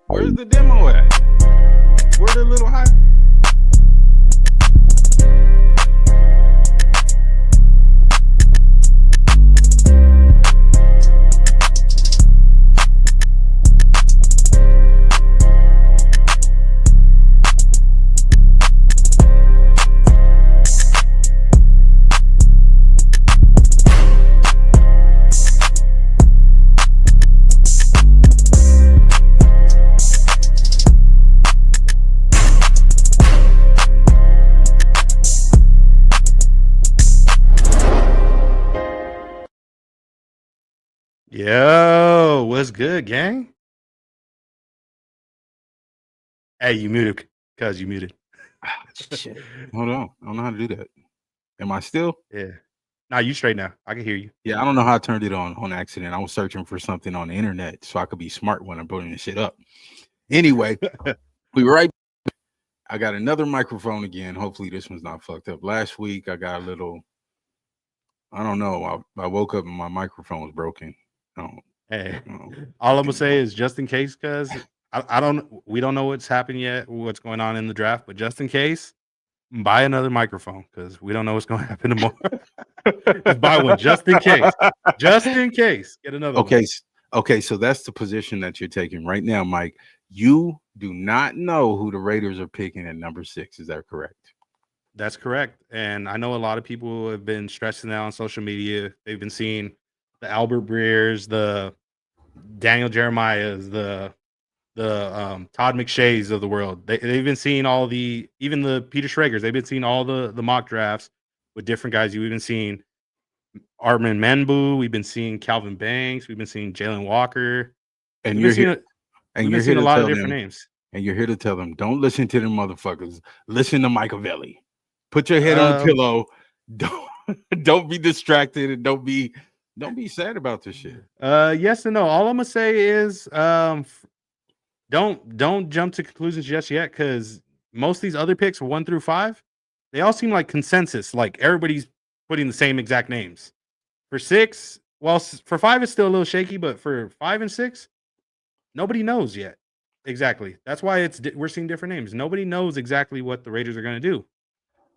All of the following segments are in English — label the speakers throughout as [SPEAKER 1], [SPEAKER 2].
[SPEAKER 1] Where's the demo at? Where's the little high?
[SPEAKER 2] Yo, what's good, gang? Hey, you muted because you muted.
[SPEAKER 1] Shit. Hold on. I don't know how to do that. Am I still?
[SPEAKER 2] Yeah. Nah, you straight now. I can hear you.
[SPEAKER 1] Yeah, I don't know how I turned it on accident. I was searching for something on the internet so I could be smart when I'm putting this shit up. Anyway, we were right. I got another microphone again. Hopefully this one's not fucked up. Last week I got a little, I don't know. I woke up and my microphone was broken.
[SPEAKER 2] Hey, all I'm gonna say is just in case, because we don't know what's happened yet, what's going on in the draft, but just in case, buy another microphone because we don't know what's going to happen tomorrow. Just buy one just in case. Just in case, get another.
[SPEAKER 1] Okay,
[SPEAKER 2] one.
[SPEAKER 1] Okay. So that's the position that you're taking right now, Mike. You do not know who the Raiders are picking at number 6. Is that correct?
[SPEAKER 2] That's correct. And I know a lot of people have been stressing that on social media. They've been seeing the Albert Breers, the Daniel Jeremiah's, the Todd McShay's of the world. They've been seeing all even the Peter Schrager's. They've been seeing all the mock drafts with different guys. You've been seeing Armin Menbu. We've been seeing Calvin Banks. We've been seeing Jalen Walker.
[SPEAKER 1] And you're here,
[SPEAKER 2] you're seeing a lot of different names.
[SPEAKER 1] And you're here to tell them, don't listen to them motherfuckers. Listen to Machiavelli. Put your head on the pillow. Don't be distracted and don't be sad about this shit.
[SPEAKER 2] Yes and no. All I'm gonna say is don't jump to conclusions just yet, because most of these other picks, 1 through 5, they all seem like consensus. Like everybody's putting the same exact names. For 6, well, for 5 it's still a little shaky, but for 5 and 6, nobody knows yet. Exactly. That's why we're seeing different names. Nobody knows exactly what the Raiders are going to do.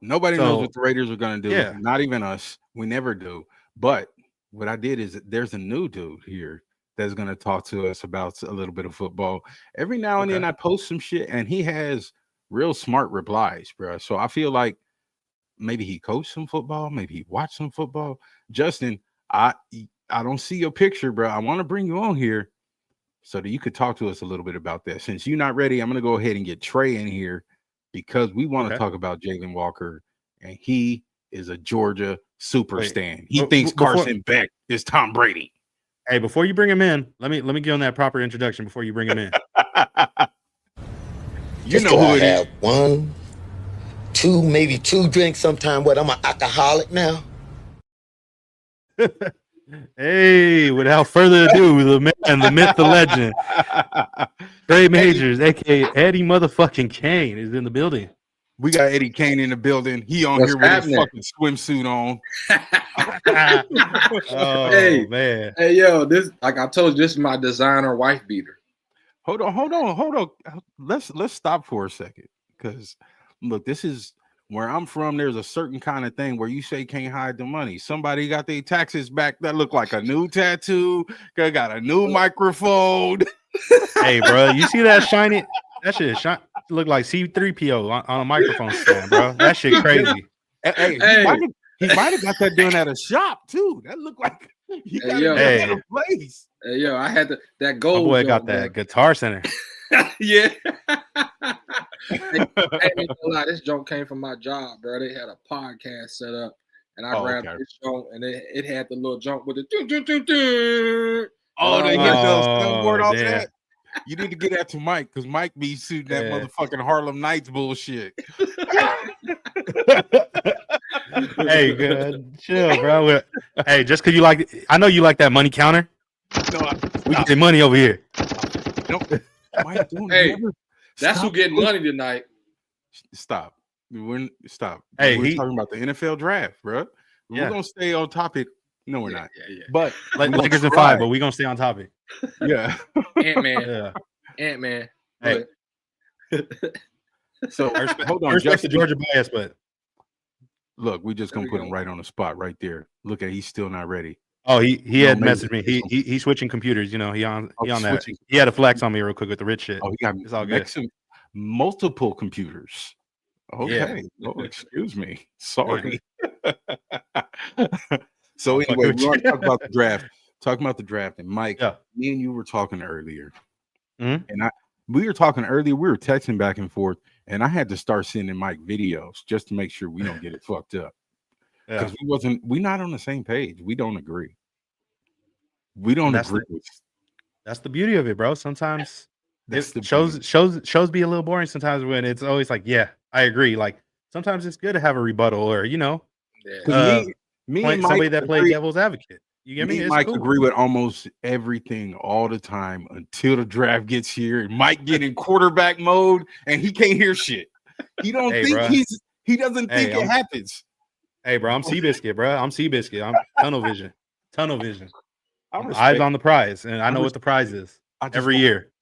[SPEAKER 1] Nobody knows what the Raiders are going to do.
[SPEAKER 2] Yeah.
[SPEAKER 1] Not even us. We never do. But what I did is there's a new dude here that's going to talk to us about a little bit of football. Every now and then I post some shit and he has real smart replies, bro. So I feel like maybe he coached some football. Maybe he watched some football. Justin, I don't see your picture, bro. I want to bring you on here so that you could talk to us a little bit about that. Since you're not ready, I'm going to go ahead and get Trey in here because we want to talk about Jalen Walker, and he is a Georgia super stan. He thinks Carson Beck is Tom Brady.
[SPEAKER 2] Hey, before you bring him in, let me give him that proper introduction before you bring him in.
[SPEAKER 3] You know who it is. I have 1, 2, maybe 2 drinks sometime. What, I'm an alcoholic now?
[SPEAKER 2] Hey, without further ado, the man, the myth, the legend, Trey Majors, aka Eddie motherfucking Kane, is in the building.
[SPEAKER 1] We got Eddie Kane in the building. He on here with his fucking swimsuit on.
[SPEAKER 2] Oh, man.
[SPEAKER 4] Hey, yo, this, like I told you, this is my designer wife beater.
[SPEAKER 1] Hold on. Let's stop for a second. Because look, this is where I'm from. There's a certain kind of thing where you say can't hide the money. Somebody got their taxes back that look like a new tattoo. Got a new microphone.
[SPEAKER 2] Hey, bro, you see that shiny? That shit look like C3PO on a microphone stand, bro. That shit crazy.
[SPEAKER 1] Hey. He might have got that done at a shop too. That looked like he got it at a place.
[SPEAKER 4] Hey, yo, I had that gold.
[SPEAKER 2] My boy got that Guitar Center.
[SPEAKER 4] Yeah. Hey, this joke came from my job, bro. They had a podcast set up, and I grabbed this joke, and it had the little jump with the do.
[SPEAKER 1] Oh, they hit the soundboard off that. You need to get that to Mike, because Mike be shooting that motherfucking Harlem Nights bullshit.
[SPEAKER 2] Hey, good, chill, bro. Hey, just because you like, I know you like that money counter. No, we get money over here.
[SPEAKER 1] Mike,
[SPEAKER 4] hey, that's who getting money tonight.
[SPEAKER 1] Stop. Stop.
[SPEAKER 2] Hey,
[SPEAKER 1] we're talking about the NFL draft, bro. We're gonna stay on topic. No, we're not.
[SPEAKER 4] Yeah.
[SPEAKER 1] But
[SPEAKER 2] Lakers in 5, but we're gonna stay on topic.
[SPEAKER 1] Yeah.
[SPEAKER 4] Ant-Man.
[SPEAKER 2] Hey.
[SPEAKER 1] So hold on,
[SPEAKER 2] respect the Georgia bias, but
[SPEAKER 1] look, we just gonna put him right on the spot right there. Look at he's still not ready.
[SPEAKER 2] Oh, he had messaged me. He's switching computers. You know, he on that. He had a flex on me real quick with the rich shit.
[SPEAKER 1] Oh, he got
[SPEAKER 2] it's all good.
[SPEAKER 1] Multiple computers. Okay.
[SPEAKER 4] Yeah.
[SPEAKER 1] Oh, excuse me. Sorry. So anyway, we want to talk about the draft. Talking about the draft, and Mike, me and you were talking earlier, and we were talking earlier. We were texting back and forth, and I had to start sending Mike videos just to make sure we don't get it fucked up. Because we're not on the same page. We don't agree. We don't agree.
[SPEAKER 2] That's the beauty of it, bro. Sometimes shows be a little boring sometimes when it's always like, yeah, I agree. Like sometimes it's good to have a rebuttal or me and Mike somebody that plays devil's advocate. You get me?
[SPEAKER 1] It's Mike agree with almost everything all the time until the draft gets here and Mike get in quarterback mode and he can't hear shit. He don't think he doesn't think it happens.
[SPEAKER 2] Hey, bro, I'm Seabiscuit, bro. I'm Seabiscuit. I'm tunnel vision. Eyes on the prize, and I know what the prize is every year.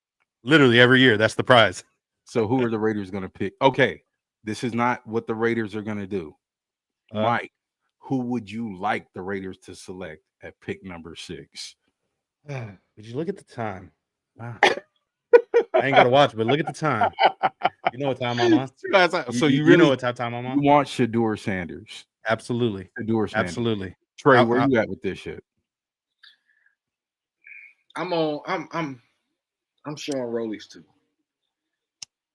[SPEAKER 2] Literally every year, that's the prize.
[SPEAKER 1] So who are the Raiders going to pick? Okay, this is not what the Raiders are going to do. Mike, who would you like the Raiders to select at pick number 6?
[SPEAKER 2] Would you look at the time? Wow. I ain't got to watch, but look at the time. You know what time I'm on.
[SPEAKER 1] So you really
[SPEAKER 2] know what time I'm on.
[SPEAKER 1] You want Shedeur Sanders?
[SPEAKER 2] Absolutely.
[SPEAKER 1] Shedeur Sanders.
[SPEAKER 2] Absolutely.
[SPEAKER 1] Trey, where you at with this shit?
[SPEAKER 4] I'm showing rollies too.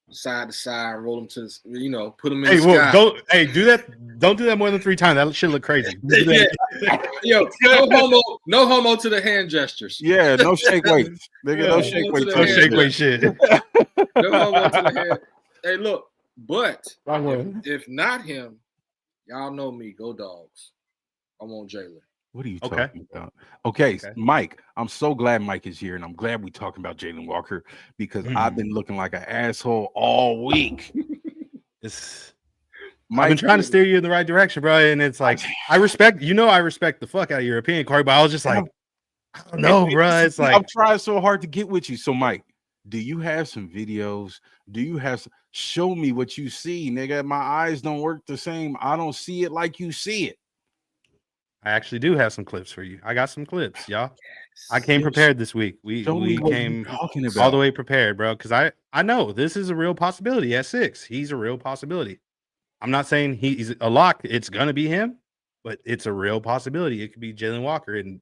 [SPEAKER 4] Side to side, roll them to put them in the sky.
[SPEAKER 2] Do that. Don't do that more than 3 times. That shit look crazy.
[SPEAKER 4] Yo, no homo to the hand gestures.
[SPEAKER 1] Yeah, no shake weights. No shake weights.
[SPEAKER 2] No shake weight shit.
[SPEAKER 4] No homo to the hand. Hey, look, but if not him, y'all know me. Go Dogs. I want Jalen.
[SPEAKER 1] What are you talking about? Okay, Mike, I'm so glad Mike is here, and I'm glad we talking about Jalen Walker because I've been looking like an asshole all week.
[SPEAKER 2] I've been trying to steer you in the right direction, bro, and it's like I respect the fuck out of your opinion, Cory, but I was just like, I don't know, bro. It's like
[SPEAKER 1] I'm trying so hard to get with you. So, Mike, do you have some videos? Show me what you see, nigga? My eyes don't work the same. I don't see it like you see it.
[SPEAKER 2] I actually do have some clips for you. I got some clips, y'all. I came prepared this week. We came all the way prepared, bro, because I know this is a real possibility at 6. He's a real possibility. I'm not saying he's a lock. It's going to be him, but it's a real possibility. It could be Jalen Walker, and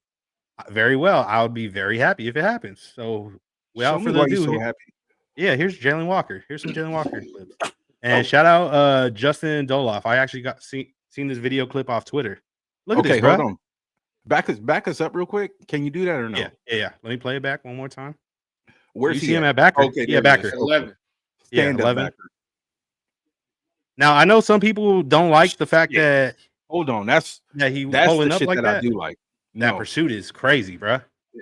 [SPEAKER 2] very well, I would be very happy if it happens. So without further ado, here's Jalen Walker. Here's some Jalen Walker clips. And shout out Justin Doloff. I actually seen this video clip off Twitter. Look at this, bro.
[SPEAKER 1] Hold on. Back us up real quick. Can you do that or no?
[SPEAKER 2] Yeah. Let me play it back one more time.
[SPEAKER 1] Where's
[SPEAKER 2] he him at backer?
[SPEAKER 1] Okay,
[SPEAKER 2] backer.
[SPEAKER 4] 11.
[SPEAKER 1] Stand 11. Backer.
[SPEAKER 2] Now I know some people don't like the fact that.
[SPEAKER 1] Hold on, that's
[SPEAKER 2] pulling
[SPEAKER 1] the
[SPEAKER 2] up
[SPEAKER 1] shit
[SPEAKER 2] like that.
[SPEAKER 1] I do like.
[SPEAKER 2] That pursuit is crazy, bro.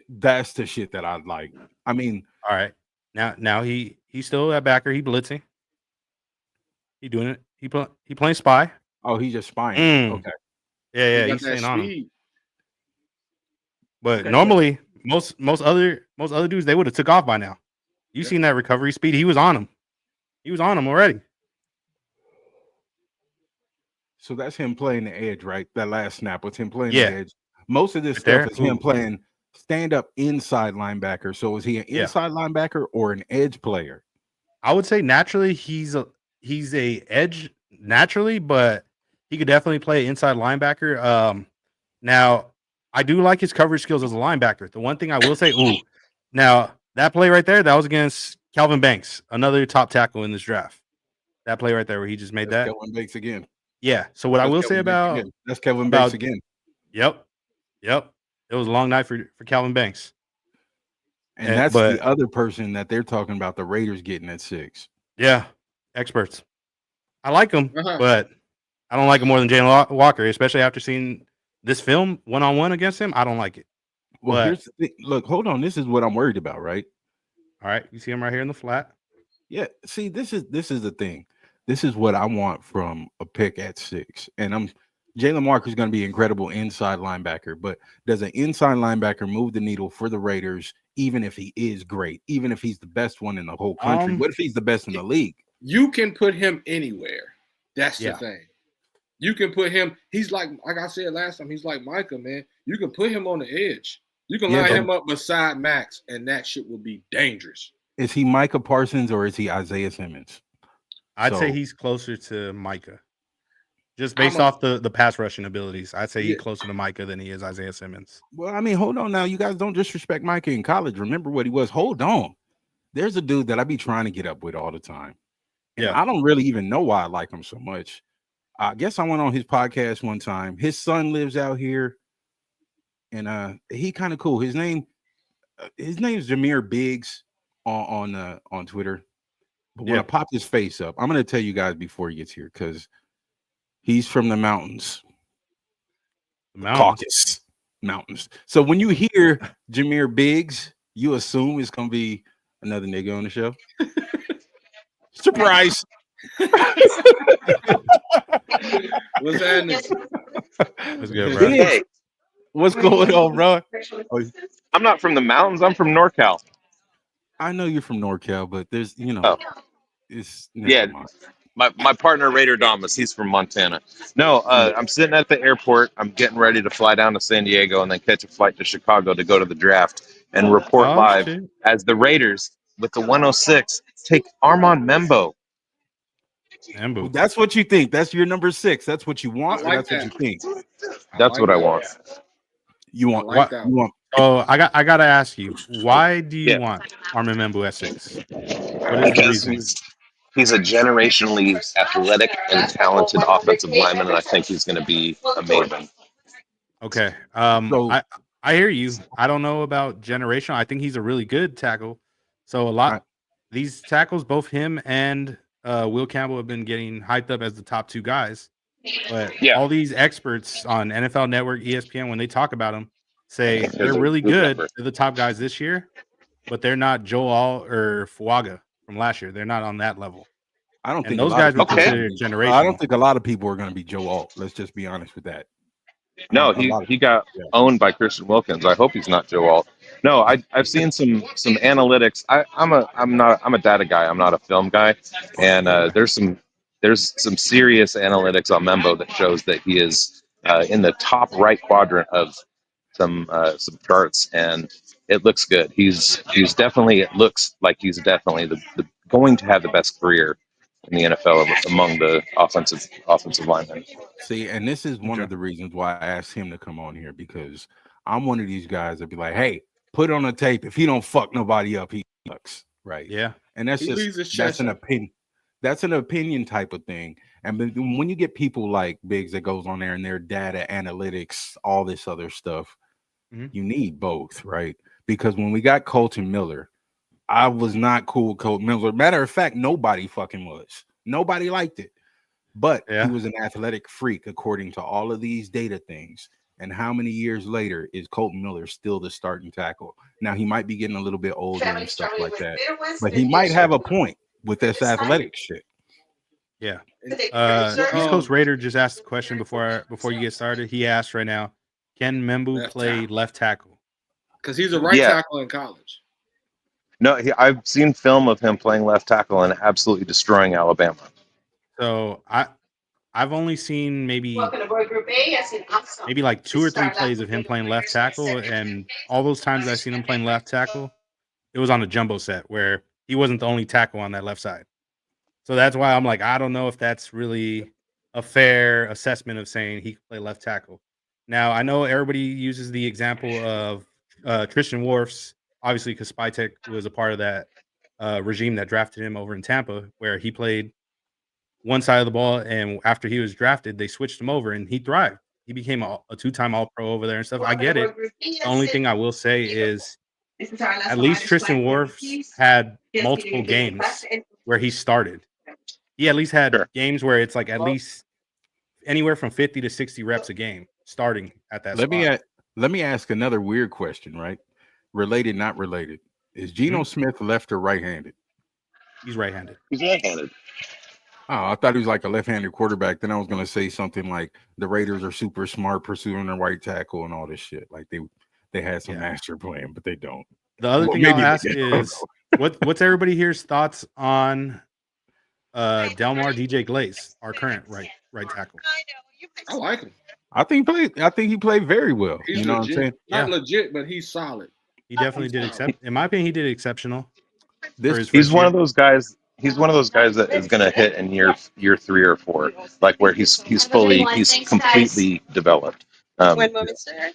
[SPEAKER 1] That's the shit that I like. I mean,
[SPEAKER 2] all right. Now he's still at backer. He blitzing. He doing it. He playing spy.
[SPEAKER 1] Oh, he's just spying. Okay.
[SPEAKER 2] Yeah, he's staying on him. But normally, most other dudes, they would have took off by now. You seen that recovery speed? He was on him. Already.
[SPEAKER 1] So that's him playing the edge, right? That last snap was him playing the edge. Most of this stuff is him playing stand-up inside linebacker. So is he an inside linebacker or an edge player?
[SPEAKER 2] I would say naturally he's a edge naturally, but he could definitely play inside linebacker. Now I do like his coverage skills as a linebacker. The one thing I will say, now that play right there, that was against Calvin Banks, another top tackle in this draft. That play right there where he just made that.
[SPEAKER 1] Calvin Banks again.
[SPEAKER 2] Yeah. So what I will say about
[SPEAKER 1] that's Calvin Banks again.
[SPEAKER 2] Yep. It was a long night for Calvin Banks.
[SPEAKER 1] And that's the other person that they're talking about the Raiders getting at 6.
[SPEAKER 2] Yeah. Experts. I like him, but I don't like him more than Jalen Walker, especially after seeing this film one-on-one against him. I don't like it.
[SPEAKER 1] Well, here's the thing. Look, hold on. This is what I'm worried about, right?
[SPEAKER 2] All right. You see him right here in the flat.
[SPEAKER 1] Yeah. See, this is the thing. This is what I want from a pick at 6. And Jalen Walker is going to be incredible inside linebacker, but does an inside linebacker move the needle for the Raiders? Even if he is great, even if he's the best one in the whole country, what if he's the best in the league?
[SPEAKER 4] You can put him anywhere. That's the thing. You can put him. He's like I said last time. He's like Micah, man. You can put him on the edge. You can line him up beside Max, and that shit will be dangerous.
[SPEAKER 1] Is he Micah Parsons or is he Isaiah Simmons?
[SPEAKER 2] I'd say he's closer to Micah. Just based off the pass rushing abilities, I'd say he's closer to Micah than he is Isaiah Simmons.
[SPEAKER 1] Well, I mean, hold on now. You guys don't disrespect Micah in college. Remember what he was. Hold on. There's a dude that I be trying to get up with all the time. And I don't really even know why I like him so much. I guess I went on his podcast one time. His son lives out here, and he kind of cool. His name's Jameer Biggs on Twitter. But when I pop his face up, I'm gonna tell you guys before he gets here because he's from the mountains. Caucasus Mountains. So when you hear Jameer Biggs, you assume it's gonna be another nigga on the show. Surprise!
[SPEAKER 4] What's happening?
[SPEAKER 2] What's good, bro?
[SPEAKER 5] Hey,
[SPEAKER 1] what's going on, bro?
[SPEAKER 5] I'm not from the mountains. I'm from NorCal.
[SPEAKER 1] I know you're from NorCal, but there's it's
[SPEAKER 5] My partner Raider Damas, he's from Montana. No, I'm sitting at the airport. I'm getting ready to fly down to San Diego and then catch a flight to Chicago to go to the draft and report live as the Raiders with the 106 take Armand Membo.
[SPEAKER 1] That's what you think. That's your number 6. That's what you want. What you think.
[SPEAKER 5] That's what I want.
[SPEAKER 1] You want what? You want?
[SPEAKER 2] Oh, I gotta ask you, why do you want Armand Membo at 6? What is the reason?
[SPEAKER 5] He's a generationally athletic and talented offensive lineman, and I think he's going to be amazing.
[SPEAKER 2] Okay. I hear you. I don't know about generational. I think he's a really good tackle. So these tackles, both him and Will Campbell have been getting hyped up as the top 2 guys. But all these experts on NFL Network, ESPN, when they talk about them, say they're really good. They're the top guys this year, but they're not Joel or Fuaga from last year. They're not on that level.
[SPEAKER 1] I don't think
[SPEAKER 2] those guys were considered generational.
[SPEAKER 1] I don't think a lot of people are going to be Joe Alt. Let's just be honest with that.
[SPEAKER 5] No, he got owned by Christian Wilkins. I hope he's not Joe Alt. No, I've seen some analytics. I'm a data guy. I'm not a film guy, and there's some serious analytics on Membo that shows that he is in the top right quadrant of some charts, and it looks good. He's definitely. It looks like he's definitely the going to have the best career in the NFL among the offensive linemen.
[SPEAKER 1] See, and this is one of the reasons why I asked him to come on here, because I'm one of these guys that be like, hey, put on a tape. If he don't fuck nobody up, he sucks. Right.
[SPEAKER 2] Yeah.
[SPEAKER 1] And that's that's an opinion. That's an opinion type of thing. And when you get people like Biggs that goes on there and their data analytics, all this other stuff, you need both, right? Because when we got Colton Miller, I was not cool with Colton Miller. Matter of fact, nobody fucking was. Nobody liked it. But he was an athletic freak according to all of these data things. And how many years later is Colton Miller still the starting tackle? Now, he might be getting a little bit older and stuff like that, but he might have a point with this athletic shit.
[SPEAKER 2] Yeah. East Coast Raider just asked the question before you get started. He asked right now, can Membo play left tackle?
[SPEAKER 4] Because he's a right tackle in college.
[SPEAKER 5] No, I've seen film of him playing left tackle and absolutely destroying Alabama.
[SPEAKER 2] So I've only seen maybe like 2 or 3 plays of him playing left tackle, and all those times I've seen him playing left tackle, it was on a jumbo set where he wasn't the only tackle on that left side. So that's why I'm like, I don't know if that's really a fair assessment of saying he can play left tackle. Now, I know everybody uses the example of Tristan Wirfs, obviously because Spytek was a part of that regime that drafted him over in Tampa, where he played one side of the ball, and after he was drafted, they switched him over, and he thrived. He became a 2-time All-Pro over there and stuff. I get it. The only thing I will say is at least Tristan Wirfs had multiple games where he started. He at least had games where it's like at least anywhere from 50 to 60 reps a game starting at that spot.
[SPEAKER 1] Let me ask another weird question, right? Related, not related. Is Geno Smith left or right-handed?
[SPEAKER 2] He's right-handed.
[SPEAKER 5] He's right-handed.
[SPEAKER 1] Oh, I thought he was like a left-handed quarterback. Then I was gonna say something like the Raiders are super smart pursuing their right tackle and all this shit. Like they had some master plan, but they don't.
[SPEAKER 2] The other
[SPEAKER 1] Well,
[SPEAKER 2] thing I'll
[SPEAKER 1] maybe they
[SPEAKER 2] ask
[SPEAKER 1] did. I don't
[SPEAKER 2] is what's everybody here's thoughts on Delmar DJ Glaze, our current right tackle.
[SPEAKER 4] I like him.
[SPEAKER 1] I think he played very well.
[SPEAKER 4] He's
[SPEAKER 1] You know
[SPEAKER 4] legit.
[SPEAKER 1] what I'm saying?
[SPEAKER 4] Not legit, but he's solid.
[SPEAKER 2] He definitely did in my opinion, he did exceptional.
[SPEAKER 5] He's one of those guys. He's one of those guys that is going to hit in year 3 or 4, like where he's completely developed.
[SPEAKER 4] And the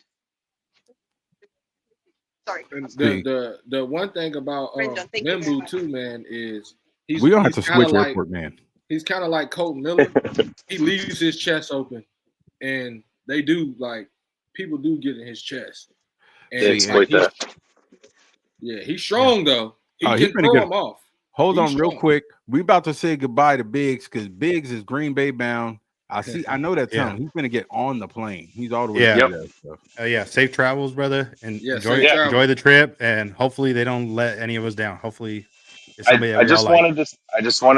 [SPEAKER 4] one thing about Nimbu too, man, is
[SPEAKER 1] we don't have to switch airport, man.
[SPEAKER 4] He's kind of like Colton Miller. He leaves his chest open, and they do like people do get in his chest. And
[SPEAKER 5] they exploit that.
[SPEAKER 4] Yeah, he's strong though. He can throw him off.
[SPEAKER 1] Hold on, real quick. We about to say goodbye to Biggs because Biggs is Green Bay bound. I know that time. He's gonna get on the plane. He's all the way
[SPEAKER 2] there. Safe travels, brother, and enjoy the trip. And hopefully they don't let any of us down. Hopefully,
[SPEAKER 5] I just wanted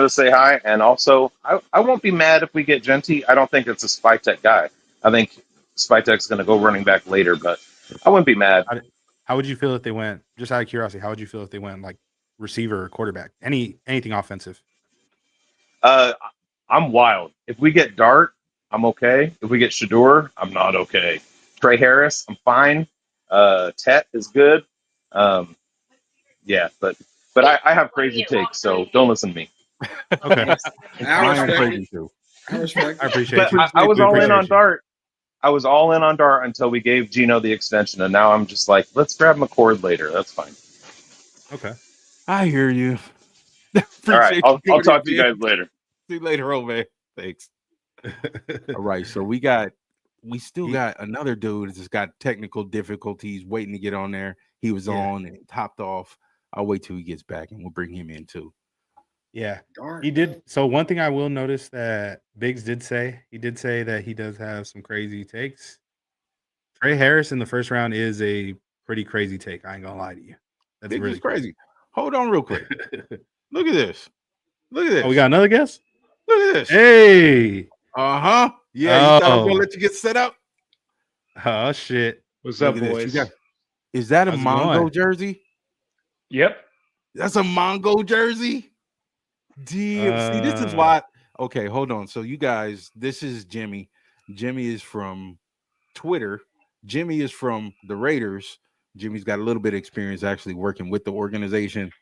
[SPEAKER 5] to say hi, and also I won't be mad if we get Genty. I don't think it's a Spytech guy. I think Spytech's gonna go running back later, but I wouldn't be mad.
[SPEAKER 2] How would you feel if they went? Just out of curiosity, how would you feel if they went like receiver or quarterback? Anything offensive?
[SPEAKER 5] I'm wild. If we get Dart, I'm okay. If we get Shador, I'm not okay. Trey Harris, I'm fine. Tet is good. Yeah, but I have crazy takes, so don't listen to me.
[SPEAKER 2] Okay.
[SPEAKER 4] I
[SPEAKER 2] appreciate it.
[SPEAKER 5] I was all in on Dart. I was all in on Dart until we gave Gino the extension, and now I'm just like, let's grab McCord later. That's fine.
[SPEAKER 2] Okay.
[SPEAKER 1] I hear you.
[SPEAKER 5] All right, I'll talk to you guys later.
[SPEAKER 1] See you later, old man. Thanks. All right, so we still got another dude that's got technical difficulties waiting to get on there. He was on and topped off. I'll wait till he gets back and we'll bring him in too.
[SPEAKER 2] Yeah, he did. So one thing I will notice that Biggs did say, that he does have some crazy takes. Trey Harris in the first round is a pretty crazy take. I ain't gonna lie to you.
[SPEAKER 1] That's really crazy. Hold on real quick. Look at this.
[SPEAKER 2] Oh, we got another guest?
[SPEAKER 1] Look at this.
[SPEAKER 2] Hey.
[SPEAKER 1] Uh-huh. Yeah, you thought I was gonna let you get set up?
[SPEAKER 2] Oh shit.
[SPEAKER 6] What's up, boys?
[SPEAKER 1] Is that a Mongo jersey?
[SPEAKER 6] Yep.
[SPEAKER 1] That's a Mongo jersey? Damn. See, this is why. Okay, hold on. So you guys, this is Jimmy. Jimmy is from Twitter. Jimmy is from the Raiders. Jimmy's got a little bit of experience actually working with the organization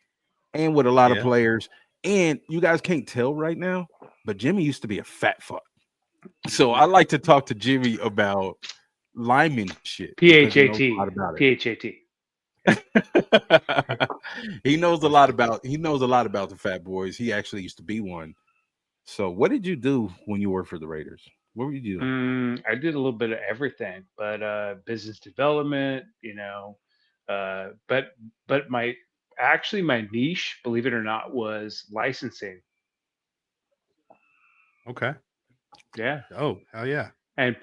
[SPEAKER 1] and with a lot of players. And you guys can't tell right now, but Jimmy used to be a fat fuck. So I like to talk to Jimmy about lineman shit.
[SPEAKER 6] PHAT. PHAT.
[SPEAKER 1] He knows a lot about the fat boys. He actually used to be one. So what did you do when you worked for the Raiders? What were you doing?
[SPEAKER 6] I did a little bit of everything, but business development, but my niche, believe it or not, was licensing.
[SPEAKER 2] Okay.
[SPEAKER 6] Yeah.
[SPEAKER 2] Oh, hell yeah.
[SPEAKER 6] And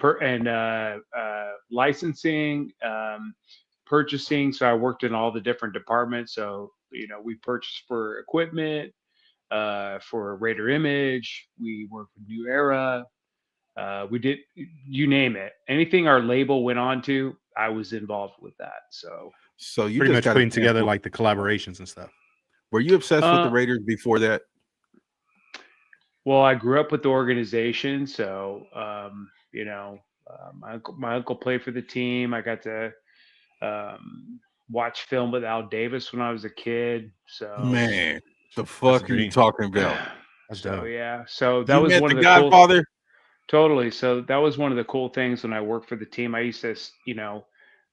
[SPEAKER 6] licensing, purchasing. So I worked in all the different departments. So, we purchased for equipment, for Raider Image. We worked with New Era. We did, you name it. Anything our label went on to, I was involved with that.
[SPEAKER 2] So you pretty much putting together like the collaborations and stuff.
[SPEAKER 1] Were you obsessed with the Raiders before that?
[SPEAKER 6] Well, I grew up with the organization, so my uncle played for the team. I got to watch film with Al Davis when I was a kid. So
[SPEAKER 1] man, the fuck are you talking about?
[SPEAKER 6] So that was one of the
[SPEAKER 1] Godfather.
[SPEAKER 6] Totally. So that was one of the cool things when I worked for the team. I used to,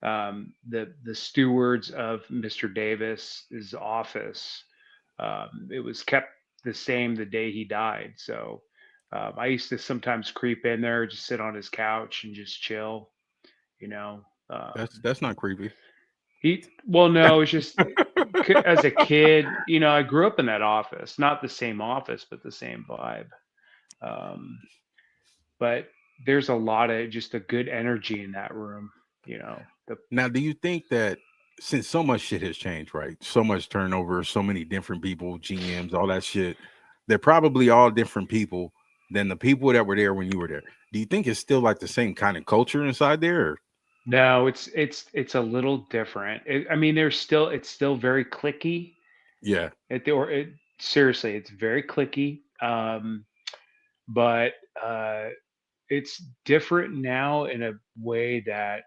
[SPEAKER 6] the stewards of Mr. Davis's office. It was kept the same the day he died. So I used to sometimes creep in there, just sit on his couch and just chill.
[SPEAKER 1] That's not creepy.
[SPEAKER 6] No, it's just as a kid, I grew up in that office, not the same office, but the same vibe. But there's a lot of just a good energy in that room,
[SPEAKER 1] Now, do you think that since so much shit has changed, right? So much turnover, so many different people, GMs, all that shit. they're probably all different people than the people that were there when you were there. Do you think it's still like the same kind of culture inside there? Or?
[SPEAKER 6] No, it's a little different. I mean, it's still very clicky.
[SPEAKER 1] Yeah.
[SPEAKER 6] Seriously, it's very clicky. But it's different now in a way that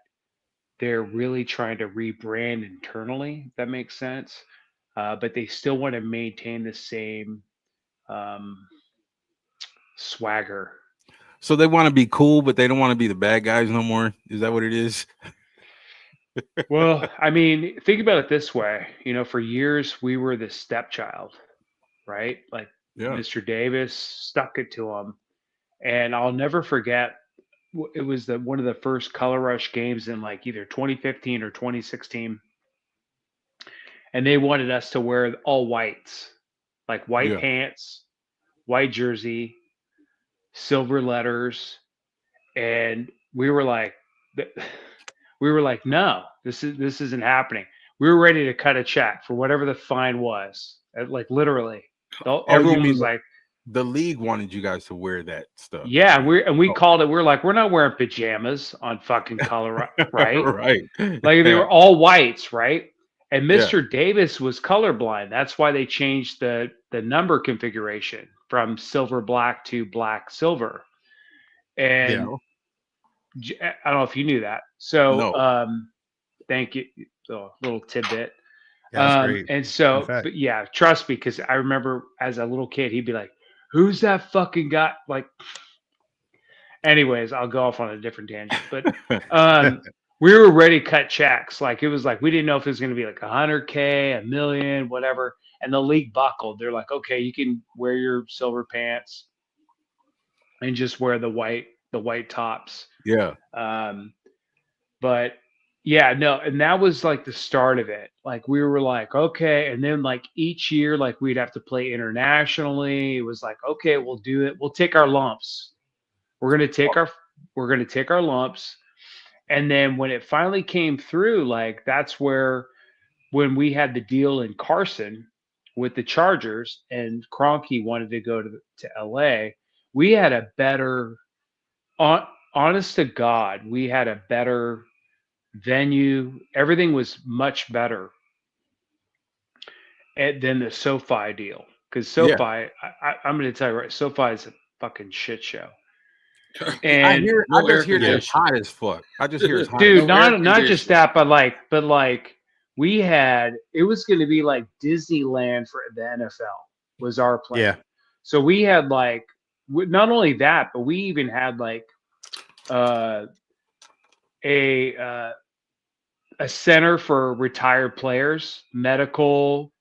[SPEAKER 6] they're really trying to rebrand internally. If that makes sense. But they still want to maintain the same um, swagger.
[SPEAKER 1] So they want to be cool, but they don't want to be the bad guys no more. Is that what it is?
[SPEAKER 6] Well, I mean, think about it this way. For years we were the stepchild, right? Like
[SPEAKER 1] Yeah.
[SPEAKER 6] Mr. Davis stuck it to him, and I'll never forget. It was one of the first Color Rush games in like either 2015 or 2016, and they wanted us to wear all whites, like white
[SPEAKER 1] Yeah.
[SPEAKER 6] pants, white jersey, silver letters, and we were like, no, this isn't happening. We were ready to cut a check for whatever the fine was. Like literally,
[SPEAKER 1] Oh, you
[SPEAKER 6] everyone
[SPEAKER 1] mean
[SPEAKER 6] was like,
[SPEAKER 1] the league wanted you guys to wear that stuff?
[SPEAKER 6] yeah, we called it. We're like, we're not wearing pajamas on fucking color, right?
[SPEAKER 1] Right.
[SPEAKER 6] Like they were all whites, right? And
[SPEAKER 1] Yeah.
[SPEAKER 6] Mr. Davis was colorblind. That's why they changed the number configuration from silver black to black silver. And I don't know if you knew that. So
[SPEAKER 1] No.
[SPEAKER 6] thank you. So, little tidbit.
[SPEAKER 2] Yeah, that's great.
[SPEAKER 6] And so,
[SPEAKER 2] Fun fact.
[SPEAKER 6] but yeah, trust me, because I remember as a little kid, he'd be like, "Who's that fucking guy?" Like, anyways, I'll go off on a different tangent. But we were ready to cut checks. Like it was like we didn't know if it was going to be like 100K, $1 million, whatever. And the league buckled. They're like, "Okay, you can wear your silver pants and just wear the white tops."
[SPEAKER 1] Yeah.
[SPEAKER 6] But yeah, no, and that was like the start of it. Like we were like, okay, and then like each year, like we'd have to play internationally. It was like, okay, we'll do it. We'll take our lumps. We're gonna take our lumps. And then when it finally came through, like that's where when we had the deal in Carson with the Chargers and Kroenke wanted to go to LA, we had a better honest to God, we had a better venue. Everything was much better than the SoFi deal. Because SoFi, I'm going to tell you right, SoFi is a fucking shit show. And
[SPEAKER 1] I just hear it's hot as fuck. I just hear it's hot.
[SPEAKER 6] Dude, not just that, but like we had, it was going to be like Disneyland for the NFL was our plan.
[SPEAKER 2] Yeah.
[SPEAKER 6] So we had like, not only that, but we even had like a center for retired players, medical,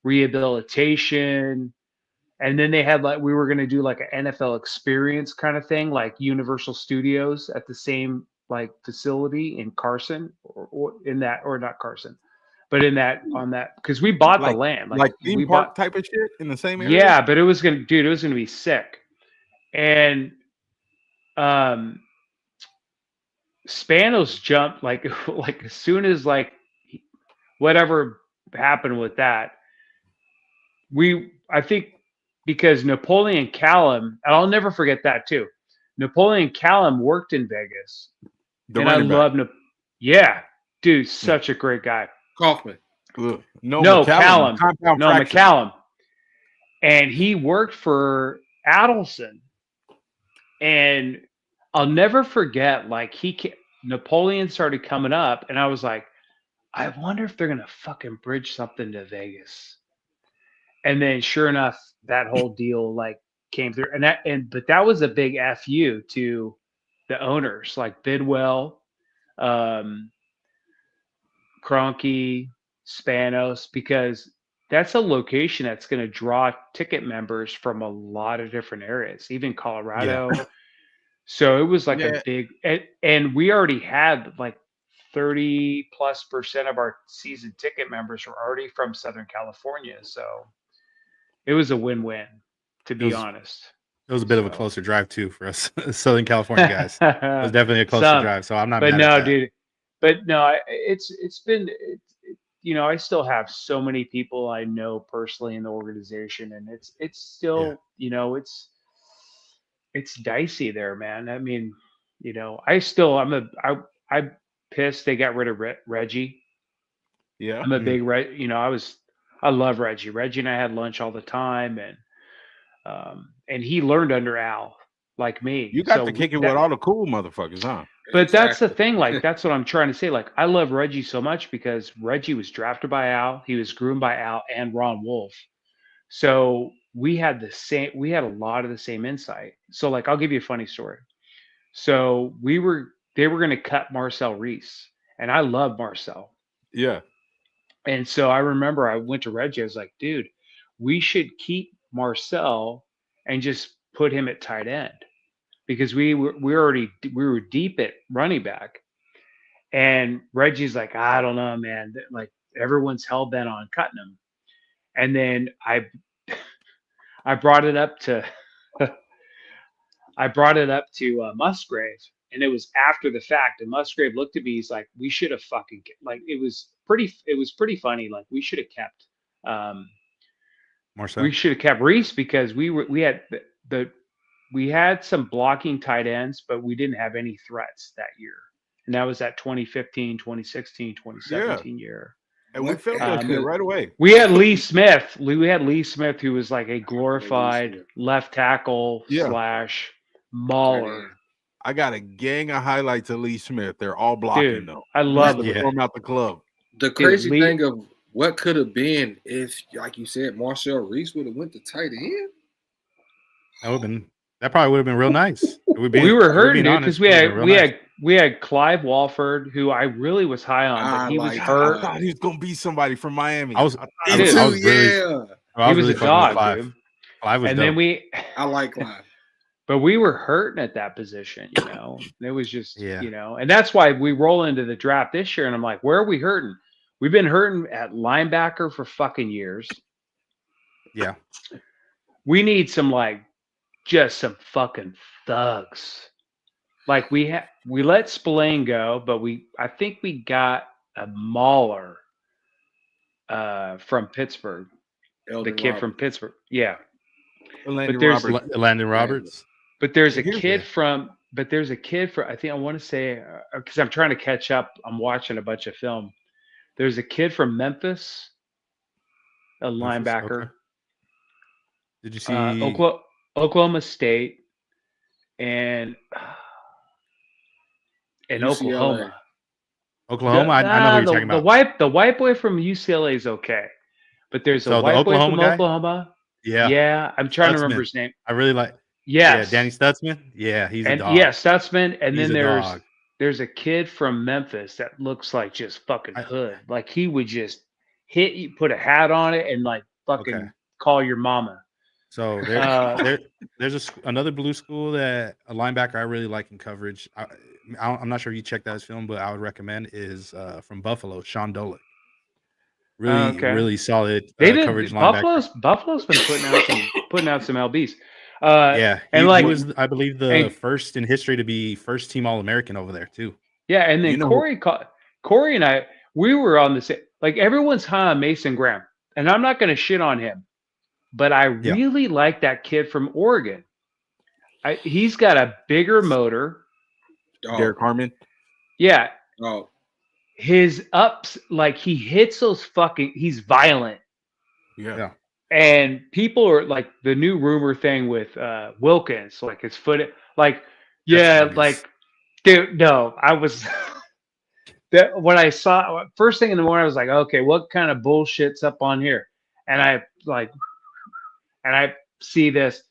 [SPEAKER 6] rehabilitation. And then they had like, we were going to do like an NFL experience kind of thing, like Universal Studios at the same like facility in Carson or not Carson, but on that, because we bought the land.
[SPEAKER 1] Like theme park type of shit in the same area?
[SPEAKER 6] Yeah, but it was going to be sick. And Spanos jumped like as soon as like whatever happened with that. I think because Napoleon Callum, and I'll never forget that too. Napoleon Callum worked in Vegas, and I love yeah, dude, such a great guy.
[SPEAKER 4] Kaufman.
[SPEAKER 6] No, Callum. No, McCallum. And he worked for Adelson. And I'll never forget, like Napoleon started coming up, and I was like, I wonder if they're gonna fucking bridge something to Vegas. And then, sure enough, that whole deal like came through, but that was a big FU to the owners, like Bidwell, Kroenke, Spanos, because that's a location that's going to draw ticket members from a lot of different areas, even Colorado. Yeah. So it was like a big, and we already had like 30+% of our season ticket members were already from Southern California. So it was a win-win, to be honest.
[SPEAKER 2] It was a bit of a closer drive too for us Southern California guys. It was definitely a closer drive. So I'm not.
[SPEAKER 6] But no, dude. But no, it's been, I still have so many people I know personally in the organization, and it's still, it's dicey there, man. I mean, I'm pissed they got rid of Reggie.
[SPEAKER 1] Yeah.
[SPEAKER 6] I'm a big I love Reggie. Reggie and I had lunch all the time, and he learned under Al like me.
[SPEAKER 1] You got to kick it with all the cool motherfuckers, huh?
[SPEAKER 6] But that's the thing. Like, that's what I'm trying to say. Like, I love Reggie so much because Reggie was drafted by Al. He was groomed by Al and Ron Wolf. So we had a lot of the same insight. So, like, I'll give you a funny story. So they were going to cut Marcel Reese, and I love Marcel.
[SPEAKER 1] Yeah.
[SPEAKER 6] And so I remember I went to Reggie. I was like, dude, we should keep Marcel and just put him at tight end, because we were deep at running back. And Reggie's like, I don't know, man. Like, everyone's hell bent on cutting him. And then I brought it up to Musgrave, and it was after the fact. And Musgrave looked at me. He's like, we should have fucking, like, it was pretty funny. Like, we should have kept
[SPEAKER 2] Marcel.
[SPEAKER 6] We should have kept Reese, because we had some blocking tight ends, but we didn't have any threats that year. And that was that 2015, 2016, 2017 year.
[SPEAKER 1] And we felt that shit right away.
[SPEAKER 6] We had Lee Smith. We had Lee Smith, who was like a glorified left tackle / mauler.
[SPEAKER 1] I got a gang of highlights of Lee Smith. They're all blocking, though.
[SPEAKER 6] I love
[SPEAKER 1] him. Throw him out the club.
[SPEAKER 4] The crazy thing of what could have been if, like you said, Marcel Reese would have went to tight end.
[SPEAKER 2] That probably would have been real nice.
[SPEAKER 6] We were hurting, dude, because we had Clive Walford, who I really was high on, but he was hurt.
[SPEAKER 1] I thought he was gonna be somebody from Miami.
[SPEAKER 6] He was a dog, dude.
[SPEAKER 2] Clive was dope.
[SPEAKER 4] I like Clive.
[SPEAKER 6] But we were hurting at that position, It was just, and that's why we roll into the draft this year, and I'm like, where are we hurting? We've been hurting at linebacker for fucking years.
[SPEAKER 2] Yeah.
[SPEAKER 6] We need just some fucking thugs. Like, we let Spillane go, but I think we got a mauler from Pittsburgh. The kid from Pittsburgh. Yeah.
[SPEAKER 2] Landon Roberts.
[SPEAKER 6] But there's a kid from I think I want to say, because I'm trying to catch up. I'm watching a bunch of film. There's a kid from Memphis, a linebacker.
[SPEAKER 2] Okay. Did you see
[SPEAKER 6] Oklahoma State and Oklahoma.
[SPEAKER 2] Oklahoma, I know who you're talking about.
[SPEAKER 6] The white boy from UCLA is okay, but there's a white boy from Oklahoma. Yeah. I'm trying to remember his name.
[SPEAKER 2] I really like.
[SPEAKER 6] Yes.
[SPEAKER 2] Yeah, Danny Stutzman. Yeah, he's a dog.
[SPEAKER 6] Yeah, Stutzman, and then there's a kid from Memphis that looks like just fucking hood. Like, he would just hit you, put a hat on it, and like fucking call your mama.
[SPEAKER 2] So there's another blue school that a linebacker I really like in coverage. I'm not sure if you checked out his film, but I would recommend is from Buffalo, Sean Dolick. Really solid coverage linebacker.
[SPEAKER 6] Buffalo's been putting out some LBs.
[SPEAKER 2] He was, I believe, the first in history to be first team All-American over there too.
[SPEAKER 6] Yeah, and then Cory and I, we were on the same. Like, everyone's high on Mason Graham, and I'm not going to shit on him, but I really like that kid from Oregon. He's got a bigger motor.
[SPEAKER 1] Derek Harmon.
[SPEAKER 6] Yeah. Oh. His ups, like, he hits those he's violent.
[SPEAKER 1] Yeah.
[SPEAKER 6] And people are like, the new rumor thing with Wilkins, like his foot, like, dude, no, I was when I saw first thing in the morning, I was like, okay, what kind of bullshit's up on here? And I see this,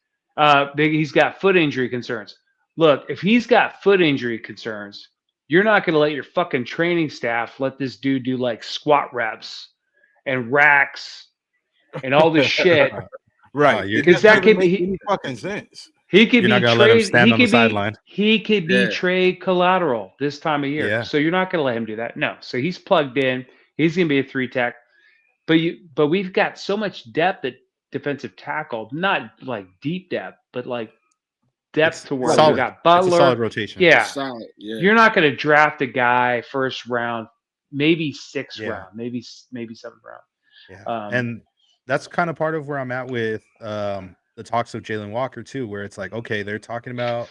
[SPEAKER 6] he's got foot injury concerns. Look, if he's got foot injury concerns, you're not going to let your fucking training staff let this dude do like squat reps and racks and all this shit,
[SPEAKER 1] right?
[SPEAKER 6] Because that could be
[SPEAKER 1] any fucking sense.
[SPEAKER 6] He could be
[SPEAKER 2] trade.
[SPEAKER 6] He could be trade collateral this time of year.
[SPEAKER 2] Yeah.
[SPEAKER 6] So you're not going to let him do that. No. So he's plugged in. He's going to be a 3-tech. But we've got so much depth at defensive tackle, not like deep depth, but like depth to where we got Butler.
[SPEAKER 2] It's a solid rotation.
[SPEAKER 6] Yeah.
[SPEAKER 4] Solid. Yeah.
[SPEAKER 6] You're not going to draft a guy first round maybe sixth
[SPEAKER 2] Yeah.
[SPEAKER 6] round, maybe seventh round.
[SPEAKER 2] Yeah, and that's kind of part of where I'm at with the talks of Jalen Walker too, where it's like, okay, they're talking about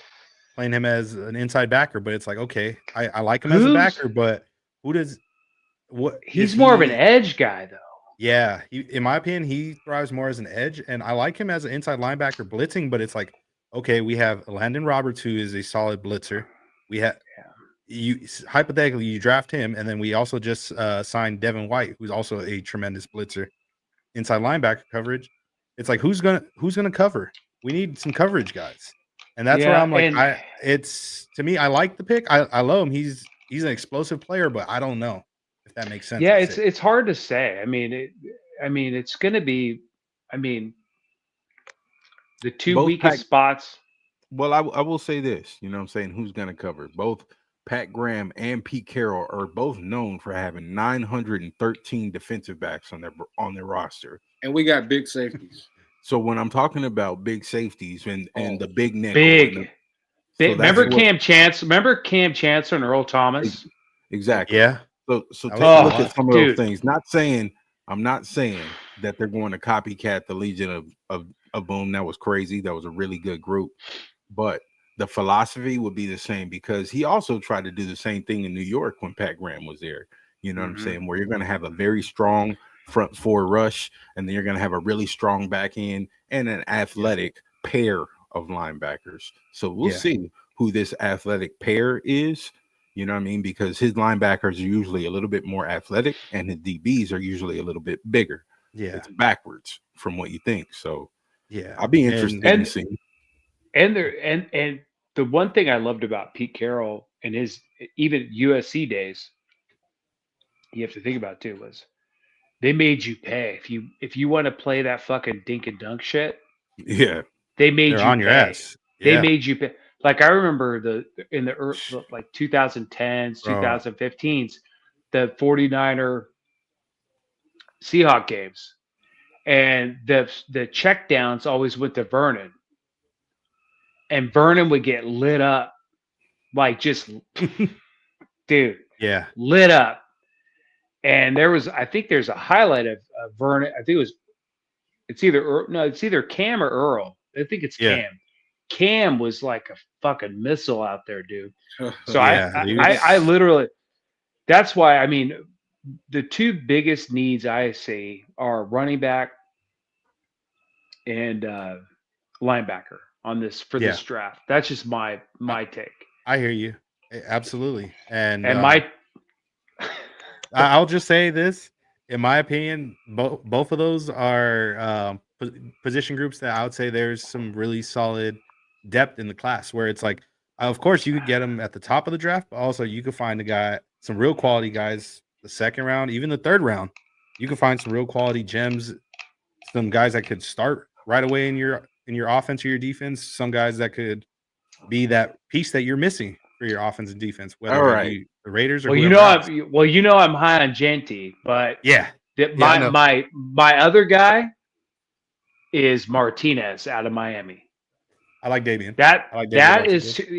[SPEAKER 2] playing him as an inside backer, but it's like, okay, I like him as a backer, but who does what is
[SPEAKER 6] he's more of an
[SPEAKER 2] he?
[SPEAKER 6] edge guy though.
[SPEAKER 2] Yeah, in my opinion, he thrives more as an edge, and I like him as an inside linebacker blitzing. But it's like, okay, we have Landon Roberts, who is a solid blitzer. We have you hypothetically you draft him, and then we also just signed Devin White, who's also a tremendous blitzer, inside linebacker coverage. It's like who's gonna cover? We need some coverage guys, and that's where I'm like, to me, I like the pick. I love him. He's an explosive player, but I don't know if that makes sense.
[SPEAKER 6] Yeah, it's hard to say. I mean, it's going to be. I mean, the two weakest spots.
[SPEAKER 1] Well, I will say this. You know what I'm saying? Who's going to cover? Both Pat Graham and Pete Carroll are both known for having 913 defensive backs on their roster.
[SPEAKER 4] And we got big safeties.
[SPEAKER 1] So when I'm talking about big safeties and the big nickel.
[SPEAKER 6] Big. Remember Cam Chancellor and Earl Thomas?
[SPEAKER 1] Exactly.
[SPEAKER 2] Yeah.
[SPEAKER 1] So take a look at some of those things. I'm not saying that they're going to copycat the Legion of Boom. That was crazy. That was a really good group. But the philosophy would be the same, because he also tried to do the same thing in New York when Pat Graham was there. You know what I'm saying? Where you're going to have a very strong front four rush, and then you're going to have a really strong back end and an athletic pair of linebackers. So we'll see who this athletic pair is. You know what I mean? Because his linebackers are usually a little bit more athletic, and his DBs are usually a little bit bigger.
[SPEAKER 2] Yeah,
[SPEAKER 1] it's backwards from what you think. So
[SPEAKER 2] yeah,
[SPEAKER 1] I'll be interested in seeing.
[SPEAKER 6] And the one thing I loved about Pete Carroll and his even USC days, you have to think about too, was they made you pay if you want to play that fucking dink and dunk shit.
[SPEAKER 1] Yeah,
[SPEAKER 6] they made you
[SPEAKER 2] on
[SPEAKER 6] pay.
[SPEAKER 2] Your ass.
[SPEAKER 6] They made you pay. Like I remember in the early, like 2010s, 2015s, the 49er Seahawk games, and the check downs always went to Vernon, and Vernon would get lit up, like just dude, lit up. And I think there's a highlight of Vernon. I think it's either Cam or Earl. I think it's Cam. Cam was like a fucking missile out there, dude. So I literally, that's why, I mean, the two biggest needs I see are running back and linebacker on this this draft. That's just my take.
[SPEAKER 2] I hear you. Absolutely. And
[SPEAKER 6] my
[SPEAKER 2] I'll just say this, in my opinion, both of those are position groups that I would say there's some really solid depth in the class, where it's like, of course you could get them at the top of the draft, but also you could find some real quality guys the second round, even the third round. You can find some real quality gems, some guys that could start right away in your offense or your defense, some guys that could be that piece that you're missing for your offense and defense, whether it be the Raiders or
[SPEAKER 6] I'm high on Genty, but my other guy is Martinez out of Miami.
[SPEAKER 2] I like Davian.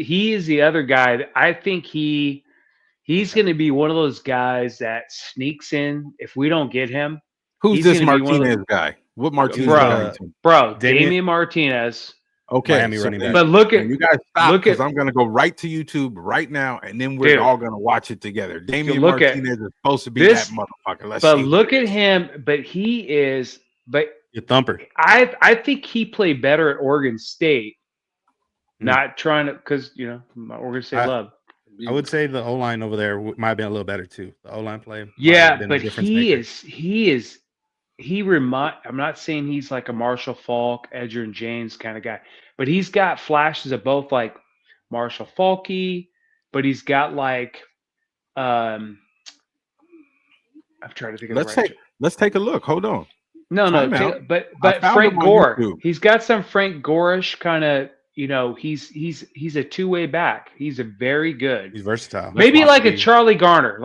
[SPEAKER 6] He is the other guy. I think he's going to be one of those guys that sneaks in if we don't get him.
[SPEAKER 1] Who's this Martinez guy? What Martinez?
[SPEAKER 6] Bro, Damian Martinez.
[SPEAKER 1] Okay,
[SPEAKER 2] Miami running back.
[SPEAKER 6] But look at
[SPEAKER 1] you guys stop, because I'm going to go right to YouTube right now, and then we're all going to watch it together. Damian Martinez is supposed to be that motherfucker.
[SPEAKER 6] Look at him. But he is. But
[SPEAKER 2] a thumper.
[SPEAKER 6] I think he played better at Oregon State. Not trying to, because Oregon State love.
[SPEAKER 2] I would say the O-line over there might have been a little better too. The O-line play.
[SPEAKER 6] But I'm not saying he's like a Marshall Faulk, Edgerrin James kind of guy, but he's got flashes of both like Marshall Faulky, but he's got like, I'm trying to think of
[SPEAKER 1] let's take a look. Hold on.
[SPEAKER 6] But Frank Gore, he's got some Frank Gore-ish kind of, he's a two-way back. He's a very good.
[SPEAKER 2] He's versatile.
[SPEAKER 6] Maybe like a Charlie Garner.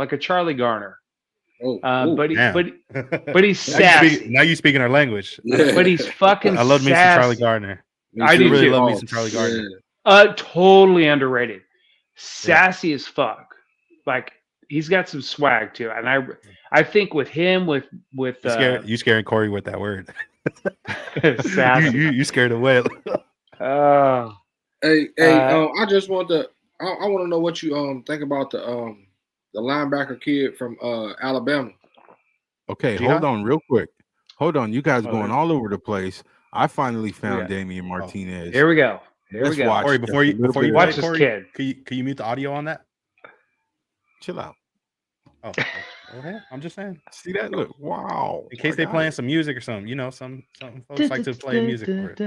[SPEAKER 6] But he's sassy.
[SPEAKER 2] Now you speaking our language.
[SPEAKER 6] But he's fucking.
[SPEAKER 2] I love me some Charlie Garner.
[SPEAKER 6] I do
[SPEAKER 2] really
[SPEAKER 6] too.
[SPEAKER 2] love me some Charlie Garner.
[SPEAKER 6] Totally underrated. Sassy as fuck. Like he's got some swag too, and I think with him with
[SPEAKER 2] you scaring Cory with that word.
[SPEAKER 6] sassy.
[SPEAKER 2] you scared away.
[SPEAKER 6] Oh,
[SPEAKER 4] Hey, I just want to. I want to know what you think about the linebacker kid from Alabama.
[SPEAKER 1] Okay,
[SPEAKER 2] Jihad?
[SPEAKER 1] hold on real quick. Hold on, you guys
[SPEAKER 6] Oh,
[SPEAKER 1] going
[SPEAKER 6] there-
[SPEAKER 1] all over the place. I finally found
[SPEAKER 6] Yeah.
[SPEAKER 1] Damian Martinez.
[SPEAKER 6] Here we go. Here
[SPEAKER 1] Let's
[SPEAKER 6] we go.
[SPEAKER 1] watch
[SPEAKER 2] Cory,
[SPEAKER 1] just
[SPEAKER 2] before
[SPEAKER 1] a
[SPEAKER 2] you
[SPEAKER 1] little bit of
[SPEAKER 2] play,
[SPEAKER 6] Watch this
[SPEAKER 2] Cory,
[SPEAKER 6] kid.
[SPEAKER 2] can you mute the audio on that?
[SPEAKER 1] Chill out.
[SPEAKER 2] Oh, okay. I'm just saying.
[SPEAKER 1] See that? Look, wow.
[SPEAKER 2] In case
[SPEAKER 1] I
[SPEAKER 2] they
[SPEAKER 1] got
[SPEAKER 2] playing
[SPEAKER 1] it.
[SPEAKER 2] some music or something, some folks like to play music for it.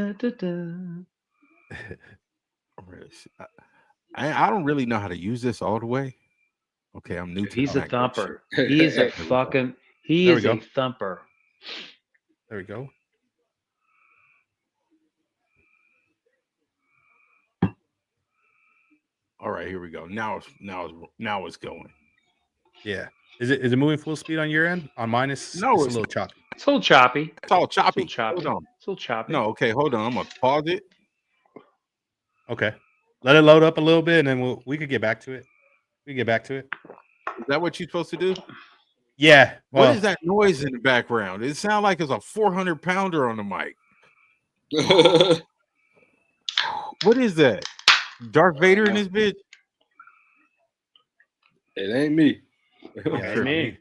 [SPEAKER 1] I don't really know how to use this all the way. Okay, I'm new to
[SPEAKER 6] He's
[SPEAKER 1] the
[SPEAKER 6] a
[SPEAKER 1] Mac
[SPEAKER 6] thumper.
[SPEAKER 1] shit.
[SPEAKER 6] He is a
[SPEAKER 1] There we go.
[SPEAKER 6] fucking. He
[SPEAKER 2] There
[SPEAKER 6] is
[SPEAKER 2] we
[SPEAKER 6] a
[SPEAKER 2] go.
[SPEAKER 6] thumper.
[SPEAKER 2] There we go.
[SPEAKER 1] All right, here we go. Now it's going.
[SPEAKER 2] Yeah. Is it moving full speed on your end? On mine, it's
[SPEAKER 1] No,
[SPEAKER 2] a
[SPEAKER 1] it's
[SPEAKER 2] little choppy.
[SPEAKER 6] It's a little choppy.
[SPEAKER 1] It's all
[SPEAKER 6] It's a
[SPEAKER 1] choppy.
[SPEAKER 6] little choppy.
[SPEAKER 1] Hold on.
[SPEAKER 6] It's a little choppy.
[SPEAKER 1] No, okay, hold on. I'm gonna pause it.
[SPEAKER 2] Okay. Let it load up a little bit, and then we could get back to it. We can get back to it.
[SPEAKER 1] Is that what you're supposed to do?
[SPEAKER 2] Yeah. Well,
[SPEAKER 1] What is that noise in the background? It sounds like it's a 400-pounder on the mic. What is that? Darth Vader in this bitch?
[SPEAKER 4] It ain't me.
[SPEAKER 2] yeah,
[SPEAKER 6] Ain't me.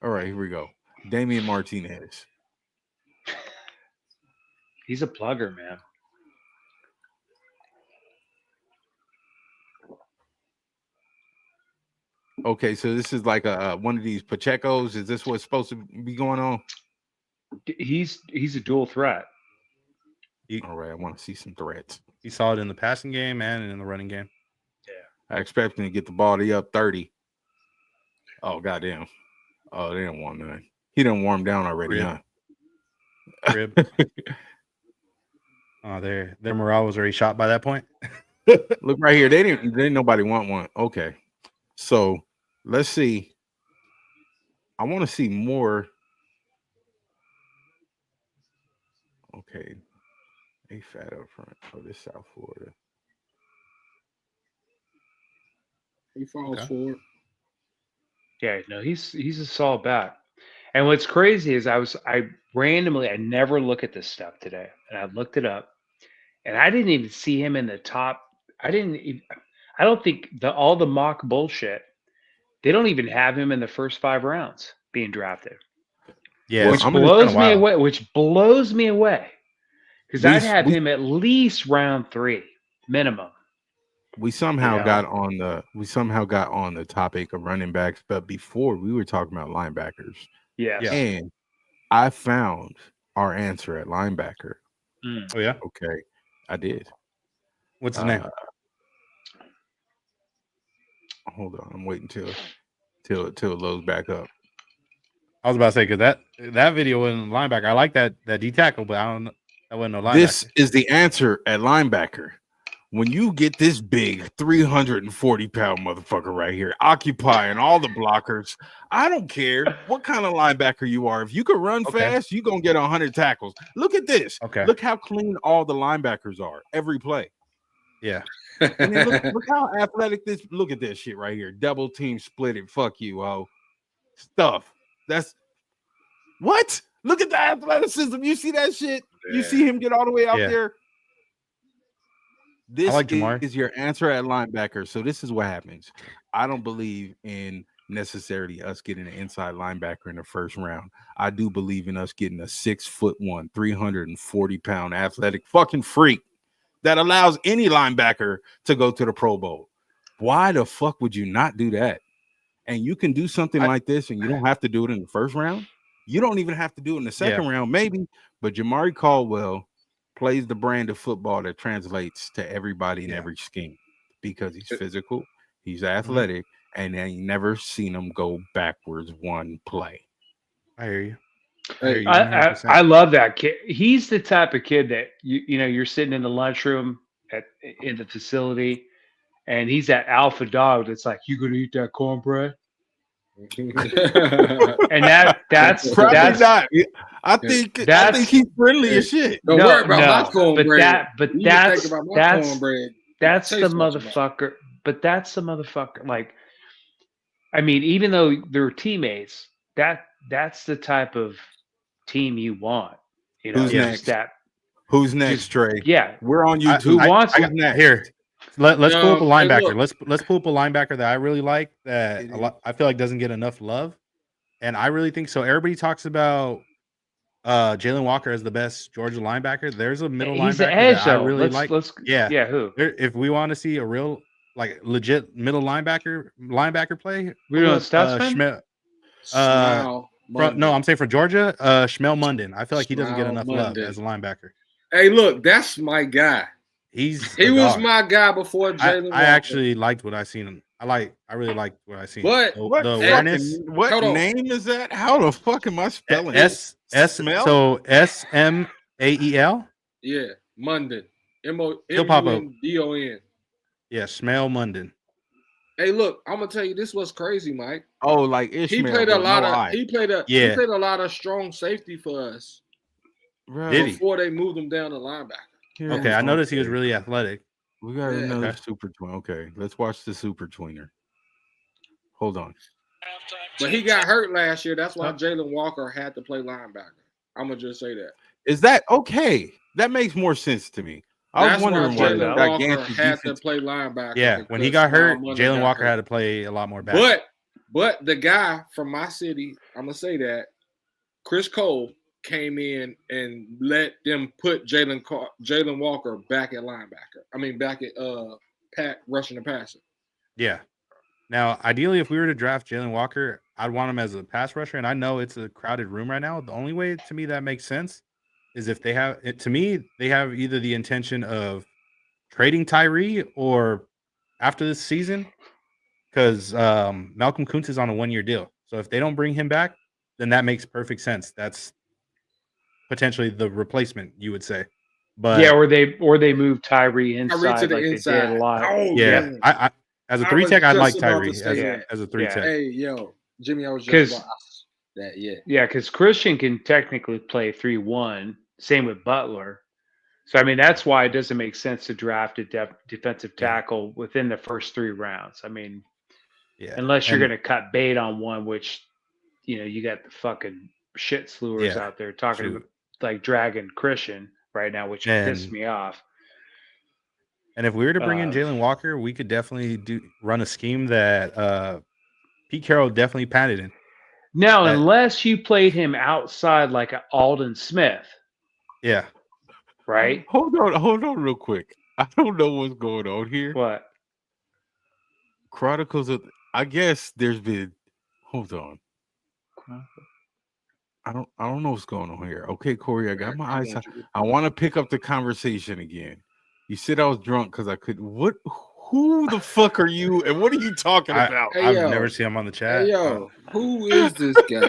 [SPEAKER 1] All right, here we go. Damian Martinez.
[SPEAKER 6] He's a plugger, man.
[SPEAKER 1] Okay, so this is like a one of these Pacheco's. Is this what's supposed to be going on?
[SPEAKER 6] He's a dual threat.
[SPEAKER 1] All right, I want to see some threats.
[SPEAKER 2] he saw it in the passing game and in the running game.
[SPEAKER 1] I expect him to get the ball. They up 30. Oh, goddamn. Oh, they don't want none. He done warmed down already,
[SPEAKER 2] Rib.
[SPEAKER 1] huh?
[SPEAKER 2] Rib. Oh, their morale was already shot by that point.
[SPEAKER 1] Look right here. They didn't nobody want one. Okay. So let's see. I want to see more. Okay. They fat up front. Oh, this South Florida.
[SPEAKER 4] He falls
[SPEAKER 2] Okay.
[SPEAKER 4] forward.
[SPEAKER 6] Yeah, no, he's a solid back. And what's crazy is I never look at this stuff today, and I looked it up, and I didn't even see him in the top. I don't think all the mock bullshit. They don't even have him in the first 5 rounds being drafted.
[SPEAKER 2] Yeah,
[SPEAKER 6] which
[SPEAKER 1] I'm
[SPEAKER 6] blows
[SPEAKER 2] kinda
[SPEAKER 6] me
[SPEAKER 2] wild.
[SPEAKER 6] away. Which blows me away because I'd have
[SPEAKER 1] We-
[SPEAKER 6] him at least round 3 minimum.
[SPEAKER 1] We somehow
[SPEAKER 6] You know?
[SPEAKER 1] got on the topic of running backs, but before we were talking about linebackers.
[SPEAKER 6] Yes.
[SPEAKER 2] Yeah.
[SPEAKER 1] And I found our answer at linebacker.
[SPEAKER 6] Mm.
[SPEAKER 2] Oh yeah.
[SPEAKER 1] Okay, I did.
[SPEAKER 2] What's his name?
[SPEAKER 1] Hold on, I'm waiting till it loads back up.
[SPEAKER 2] I was about to say because that video wasn't linebacker. I like that D tackle, but I don't know. That wasn't no linebacker.
[SPEAKER 1] This is the answer at linebacker. When you get this big 340-pound motherfucker right here occupying all the blockers, I don't care what kind of linebacker you are. If you can run fast, you're going to get 100 tackles. Look at this.
[SPEAKER 2] Okay.
[SPEAKER 1] Look how clean all the linebackers are every play.
[SPEAKER 2] Yeah.
[SPEAKER 1] And then look how athletic this. Look at this shit right here. Double team split it. Fuck you, ho. Stuff. That's what? Look at the athleticism. You see that shit? You see him get all the way out there? This
[SPEAKER 2] like Jamari.
[SPEAKER 1] is your answer at linebacker. So this is what happens. I don't believe in necessarily us getting an inside linebacker in the first round. I do believe in us getting a 6'1", 340-pound athletic fucking freak that allows any linebacker to go to the Pro Bowl. Why the fuck would you not do that? And you can do something like this, and you don't have to do it in the first round. You don't even have to do it in the second round, maybe. But Jamari Caldwell plays the brand of football that translates to everybody in every scheme because he's physical, he's athletic, and I ain't never seen him go backwards one play.
[SPEAKER 2] I hear you.
[SPEAKER 6] I love that kid. He's the type of kid that you're sitting in the lunchroom in the facility, and he's that alpha dog that's like, "You gonna eat that cornbread?" And that's
[SPEAKER 1] probably not. I think he's friendly as shit.
[SPEAKER 4] Don't worry about my cornbread.
[SPEAKER 6] But that's the motherfucker. But that's the motherfucker. Like I mean, even though they're teammates, that's the type of team you want. You know,
[SPEAKER 1] Who's
[SPEAKER 6] just
[SPEAKER 1] next?
[SPEAKER 6] that.
[SPEAKER 1] Who's next,
[SPEAKER 6] Just
[SPEAKER 1] Trey?
[SPEAKER 6] yeah.
[SPEAKER 1] We're on
[SPEAKER 2] I,
[SPEAKER 6] Who
[SPEAKER 1] YouTube.
[SPEAKER 2] I,
[SPEAKER 6] wants
[SPEAKER 2] I
[SPEAKER 1] Who's
[SPEAKER 2] got
[SPEAKER 1] next?
[SPEAKER 2] here. Let's pull up a
[SPEAKER 4] Hey,
[SPEAKER 2] linebacker.
[SPEAKER 4] look.
[SPEAKER 2] Let's pull up a linebacker that I really like that
[SPEAKER 1] It
[SPEAKER 2] a lot, I feel like doesn't get enough love, and I really think so. Everybody talks about Jalen Walker as the best Georgia linebacker. There's a middle
[SPEAKER 6] He's the
[SPEAKER 2] linebacker that
[SPEAKER 6] edge
[SPEAKER 2] I
[SPEAKER 6] though.
[SPEAKER 2] really like.
[SPEAKER 6] Let's
[SPEAKER 2] Yeah,
[SPEAKER 6] who?
[SPEAKER 2] if we want to see a real like legit middle linebacker play,
[SPEAKER 6] We
[SPEAKER 2] pull
[SPEAKER 6] doing
[SPEAKER 2] up
[SPEAKER 6] Stutzman?
[SPEAKER 2] Schmel.
[SPEAKER 4] Smile.
[SPEAKER 2] No, I'm saying for Georgia, Schmel Munden. I feel like he doesn't get
[SPEAKER 4] Smile
[SPEAKER 2] enough love
[SPEAKER 4] Munden.
[SPEAKER 2] as a linebacker.
[SPEAKER 4] Hey, look, that's my guy.
[SPEAKER 2] He
[SPEAKER 4] was my guy before Jalen Walker.
[SPEAKER 2] I actually liked what I seen. I really liked what I seen.
[SPEAKER 4] But
[SPEAKER 2] the awareness.
[SPEAKER 1] What name is that? How the fuck am I spelling it?
[SPEAKER 2] SMAEL?
[SPEAKER 4] Yeah, Munden. MUNDON.
[SPEAKER 2] Yeah, Schmel Munden.
[SPEAKER 4] Hey, look, I'm gonna tell you this was crazy, Mike.
[SPEAKER 1] Oh, like Ishmael.
[SPEAKER 4] He played a lot of strong safety for us.
[SPEAKER 1] Right.
[SPEAKER 4] Before they moved him down to linebacker.
[SPEAKER 2] Okay, I noticed he was really athletic.
[SPEAKER 1] We got another super twin. Okay, let's watch the super tweener. Hold on.
[SPEAKER 4] But he got hurt last year. That's why Jalen Walker had to play linebacker. I'm gonna just say that.
[SPEAKER 1] Is that okay? That makes more sense to me. I was wondering why
[SPEAKER 4] Jalen Walker had to play linebacker.
[SPEAKER 2] Yeah, when he got hurt, Jalen Walker had to play a lot more back.
[SPEAKER 4] But the guy from my city, I'm gonna say that Chris Cole came in and let them put Jalen Walker back at linebacker. I mean, back at rushing and passing.
[SPEAKER 2] Yeah. Now, ideally, if we were to draft Jalen Walker, I'd want him as a pass rusher. And I know it's a crowded room right now. The only way to me that makes sense is if they have it. To me, they have either the intention of trading Tyree or after this season, because Malcolm Kuntz is on a 1-year deal. So if they don't bring him back, then that makes perfect sense. That's potentially the replacement, you would say. But
[SPEAKER 6] yeah, or they move Tyree inside
[SPEAKER 4] to the
[SPEAKER 6] like
[SPEAKER 4] inside.
[SPEAKER 6] They did a lot.
[SPEAKER 4] Oh,
[SPEAKER 2] yeah. I as a 3-tech, I'd like Tyree as a 3-tech.
[SPEAKER 4] Hey, yo, Jimmy, I was just about that.
[SPEAKER 6] Yeah, because Christian can technically play 3-1. Same with Butler. So I mean, that's why it doesn't make sense to draft a defensive tackle within the first 3 rounds. I mean, unless you're going to cut bait on one, which you got the fucking shit slewers out there talking about like dragging Christian right now, which pissed me off.
[SPEAKER 2] And if we were to bring in Jalen Walker, we could definitely run a scheme that Pete Carroll definitely patented in.
[SPEAKER 6] Now, unless you played him outside like an Alden Smith.
[SPEAKER 2] Yeah.
[SPEAKER 6] Right?
[SPEAKER 1] Hold on real quick. I don't know what's going on here.
[SPEAKER 6] What?
[SPEAKER 1] Chronicles of, I guess there's been, hold on. I don't know what's going on here. Okay, Corey, I got my eyes. I want to pick up the conversation again. You said I was drunk because I couldn't. Who the fuck are you? And what are you talking about?
[SPEAKER 2] I've never seen him on the chat.
[SPEAKER 4] Hey, yo, who is this guy?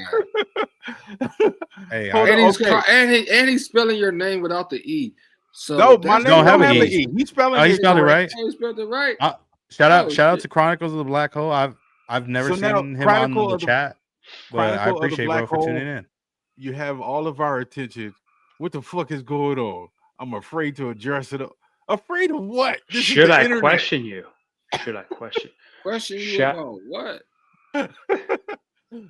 [SPEAKER 2] Hey,
[SPEAKER 4] and he's spelling your name without the E. So
[SPEAKER 1] no, my name don't have an E. He's spelling
[SPEAKER 2] he spelled it right.
[SPEAKER 4] He spelled it right.
[SPEAKER 2] Shout out to Chronicles of the Black Hole. I've never seen him on the chat, but I appreciate bro for tuning in.
[SPEAKER 1] You have all of our attention. What the fuck is going on? I'm afraid to address it. Afraid of what?
[SPEAKER 6] Should I question you? Should I question?
[SPEAKER 4] Question you about what?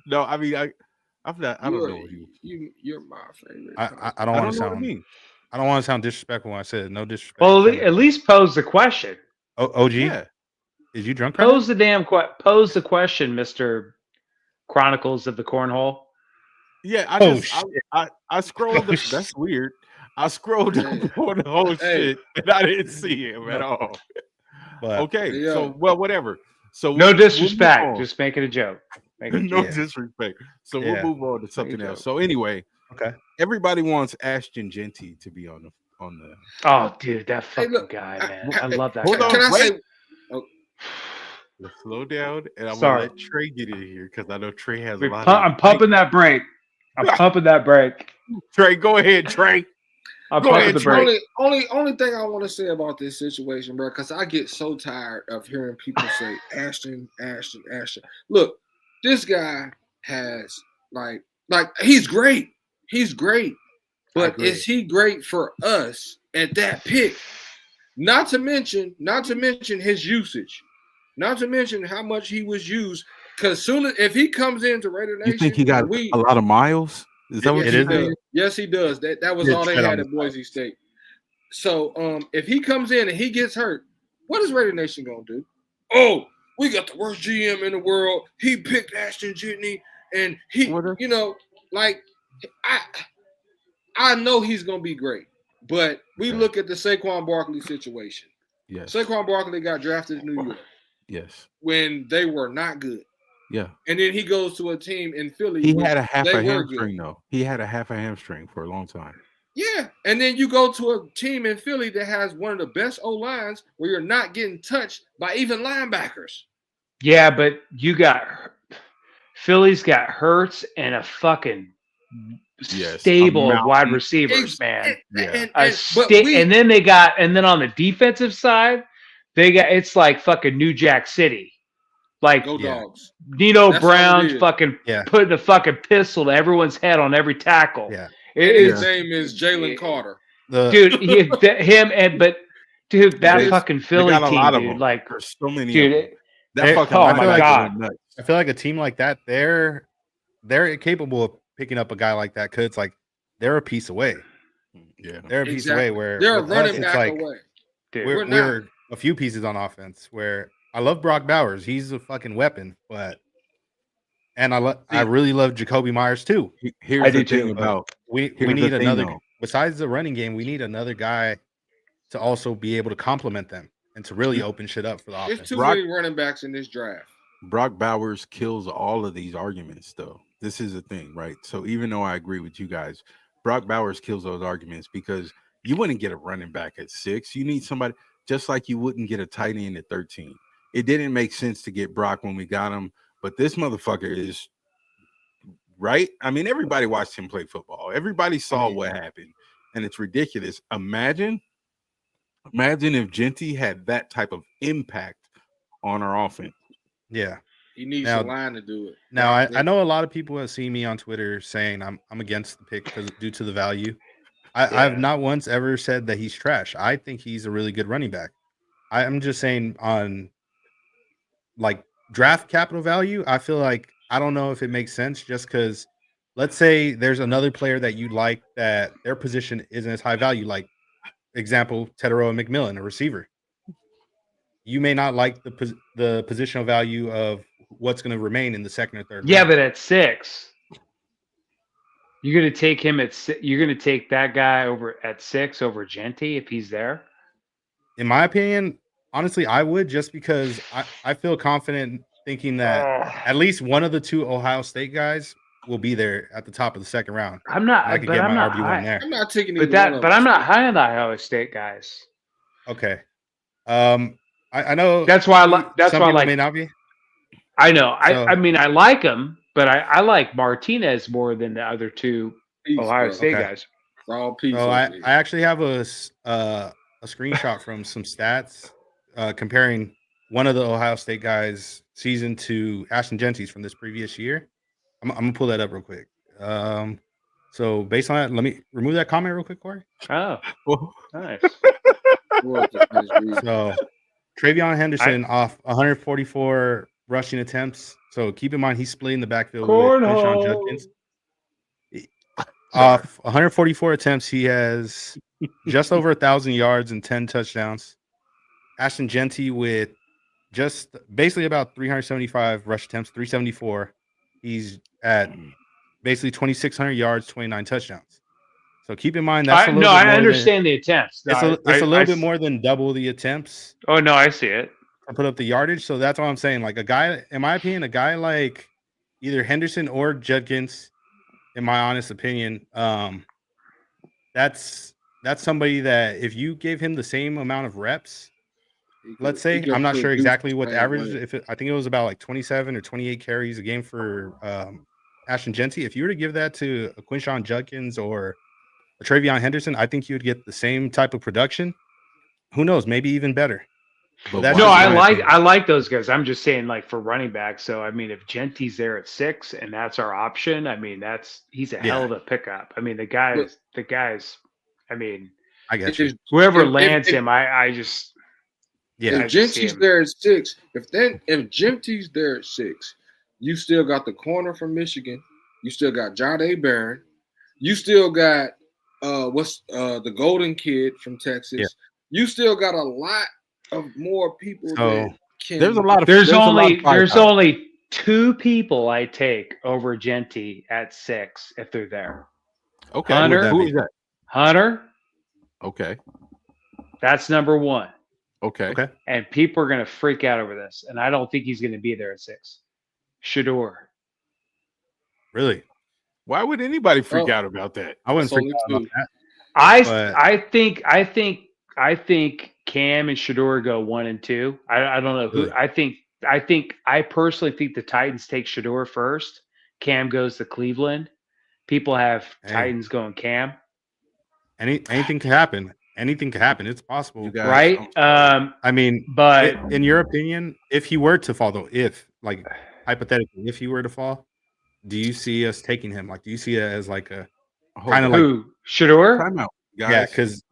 [SPEAKER 1] No, I mean I'm not. I don't know
[SPEAKER 4] you're my favorite.
[SPEAKER 2] I don't want to sound. I don't want to sound disrespectful when I said no disrespect.
[SPEAKER 6] Well, at least pose the question.
[SPEAKER 2] OG, is you drunk?
[SPEAKER 6] Pose the question, Mr. Chronicles of the Cornhole.
[SPEAKER 1] Yeah, I scrolled. That's weird. I scrolled down the whole shit and I didn't see him at all. But okay, so whatever. So
[SPEAKER 6] no disrespect, just making a joke.
[SPEAKER 1] No disrespect. So we'll move on to something else. So anyway, everybody wants Ashton Genty to be on the.
[SPEAKER 6] Oh, dude, that fucking guy, man! I love that.
[SPEAKER 1] Hold
[SPEAKER 6] guy.
[SPEAKER 1] on, can I say? Let's slow down, and I'm gonna let Trey get in here because I know Trey has a lot.
[SPEAKER 6] I'm pumping that brake. I'm pumping that brake.
[SPEAKER 1] Trey, go ahead, Trey.
[SPEAKER 6] Go ahead, the brake.
[SPEAKER 4] Only thing I want to say about this situation, bro, because I get so tired of hearing people say Ashton. Look, this guy has like he's great. He's great. But is he great for us at that pick? Not to mention his usage. Not to mention how much he was used Because soon as if he comes into Raider Nation,
[SPEAKER 1] you think he got a lot of miles? Is that what
[SPEAKER 4] yes,
[SPEAKER 1] you're
[SPEAKER 4] he
[SPEAKER 1] saying?
[SPEAKER 4] does. Yes, he does. That was all they had at Boise State. So if he comes in and he gets hurt, what is Raider Nation gonna do? Oh, we got the worst GM in the world. He picked Ashton Jitney, and he, like I know he's gonna be great, but we look at the Saquon Barkley situation.
[SPEAKER 1] Yes.
[SPEAKER 4] Saquon Barkley got drafted in New York.
[SPEAKER 1] Yes.
[SPEAKER 4] When they were not good.
[SPEAKER 1] Yeah.
[SPEAKER 4] And then he goes to a team in Philly.
[SPEAKER 1] He had a half a hamstring, though. He had a half a hamstring for a long time.
[SPEAKER 4] Yeah. And then you go to a team in Philly that has one of the best O-lines where you're not getting touched by even linebackers.
[SPEAKER 6] Yeah, but Philly's got Hurts and a fucking stable of wide receivers, man. And then on the defensive side, it's like fucking New Jack City. Like
[SPEAKER 4] Go Dogs.
[SPEAKER 6] Nino Brown's fucking putting a fucking pistol to everyone's head on every tackle.
[SPEAKER 4] Yeah. His name is Jalen Carter.
[SPEAKER 6] Dude, that fucking Philly team, dude. Like
[SPEAKER 1] there's so many
[SPEAKER 6] dude,
[SPEAKER 1] of them. That fucking
[SPEAKER 6] oh my God.
[SPEAKER 2] I feel like a team like that, they're capable of picking up a guy like that because it's like they're a piece away.
[SPEAKER 1] Yeah.
[SPEAKER 2] They're a piece away where
[SPEAKER 4] they're a running back away.
[SPEAKER 2] Dude, we're a few pieces on offense where I love Brock Bowers. He's a fucking weapon, and I really love Jacoby Myers too.
[SPEAKER 1] Here's the thing about
[SPEAKER 2] we need another besides the running game, we need another guy to also be able to complement them and to really open shit up for the offense.
[SPEAKER 4] There's too many running backs in this draft.
[SPEAKER 1] Brock Bowers kills all of these arguments, though. This is the thing, right? So even though I agree with you guys, Brock Bowers kills those arguments because you wouldn't get a running back at 6. You need somebody just like you wouldn't get a tight end at 13. It didn't make sense to get Brock when we got him, but this motherfucker is right. I mean, everybody watched him play football. Everybody saw what happened, and it's ridiculous. Imagine if Genty had that type of impact on our offense.
[SPEAKER 2] Yeah.
[SPEAKER 4] He needs a line to do it.
[SPEAKER 2] Now, I know a lot of people have seen me on Twitter saying I'm against the pick due to the value. I've not once ever said that he's trash. I think he's a really good running back. I'm just saying on like draft capital value, I feel like I don't know if it makes sense just because let's say there's another player that you like that their position isn't as high value, like example, Tedero and McMillan, a receiver. You may not like the positional value of what's going to remain in the second or third.
[SPEAKER 6] Yeah, round. But at 6, you're going to take him you're going to take that guy over at 6 over Genty if he's there.
[SPEAKER 2] In my opinion, honestly, I would just because I feel confident thinking that at least one of the 2 Ohio State guys will be there at the top of the second round.
[SPEAKER 6] I'm not.
[SPEAKER 2] I could get my RB1 there.
[SPEAKER 4] I'm not taking
[SPEAKER 6] but I'm not high on the Ohio State guys.
[SPEAKER 2] Okay. I know
[SPEAKER 6] that's why I like
[SPEAKER 2] may not be.
[SPEAKER 6] I know. I mean I like him, but I like Martinez more than the other 2 Ohio State guys.
[SPEAKER 4] All pieces.
[SPEAKER 2] So I actually have a screenshot from some stats comparing one of the Ohio State guys' season to Ashton Genty's from this previous year. I'm gonna pull that up real quick. So based on that, let me remove that comment real quick, Cory.
[SPEAKER 6] Oh, nice.
[SPEAKER 2] So Travion Henderson off 144 rushing attempts. So keep in mind he's splitting the backfield with Quinshon Judkins. Off 144 attempts, he has just over 1,000 yards and 10 touchdowns. Ashton Genty with just basically about 375 rush attempts, 374. He's at basically 2,600 yards, 29 touchdowns. So keep in mind that's a little bit more.
[SPEAKER 6] I understand the attempts.
[SPEAKER 2] It's a little bit more than double the attempts.
[SPEAKER 6] Oh no, I see it.
[SPEAKER 2] I put up the yardage, so that's all I'm saying. Like a guy, in my opinion, a guy like either Henderson or Judkins, in my honest opinion, that's somebody that if you gave him the same amount of reps, let's say, I'm not sure exactly what the average is. I think it was about like 27 or 28 carries a game for Ashton Genty. If you were to give that to a Quinshon Judkins or a Travion Henderson, I think you would get the same type of production. Who knows? Maybe even better.
[SPEAKER 6] I like those guys. I'm just saying, like for running back. So I mean, if Genty's there at 6 and that's our option, I mean, he's a hell of a pickup. I mean, the guys. I mean,
[SPEAKER 2] I get you.
[SPEAKER 6] Whoever lands him, I just.
[SPEAKER 4] Yeah, if Genty's there at 6, if Genty's there at 6, You still got the corner from Michigan. You still got Jahdae Barron. You still got the Golden Kid from Texas.
[SPEAKER 2] Yeah.
[SPEAKER 4] You still got a lot of more people that can.
[SPEAKER 1] There's a lot of.
[SPEAKER 6] There's only 2 people I take over Genty at 6 if they're there.
[SPEAKER 1] Okay,
[SPEAKER 6] Hunter.
[SPEAKER 1] Who is that?
[SPEAKER 6] Hunter.
[SPEAKER 1] Okay.
[SPEAKER 6] That's number 1.
[SPEAKER 1] Okay.
[SPEAKER 6] And people are going to freak out over this, and I don't think he's going to be there at 6. Shador.
[SPEAKER 2] Really?
[SPEAKER 1] Why would anybody freak out about that?
[SPEAKER 2] I wouldn't freak out about that.
[SPEAKER 6] I think Cam and Shador go 1 and 2. I don't know who.
[SPEAKER 2] Really?
[SPEAKER 6] I personally think the Titans take Shador first. Cam goes to Cleveland. People have Titans going Cam.
[SPEAKER 2] Anything can happen. Anything can happen. It's possible,
[SPEAKER 6] right?
[SPEAKER 2] I mean,
[SPEAKER 6] but
[SPEAKER 2] in your opinion, if he were to fall, though, hypothetically, if he were to fall, do you see us taking him? Like, do you see it as like a kind of like
[SPEAKER 6] Shador?
[SPEAKER 1] Time out, guys.
[SPEAKER 2] Yeah, because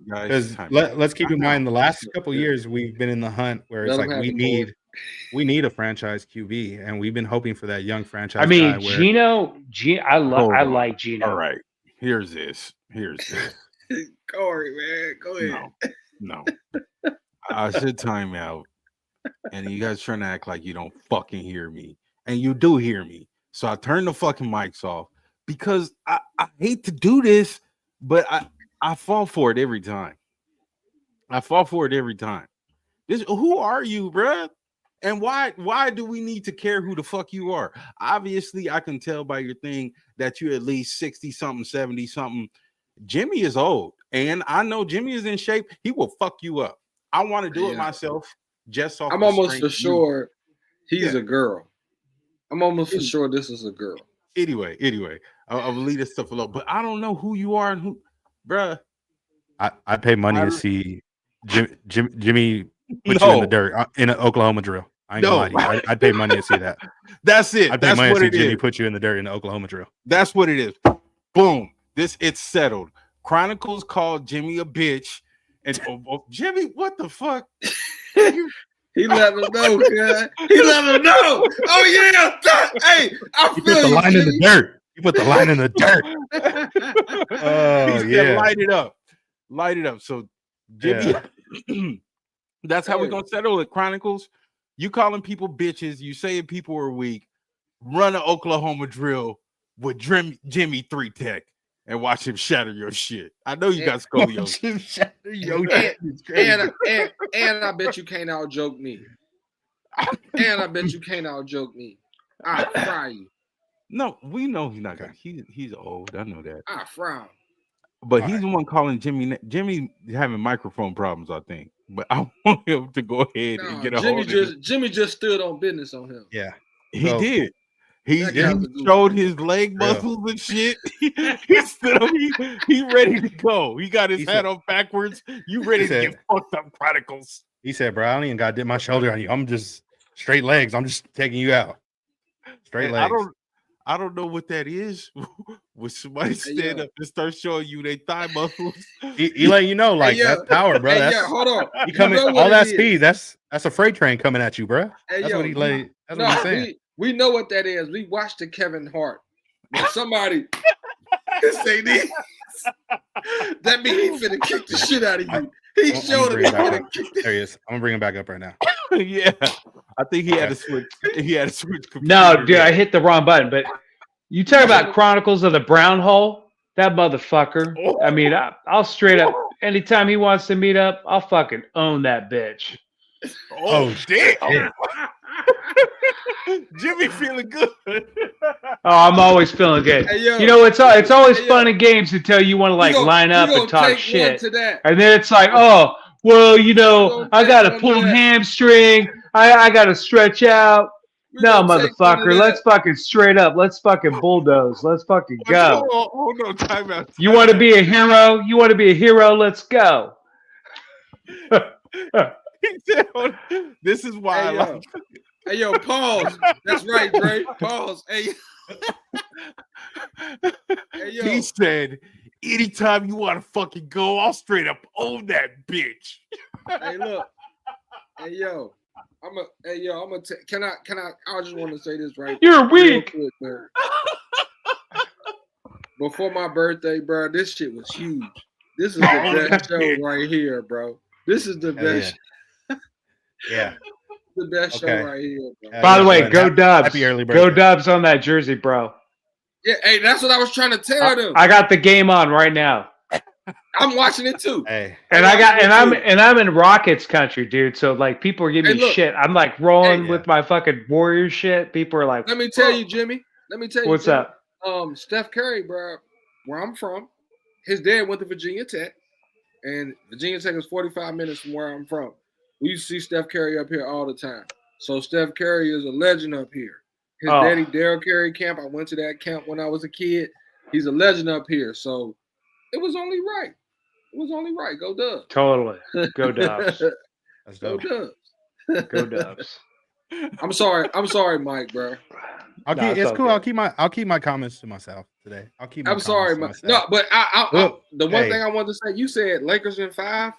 [SPEAKER 2] let's keep in mind the last couple of years we've been in the hunt where it's like we need a franchise QB, and we've been hoping for that young franchise.
[SPEAKER 6] I mean,
[SPEAKER 2] guy
[SPEAKER 6] Gino, I like Gino.
[SPEAKER 1] All right, here's this.
[SPEAKER 4] Cory, man, go ahead.
[SPEAKER 1] No. I said timeout, and you guys trying to act like you don't fucking hear me, and you do hear me. So I turned the fucking mics off because I hate to do this, but I fall for it every time. Who are you, bruh? And why do we need to care who the fuck you are? Obviously, I can tell by your thing that you're at least 60-something, 70-something. Jimmy is old, and I know Jimmy is in shape. He will fuck you up. I want to do it myself. Just off.
[SPEAKER 4] I'm almost for sure he's a girl. I'm almost for sure this is a girl.
[SPEAKER 1] Anyway, I'll leave this stuff alone. But I don't know who you are and who, bruh.
[SPEAKER 2] I pay money to see Jimmy put you in the dirt in an Oklahoma drill. I ain't gonna lie to you. I'd pay money to see that.
[SPEAKER 1] That's it.
[SPEAKER 2] I'd pay money to see Jimmy put you in the dirt in an Oklahoma drill.
[SPEAKER 1] That's what it is. Boom. It's settled. Chronicles called Jimmy a bitch. And Jimmy, what the fuck?
[SPEAKER 4] He let him know, man. He let him know. Oh yeah. Hey, I feel
[SPEAKER 2] you. Put the line in the dirt. You put the line in the dirt. Oh yeah.
[SPEAKER 1] Light it up. So Jimmy, that's how we're gonna settle it. Chronicles. You calling people bitches, you saying people are weak. Run an Oklahoma drill with Jimmy 3 Tech. And watch him shatter your shit. I know you got scoliosis. Watch him shatter your shit.
[SPEAKER 4] And I bet you can't out joke me. I fry you.
[SPEAKER 1] No, we know he's not gonna. He's old. I know that.
[SPEAKER 4] I fry him.
[SPEAKER 1] But he's the one calling Jimmy. Jimmy having microphone problems, I think. But I want him to go ahead and get a hold of it.
[SPEAKER 4] Jimmy just stood on business on him.
[SPEAKER 2] Yeah,
[SPEAKER 1] he did. He showed his leg muscles and shit. He stood up. He ready to go. He got his hat on backwards. You ready to get fucked up, Chronicles?
[SPEAKER 2] He said, "Bro, I don't even got to dip my shoulder on you. I'm just straight legs. I'm just taking you out. Straight legs."
[SPEAKER 1] I don't know what that is. When somebody stand up and start showing you their thigh muscles,
[SPEAKER 2] he letting you know, like that's power, bro.
[SPEAKER 4] Hold on.
[SPEAKER 2] He coming all that speed. That's a freight train coming at you, bro. That's what he's saying.
[SPEAKER 4] We know what that is. We watched the Kevin Hart. When somebody say this, that means he finna kick the shit out of you. He showed him.
[SPEAKER 2] There he is. I'm gonna bring him back up right now.
[SPEAKER 1] Yeah, I think he had to switch. He had to switch.
[SPEAKER 6] No, dude, I hit the wrong button. But you talk about Chronicles of the Brown Hole. That motherfucker. I mean, I'll straight up. Anytime he wants to meet up, I'll fucking own that bitch.
[SPEAKER 1] Oh damn. Jimmy feeling good.
[SPEAKER 6] I'm always feeling good.
[SPEAKER 4] Hey, yo,
[SPEAKER 6] you know, it's always fun and games until you want to line up and talk shit. And then it's like, oh, well, you know, I got a pulled hamstring. I got to stretch out. No, motherfucker. Let's fucking straight up. Let's fucking bulldoze. Let's fucking go.
[SPEAKER 1] Hold on, time out.
[SPEAKER 6] You want to be a hero? You want to be a hero? Let's go.
[SPEAKER 1] This is why I like.
[SPEAKER 4] Hey, yo, pause. That's right, Dre. Pause. Hey, yo.
[SPEAKER 1] He said, anytime you want to fucking go, I'll straight up own that bitch.
[SPEAKER 4] Hey, look. Hey, yo. Can I? I just want to say this right.
[SPEAKER 6] You're weak.
[SPEAKER 4] Quick, before my birthday, bro, this shit was huge. This is the best show right here, bro. This is the best.
[SPEAKER 2] Yeah.
[SPEAKER 4] The best show right here, bro.
[SPEAKER 6] By the way, go Dubs.
[SPEAKER 2] Happy early birthday.
[SPEAKER 6] Go Dubs on that jersey, bro.
[SPEAKER 4] Yeah, hey, that's what I was trying to tell them.
[SPEAKER 6] I got the game on right now.
[SPEAKER 4] I'm watching it too.
[SPEAKER 2] Hey.
[SPEAKER 6] I'm in Rockets country, dude. So like people are giving me shit. I'm like rolling with my fucking Warriors shit. People are like,
[SPEAKER 4] let me tell you, Jimmy.
[SPEAKER 6] What's up?
[SPEAKER 4] Steph Curry, bro, where I'm from, his dad went to Virginia Tech, and Virginia Tech is 45 minutes from where I'm from. We used to see Steph Curry up here all the time. So Steph Curry is a legend up here. His daddy, Daryl Curry camp, I went to that camp when I was a kid. He's a legend up here. So it was only right. Go Dubs.
[SPEAKER 6] Totally. Go Dubs.
[SPEAKER 2] That's dope.
[SPEAKER 4] Go Dubs.
[SPEAKER 6] Go Dubs.
[SPEAKER 4] I'm sorry, Mike, bro.
[SPEAKER 2] It's cool. I'll keep my comments to myself today.
[SPEAKER 4] I'm sorry, Mike. No, but the one thing I wanted to say, you said Lakers in 5.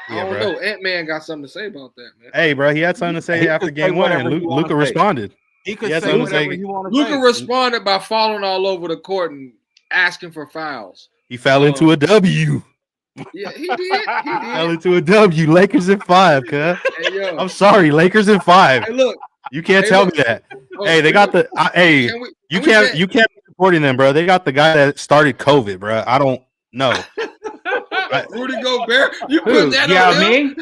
[SPEAKER 4] I don't know. Ant-Man got something to say about that, man.
[SPEAKER 2] Hey, bro, he had something to say after game 1, and Luka responded.
[SPEAKER 1] He could say whatever he wanted to say.
[SPEAKER 4] Luka responded by falling all over the court and asking for fouls.
[SPEAKER 2] He fell into a W.
[SPEAKER 4] Yeah, he did.
[SPEAKER 2] Fell into a W. Lakers in 5, cuz.
[SPEAKER 4] Hey,
[SPEAKER 2] I'm sorry, Lakers in 5.
[SPEAKER 4] Hey, look.
[SPEAKER 2] You can't tell me that. Hey, they got the you can't be supporting them, bro. They got the guy that started COVID, bro. I don't know.
[SPEAKER 4] Rudy Gobert, you put that on him?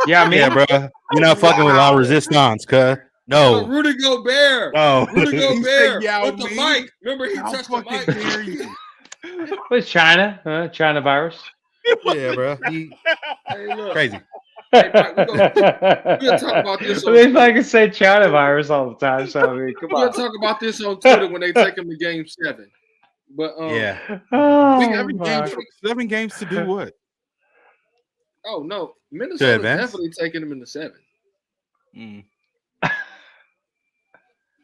[SPEAKER 6] Yeah,
[SPEAKER 2] bro. You're not fucking with La Resistance, cuz. No.
[SPEAKER 4] Rudy Gobert.
[SPEAKER 2] No.
[SPEAKER 4] Rudy Gobert. With the mic. Remember, he touched the mic.
[SPEAKER 6] What's China? China virus?
[SPEAKER 2] Yeah, bro. Crazy.
[SPEAKER 4] Hey, Mike, we're gonna talk about this.
[SPEAKER 6] I can say China virus all the time. So I mean, come on.
[SPEAKER 4] We're gonna talk about this on Twitter when they take him to Game 7. But
[SPEAKER 2] yeah,
[SPEAKER 1] seven games to do what?
[SPEAKER 4] Oh no, Minnesota's definitely taking him in the 7.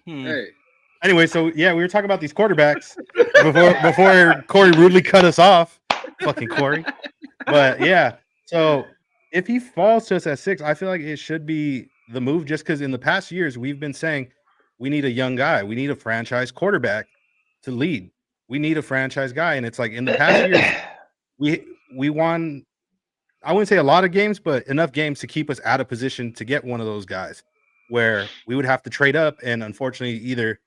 [SPEAKER 4] Hey.
[SPEAKER 2] Anyway, so yeah, we were talking about these quarterbacks before Cory rudely cut us off. Fucking Cory. But yeah, so if he falls to us at 6, I feel like it should be the move, just because in the past years we've been saying we need a young guy, we need a franchise quarterback to lead. We need a franchise guy, and it's like in the past years we won. I wouldn't say a lot of games, but enough games to keep us out of position to get one of those guys where we would have to trade up, and unfortunately, either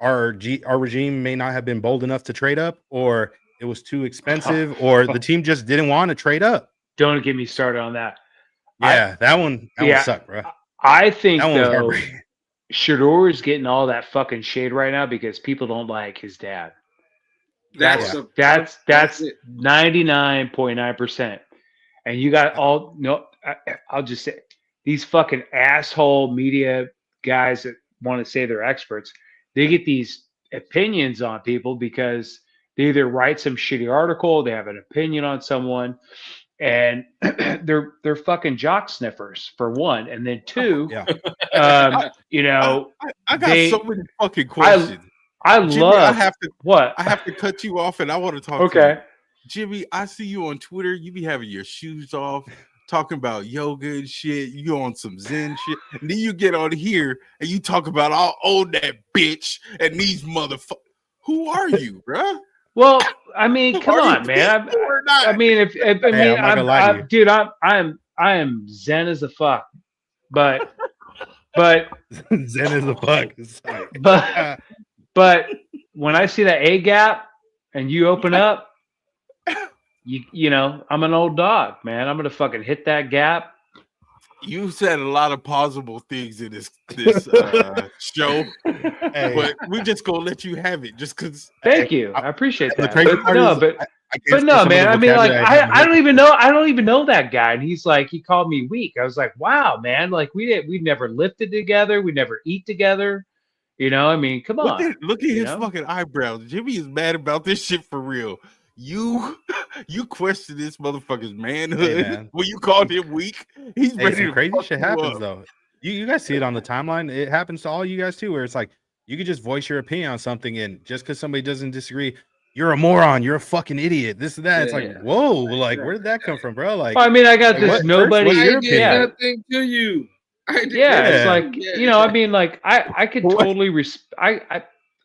[SPEAKER 2] our regime may not have been bold enough to trade up, or it was too expensive, or the team just didn't want to trade up.
[SPEAKER 6] Don't get me started on that.
[SPEAKER 2] Yeah, that one sucked, bro.
[SPEAKER 6] I think though, Shador is getting all that fucking shade right now because people don't like his dad. That's 99.9%. And you got I'll just say these fucking asshole media guys that want to say they're experts. They get these opinions on people because they either write some shitty article, they have an opinion on someone, and they're fucking jock sniffers for one, and then two,
[SPEAKER 1] I got so many fucking questions.
[SPEAKER 6] Jimmy, I have
[SPEAKER 1] to cut you off, and I want to talk to you. Jimmy, I see you on Twitter. You be having your shoes off, talking about yoga and shit. You on some Zen shit. And then you get on here and you talk about I'll own that bitch and these motherfuckers. Who are you, bruh?
[SPEAKER 6] Well, I mean, come on, man. Dude, I am Zen as a fuck. But
[SPEAKER 2] Zen as a fuck.
[SPEAKER 6] But when I see that A gap and you open up, you know, I'm an old dog, man. I'm gonna fucking hit that gap.
[SPEAKER 1] You said a lot of plausible things in this show, but we're just gonna let you have it, just because.
[SPEAKER 6] Thank you, I appreciate that. But no, man. I mean, like, I don't even know that guy, and he called me weak. I was like, wow, man. Like we never lifted together, we never eat together. You know, I mean, come on.
[SPEAKER 1] Look at his fucking eyebrows. Jimmy is mad about this shit for real. You question this motherfucker's manhood when you called him weak. He's ready to
[SPEAKER 2] crazy shit happens though. You guys see it on the timeline. It happens to all you guys too, where it's like you could just voice your opinion on something, and just because somebody doesn't disagree, you're a moron, you're a fucking idiot. This and that. It's like, whoa, like where did that come from, bro? Like,
[SPEAKER 6] well, I mean, I got this nobody.
[SPEAKER 4] I get nothing to you.
[SPEAKER 6] It's like I mean, like I could totally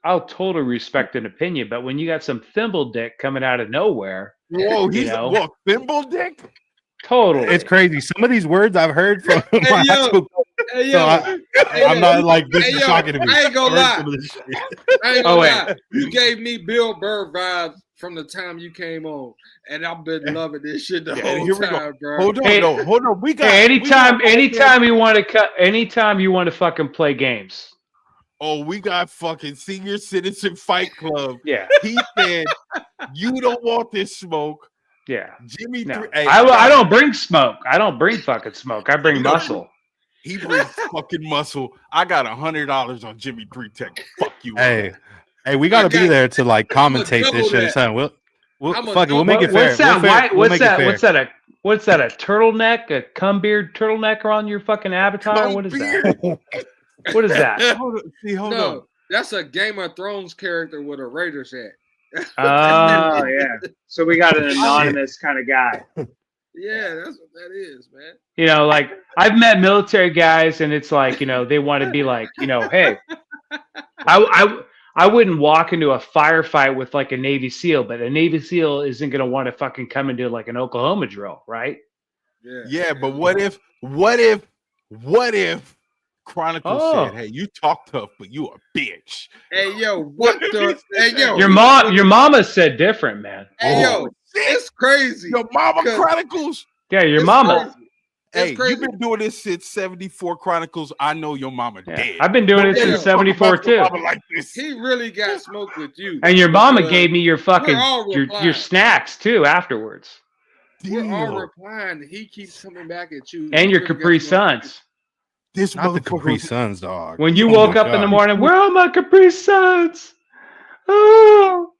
[SPEAKER 6] I'll totally respect an opinion, but when you got some thimble dick coming out of nowhere,
[SPEAKER 1] whoa, he's what thimble dick?
[SPEAKER 6] Totally,
[SPEAKER 2] it's crazy. Some of these words I've heard from my high school. I'm not like this is shocking to me.
[SPEAKER 4] I ain't gonna lie. I ain't gonna lie. You gave me Bill Burr vibes from the time you came on, and I've been loving this shit the whole time, bro.
[SPEAKER 1] Hold on. We got
[SPEAKER 6] anytime you want to fucking play games.
[SPEAKER 1] Oh, we got fucking Senior Citizen Fight Club.
[SPEAKER 6] Yeah,
[SPEAKER 1] he said you don't want this smoke.
[SPEAKER 6] Yeah,
[SPEAKER 1] Jimmy.
[SPEAKER 6] No. I don't bring smoke. I don't bring fucking smoke. I bring muscle.
[SPEAKER 1] He brings fucking muscle. I got $100 on Jimmy 3-Tech. Fuck you.
[SPEAKER 2] Hey, we gotta be there to like commentate this shit. Son. We'll make it fair. What's that? What's that? A turtleneck? A cum beard turtleneck on your fucking avatar? What is that? What is that?
[SPEAKER 4] Hold on. That's a Game of Thrones character with a Raiders hat.
[SPEAKER 6] Oh yeah. So we got an anonymous kind of guy.
[SPEAKER 4] Yeah, that's what that is, man.
[SPEAKER 6] You know, like I've met military guys, and it's like they want to be like, hey, I wouldn't walk into a firefight with like a Navy SEAL, but a Navy SEAL isn't gonna want to fucking come into like an Oklahoma drill, right?
[SPEAKER 1] Yeah, but what if Chronicles said, "Hey, you talk tough, but you a bitch."
[SPEAKER 4] Hey yo, what the? Hey yo,
[SPEAKER 6] your mama said different, man.
[SPEAKER 4] Hey yo, it's crazy.
[SPEAKER 1] Your mama Chronicles.
[SPEAKER 6] Yeah, your mama.
[SPEAKER 1] Hey, you've been doing this since 74 Chronicles. I know your mama dead.
[SPEAKER 6] I've been doing it since 74 too.
[SPEAKER 1] Like this.
[SPEAKER 4] He really got smoked with you.
[SPEAKER 6] And your mama gave me your fucking your snacks too afterwards.
[SPEAKER 4] We're all replying. He keeps coming back at you.
[SPEAKER 6] And your Capri Suns.
[SPEAKER 2] This not the Capri Suns, dog.
[SPEAKER 6] When you woke up in the morning, where are my Capri Suns? Oh.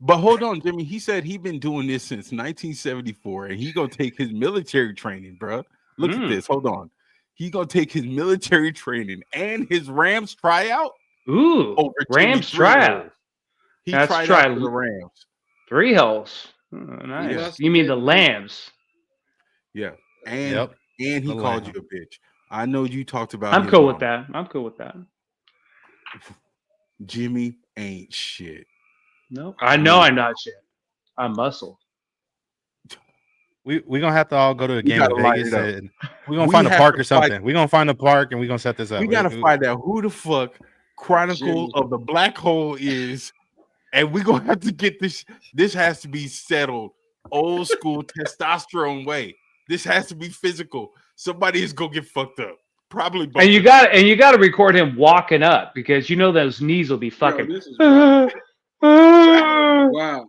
[SPEAKER 1] But hold on, Jimmy. He said he been doing this since 1974, and he gonna take his military training, bro. Look at this. Hold on. He gonna take his military training and his Rams tryout.
[SPEAKER 6] Ooh, Rams tryout.
[SPEAKER 1] That's tried out for the Rams.
[SPEAKER 6] 3 holes. Oh, nice. Yeah. You mean the Lambs?
[SPEAKER 1] Yeah. And he called you a bitch. I know you talked about.
[SPEAKER 6] I'm cool with that.
[SPEAKER 1] Jimmy ain't shit.
[SPEAKER 6] No, I know I'm not shit. I'm muscle.
[SPEAKER 2] We gonna have to all go to a game in Vegas, and we're gonna find a park or something. We're gonna find a park, and we're gonna set this up.
[SPEAKER 1] We gotta find out who the fuck Chronicle of the Black Hole is, and we're gonna have to get this. This has to be settled, old school testosterone way. This has to be physical. Somebody is gonna get fucked up. Probably both.
[SPEAKER 6] And you got to record him walking up because those knees will be fucking.
[SPEAKER 4] Wow.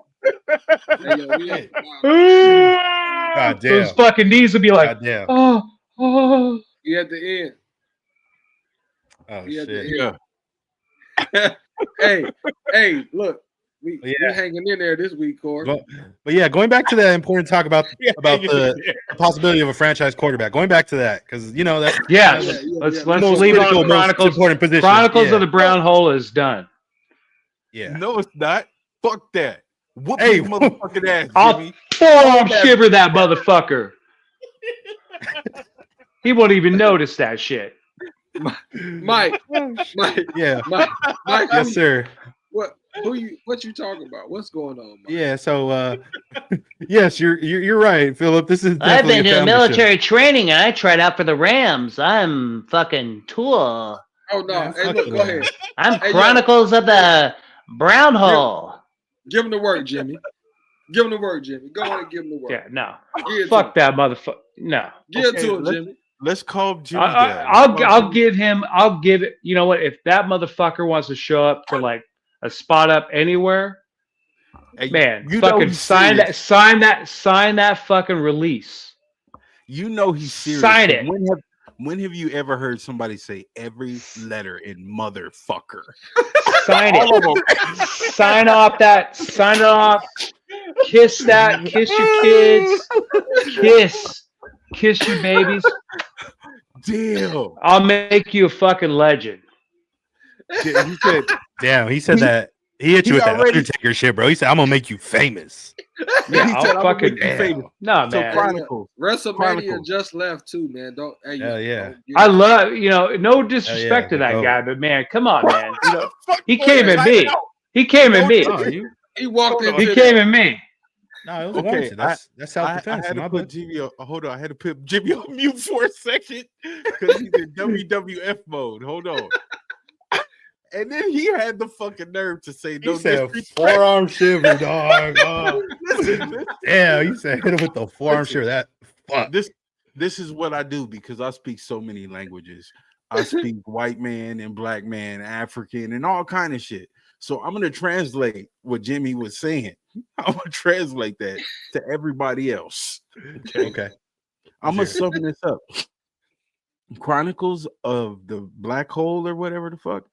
[SPEAKER 2] God damn.
[SPEAKER 6] Those fucking knees will be like, oh.
[SPEAKER 4] You at the end.
[SPEAKER 2] Oh shit.
[SPEAKER 1] Yeah.
[SPEAKER 4] hey, look. We hanging in there this week, Cory.
[SPEAKER 2] But yeah, going back to that important talk about the possibility of a franchise quarterback. Going back to that because that's
[SPEAKER 6] let's leave on Chronicles.
[SPEAKER 2] Important position.
[SPEAKER 6] Chronicles of the Brown Hole is done.
[SPEAKER 2] Yeah,
[SPEAKER 1] no, it's not. Fuck that. Whoop your motherfucking ass, Jimmy.
[SPEAKER 6] I'll shiver that motherfucker. He won't even notice that shit.
[SPEAKER 4] Mike.
[SPEAKER 2] Yeah.
[SPEAKER 4] Mike.
[SPEAKER 2] Yes, sir.
[SPEAKER 4] What you talking about? What's going on, Mike?
[SPEAKER 2] Yeah, so yes, you're right, Philip. This is
[SPEAKER 7] I've been doing military training and I tried out for the Rams. I'm fucking tool.
[SPEAKER 4] Oh no.
[SPEAKER 2] Yeah,
[SPEAKER 4] hey, look, go ahead.
[SPEAKER 7] I'm Chronicles of the Brown Hole.
[SPEAKER 4] Give him the work, Jimmy. Give him the work, Jimmy. Go ahead and give him the work.
[SPEAKER 6] Yeah, no. Fuck that motherfucker. No.
[SPEAKER 4] Give it to him, Jimmy.
[SPEAKER 1] Let's call Jimmy.
[SPEAKER 6] I'll give it. You know what? If that motherfucker wants to show up for like a spot up anywhere, man, fucking sign that fucking release.
[SPEAKER 1] You know he's serious.
[SPEAKER 6] Sign it.
[SPEAKER 1] When have you ever heard somebody say every letter in motherfucker?
[SPEAKER 6] Sign it. Sign it off. Kiss that. Kiss your kids. Kiss your babies.
[SPEAKER 1] Deal.
[SPEAKER 6] I'll make you a fucking legend.
[SPEAKER 2] He said that He hit you
[SPEAKER 1] He
[SPEAKER 2] with that
[SPEAKER 1] already-
[SPEAKER 2] Undertaker shit, bro. He said, "I'm gonna make you famous."
[SPEAKER 6] Yeah,
[SPEAKER 1] he
[SPEAKER 6] I'll
[SPEAKER 1] said, "I'm gonna
[SPEAKER 6] fucking
[SPEAKER 1] make you famous."
[SPEAKER 6] no,
[SPEAKER 1] So
[SPEAKER 6] man.
[SPEAKER 1] Chronicles.
[SPEAKER 4] WrestleMania
[SPEAKER 1] Chronicles.
[SPEAKER 4] just left too, man. Don't hey,
[SPEAKER 2] Hell yeah.
[SPEAKER 4] don't get
[SPEAKER 6] I
[SPEAKER 4] it.
[SPEAKER 6] love, no disrespect to
[SPEAKER 2] the
[SPEAKER 6] that
[SPEAKER 2] GOAT.
[SPEAKER 6] guy, but man, come on, man. He
[SPEAKER 1] Fuck
[SPEAKER 6] came
[SPEAKER 1] boy,
[SPEAKER 6] at me. He came at me.
[SPEAKER 2] Oh, you?
[SPEAKER 4] He walked
[SPEAKER 1] Hold on.
[SPEAKER 4] into
[SPEAKER 6] He came
[SPEAKER 4] that.
[SPEAKER 6] at me.
[SPEAKER 2] No, it was
[SPEAKER 1] Okay,
[SPEAKER 2] warranted. That's
[SPEAKER 1] I
[SPEAKER 2] self-defense.
[SPEAKER 1] had
[SPEAKER 2] My
[SPEAKER 1] to put
[SPEAKER 2] bad.
[SPEAKER 1] Jimmy on. Hold on, I had to put Jimmy on mute for a second because he's in WWF mode. Hold on. And then he had the fucking nerve to say,
[SPEAKER 2] He
[SPEAKER 1] "No
[SPEAKER 2] said
[SPEAKER 1] disrespect."
[SPEAKER 2] forearm shiver, dog.
[SPEAKER 1] Listen,
[SPEAKER 2] Yeah, he said hit him with the forearm
[SPEAKER 1] Listen.
[SPEAKER 2] shiver. That fuck.
[SPEAKER 1] this is what I do because I speak so many languages. I speak white man and black man, African, and all kind of shit. So I'm gonna translate what Jimmy was saying. I'm gonna translate that to everybody else.
[SPEAKER 2] Okay.
[SPEAKER 1] I'm gonna sum this up. Chronicles of the Black Hole or whatever the fuck.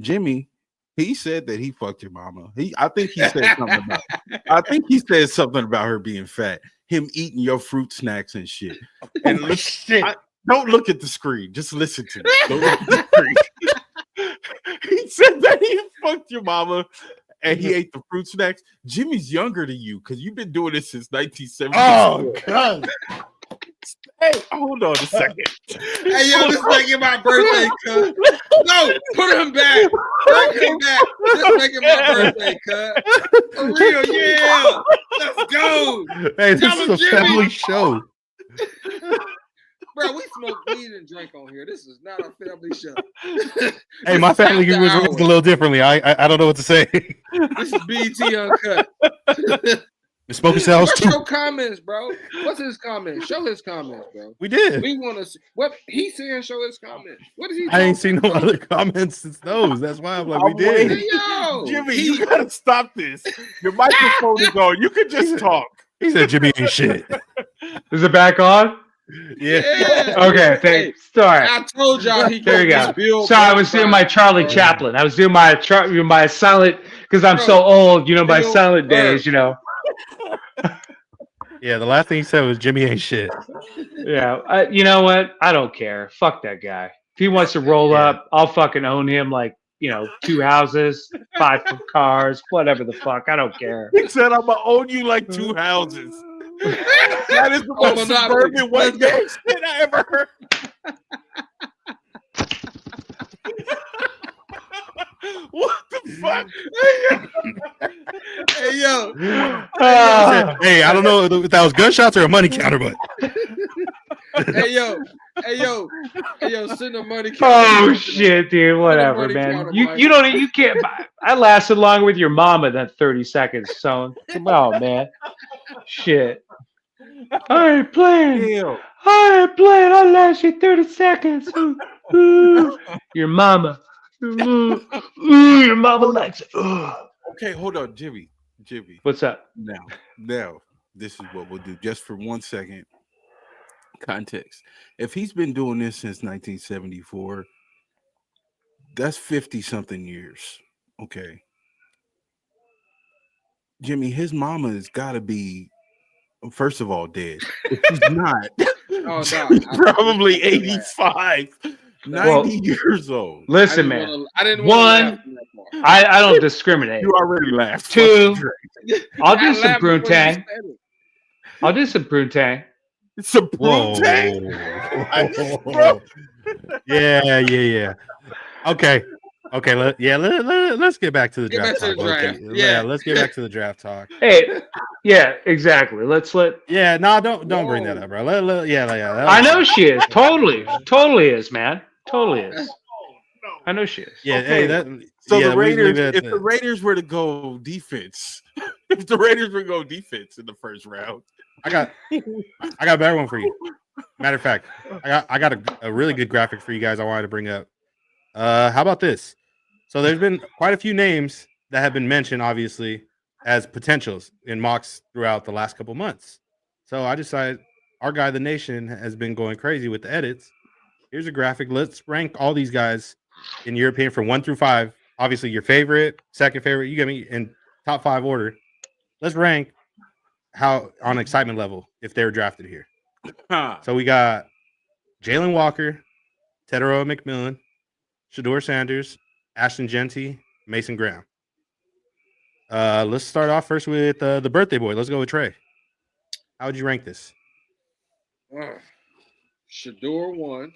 [SPEAKER 1] Jimmy, he said that he fucked your mama. I think he said something about. I think he said something about her being fat. Him eating your fruit snacks and shit. And
[SPEAKER 2] shit.
[SPEAKER 1] Don't look at the screen. Just listen to me. Don't look at the screen. He said that he fucked your mama and he ate the fruit snacks. Jimmy's younger than you because you've been doing this since 1970.
[SPEAKER 2] Oh god.
[SPEAKER 1] Hey, hold on a second.
[SPEAKER 4] Hey, yo, this making my birthday, cuz. No, put him back. Bring him back. This making my birthday, cuz. For real, yeah. Let's go.
[SPEAKER 2] Hey, this
[SPEAKER 4] Tell
[SPEAKER 2] is
[SPEAKER 4] him,
[SPEAKER 2] a
[SPEAKER 4] Jimmy.
[SPEAKER 2] family show.
[SPEAKER 4] Bro, we smoke weed and drink on here. This is not a family show.
[SPEAKER 2] Hey, my family
[SPEAKER 4] This is
[SPEAKER 2] was
[SPEAKER 4] after
[SPEAKER 2] raised a
[SPEAKER 4] hours.
[SPEAKER 2] little differently. I don't know what to say.
[SPEAKER 4] This is BT Uncut.
[SPEAKER 2] Smoking cells
[SPEAKER 4] What's
[SPEAKER 2] too.
[SPEAKER 4] your comments, bro? What's his comments? Show his comments, bro.
[SPEAKER 2] We did.
[SPEAKER 4] We want to see what he's saying. Show his comments. What is he?
[SPEAKER 2] I ain't seen
[SPEAKER 4] talking
[SPEAKER 2] no
[SPEAKER 4] about?
[SPEAKER 2] other comments since those. That's why I'm like,
[SPEAKER 1] I'm
[SPEAKER 2] we did.
[SPEAKER 1] waiting.
[SPEAKER 4] Yo,
[SPEAKER 1] Jimmy,
[SPEAKER 4] he-
[SPEAKER 1] you gotta stop this. Your microphone is on. You can just talk.
[SPEAKER 2] He said Jimmy ain't shit.
[SPEAKER 6] Is it back on?
[SPEAKER 4] Yeah.
[SPEAKER 6] Okay, thanks. Sorry.
[SPEAKER 4] I told y'all he
[SPEAKER 6] There you
[SPEAKER 4] got
[SPEAKER 6] go.
[SPEAKER 4] Bill.
[SPEAKER 6] So I was doing my Charlie
[SPEAKER 4] Burr.
[SPEAKER 6] Chaplin. I was doing my silent because I'm
[SPEAKER 4] Bro,
[SPEAKER 6] so old. My
[SPEAKER 4] Bill
[SPEAKER 6] silent
[SPEAKER 4] Burr.
[SPEAKER 6] days.
[SPEAKER 2] Yeah, the last thing he said was Jimmy ain't shit.
[SPEAKER 6] Yeah. You know what? I don't care. Fuck that guy. If he wants to roll up, I'll fucking own him. Like 2 houses, 5 cars, whatever the fuck. I don't care.
[SPEAKER 1] He said, "I'm gonna own you like 2 houses." That is the
[SPEAKER 4] Oh,
[SPEAKER 1] most
[SPEAKER 4] Monopoly.
[SPEAKER 1] suburban white man shit I ever heard. What the fuck?
[SPEAKER 4] Hey yo,
[SPEAKER 2] He said, hey, I don't know if that was gunshots or a money counter, but
[SPEAKER 4] hey yo, send the money.
[SPEAKER 6] Oh shit, dude. Whatever,
[SPEAKER 4] money
[SPEAKER 6] man.
[SPEAKER 4] counter,
[SPEAKER 6] You
[SPEAKER 4] Mike.
[SPEAKER 6] you can't. I lasted longer with your mama than 30 seconds. So come on, man. Shit. I ain't playing.
[SPEAKER 1] Hell.
[SPEAKER 6] I ain't playing. I last you 30 seconds. Ooh. Your mama. Ooh, your mama likes it. Ooh.
[SPEAKER 1] Okay, hold on, Jimmy.
[SPEAKER 6] What's up?
[SPEAKER 1] Now, this is what we'll do. Just for 1 second, context. If he's been doing this since 1974, that's 50-something years. Okay. Jimmy, his mama has got to be, first of all, dead. If she's not,
[SPEAKER 4] Oh,
[SPEAKER 1] she's
[SPEAKER 4] no,
[SPEAKER 1] probably 85, 90 years old.
[SPEAKER 6] Listen, man.
[SPEAKER 4] I didn't
[SPEAKER 6] One,
[SPEAKER 4] want to laugh from that part.
[SPEAKER 6] I don't discriminate.
[SPEAKER 1] You already laughed.
[SPEAKER 6] Two, I'll do
[SPEAKER 4] I
[SPEAKER 6] some
[SPEAKER 4] laughed before you
[SPEAKER 6] Brutang.
[SPEAKER 4] said it.
[SPEAKER 6] I'll do some Brutang.
[SPEAKER 1] It's a
[SPEAKER 2] whoa.
[SPEAKER 1] Bro.
[SPEAKER 2] Yeah. Okay. Let's get back to the
[SPEAKER 4] Get
[SPEAKER 2] draft
[SPEAKER 4] back to
[SPEAKER 2] talk.
[SPEAKER 4] the draft.
[SPEAKER 2] Okay.
[SPEAKER 4] Yeah.
[SPEAKER 2] Let's get back to the draft talk.
[SPEAKER 6] Hey, yeah, exactly.
[SPEAKER 2] Yeah, no, don't bring that up, bro.
[SPEAKER 6] I know she is. Totally is, man. Totally is. I know she is.
[SPEAKER 2] Yeah,
[SPEAKER 1] Okay.
[SPEAKER 2] hey,
[SPEAKER 1] So
[SPEAKER 2] yeah,
[SPEAKER 1] the
[SPEAKER 2] we leave
[SPEAKER 1] Raiders,
[SPEAKER 2] it at
[SPEAKER 1] if
[SPEAKER 2] that.
[SPEAKER 1] the Raiders were to go defense, if the Raiders were to go defense in the first round,
[SPEAKER 2] I got a better one for you. Matter of fact, I got a really good graphic for you guys I wanted to bring up. How about this? So there's been quite a few names that have been mentioned, obviously, as potentials in mocks throughout the last couple months. So I decided our guy, the Nation, has been going crazy with the edits. Here's a graphic. Let's rank all these guys in your opinion from 1 through 5. Obviously, your favorite, second favorite. You get me in top 5 order. Let's rank how on excitement level if they're drafted here. So we got Jalen Walker, Teteroa McMillan, Shador Sanders, Ashton Genty, Mason Graham. Let's start off first with the birthday boy. Let's go with Trey. How would you rank this?
[SPEAKER 4] Shador 1.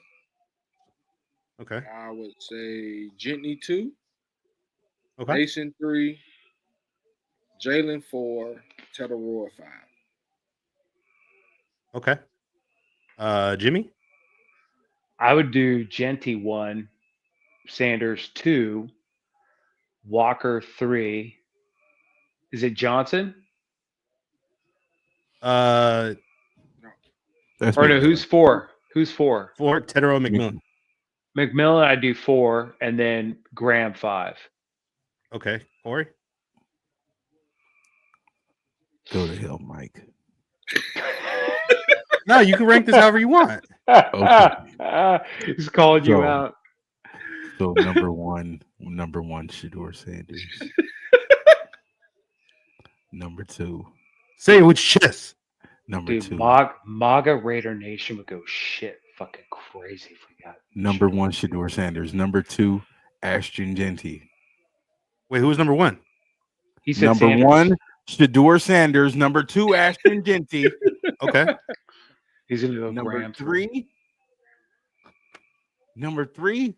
[SPEAKER 2] Okay.
[SPEAKER 4] I would say Gentney 2.
[SPEAKER 2] Okay.
[SPEAKER 4] Mason 3. Jalen 4. Teteroy 5.
[SPEAKER 2] Okay. Jimmy?
[SPEAKER 6] I would do Genty 1, Sanders 2, Walker 3. Is it Johnson?
[SPEAKER 2] That's
[SPEAKER 6] Or no, who's 4? Who's 4?
[SPEAKER 2] 4, Teteroy McMillan.
[SPEAKER 6] McMillan, I do 4, and then Graham 5.
[SPEAKER 2] Okay. Cory?
[SPEAKER 1] Go to hell, Mike.
[SPEAKER 2] No, you can rank this however you want.
[SPEAKER 1] Okay.
[SPEAKER 6] He's calling you out.
[SPEAKER 1] So number one, Shador Sanders. Number 2.
[SPEAKER 2] Say it with chest.
[SPEAKER 1] Number
[SPEAKER 6] Dude,
[SPEAKER 1] 2.
[SPEAKER 6] MAGA Raider Nation would go shit fucking crazy if we got
[SPEAKER 1] Number 1, Shador Sanders. Number 2, Ashton Genty.
[SPEAKER 2] Wait, who was number 1?
[SPEAKER 6] He said
[SPEAKER 1] number
[SPEAKER 6] Sanders.
[SPEAKER 1] 1, Shador Sanders. Number 2, Ashton Genty.
[SPEAKER 2] Okay.
[SPEAKER 6] He's gonna go
[SPEAKER 1] Number
[SPEAKER 6] Graham
[SPEAKER 1] 3. Number 3,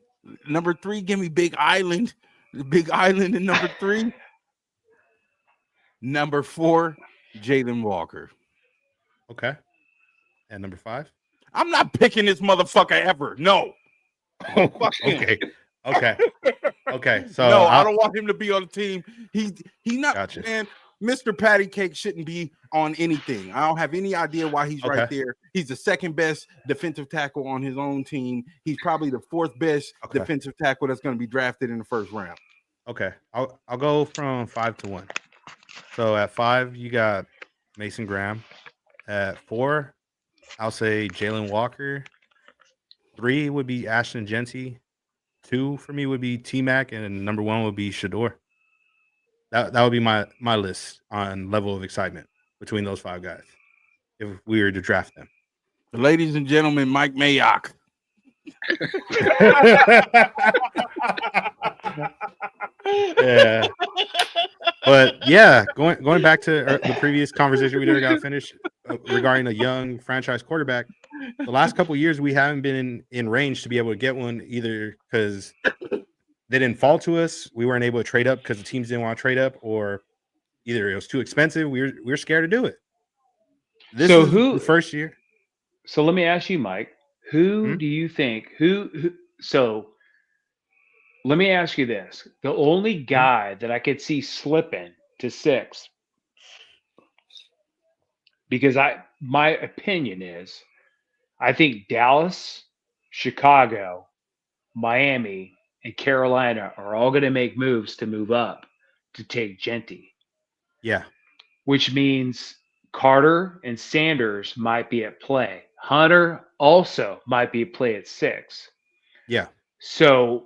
[SPEAKER 1] give me Big Island. Big Island in number 3. Number 4, Jalen Walker.
[SPEAKER 2] Okay. And number 5?
[SPEAKER 1] I'm not picking this motherfucker ever. No.
[SPEAKER 2] Okay. Okay. So
[SPEAKER 1] no, I don't want him to be on the team. He's not.
[SPEAKER 2] Gotcha.
[SPEAKER 1] Man, Mr. Patty Cake shouldn't be on anything. I don't have any idea why he's right there. He's the second best defensive tackle on his own team. He's probably the 4th best defensive tackle that's going to be drafted in the first round.
[SPEAKER 2] Okay. I'll go from 5 to 1. So at 5, you got Mason Graham. At 4, I'll say Jalen Walker. 3 would be Ashton Genty. 2 for me would be T-Mac, and number 1 would be Shador. That would be my list on level of excitement between those 5 guys if we were to draft them.
[SPEAKER 1] Ladies and gentlemen, Mike Mayock.
[SPEAKER 2] Yeah. But yeah, going back to the previous conversation we never got finished regarding a young franchise quarterback. The last couple of years we haven't been in range to be able to get one, either because they didn't fall to us, we weren't able to trade up because the teams didn't want to trade up, or either it was too expensive. We were scared to do it. This is the first year.
[SPEAKER 6] So let me ask you, Mike, who do you think so let me ask you this. The only guy that I could see slipping to 6, because my opinion is I think Dallas, Chicago, Miami, and Carolina are all going to make moves to move up to take Genty.
[SPEAKER 2] Yeah.
[SPEAKER 6] Which means Carter and Sanders might be at play. Hunter also might be at play at 6.
[SPEAKER 2] Yeah.
[SPEAKER 6] So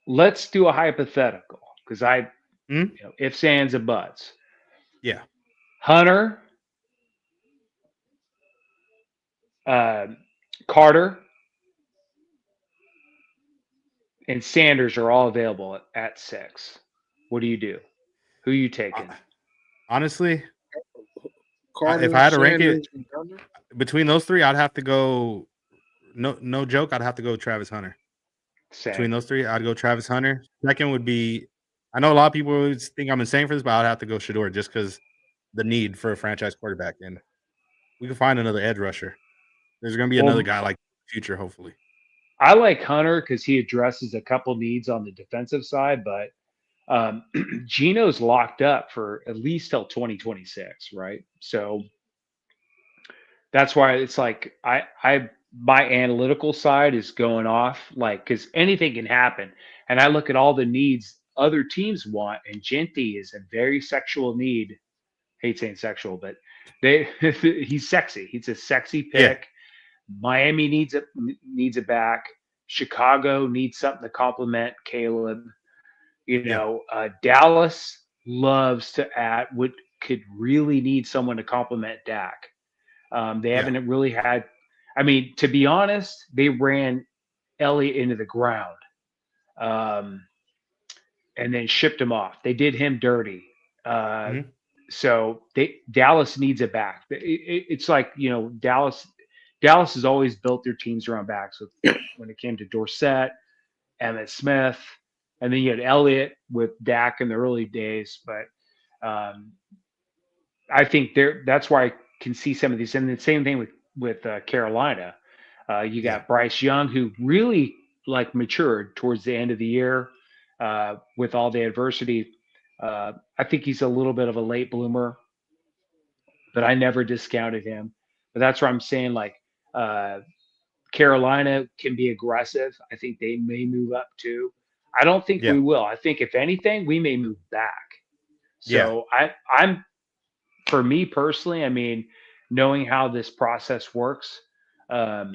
[SPEAKER 6] let's do a hypothetical, because ifs, ands, and buts.
[SPEAKER 2] Yeah.
[SPEAKER 6] Hunter, Carter, and Sanders are all available at 6. What do you do? Who are you taking?
[SPEAKER 2] Honestly,
[SPEAKER 4] Carter,
[SPEAKER 2] if I had to rank
[SPEAKER 4] Sanders,
[SPEAKER 2] it between those 3, I'd have to go. No joke. I'd have to go Travis Hunter.
[SPEAKER 6] Same.
[SPEAKER 2] Between those 3, I'd go Travis Hunter. Second would be, I know a lot of people would think I'm insane for this, but I'd have to go Shador just because the need for a franchise quarterback, and we can find another edge rusher. There's going to be another guy like future, hopefully.
[SPEAKER 6] I like Hunter because he addresses a couple needs on the defensive side, but Geno's locked up for at least till 2026, right? So that's why it's like my analytical side is going off, like, because anything can happen. And I look at all the needs other teams want, and Genty is a very sexual need. Hate saying sexual, but he's sexy. He's a sexy pick.
[SPEAKER 2] Yeah.
[SPEAKER 6] Miami needs it back. Chicago needs something to complement Caleb. Dallas loves to add, could really need someone to complement Dak. They haven't really had. I mean, to be honest, they ran Elliott into the ground, and then shipped him off. They did him dirty. Uh, so Dallas needs a back. It's like, Dallas has always built their teams around backs. With when it came to Dorsett, Emmett Smith, and then you had Elliott with Dak in the early days. But um, I think that's why I can see some of these. And the same thing with Carolina. You got Bryce Young, who really matured towards the end of the year with all the adversity. I think he's a little bit of a late bloomer, but I never discounted him. But that's where I'm saying uh, Carolina can be aggressive. I think they may move up too. I don't think we will. I think if anything, we may move back. So I'm for me personally, I mean, knowing how this process works, um,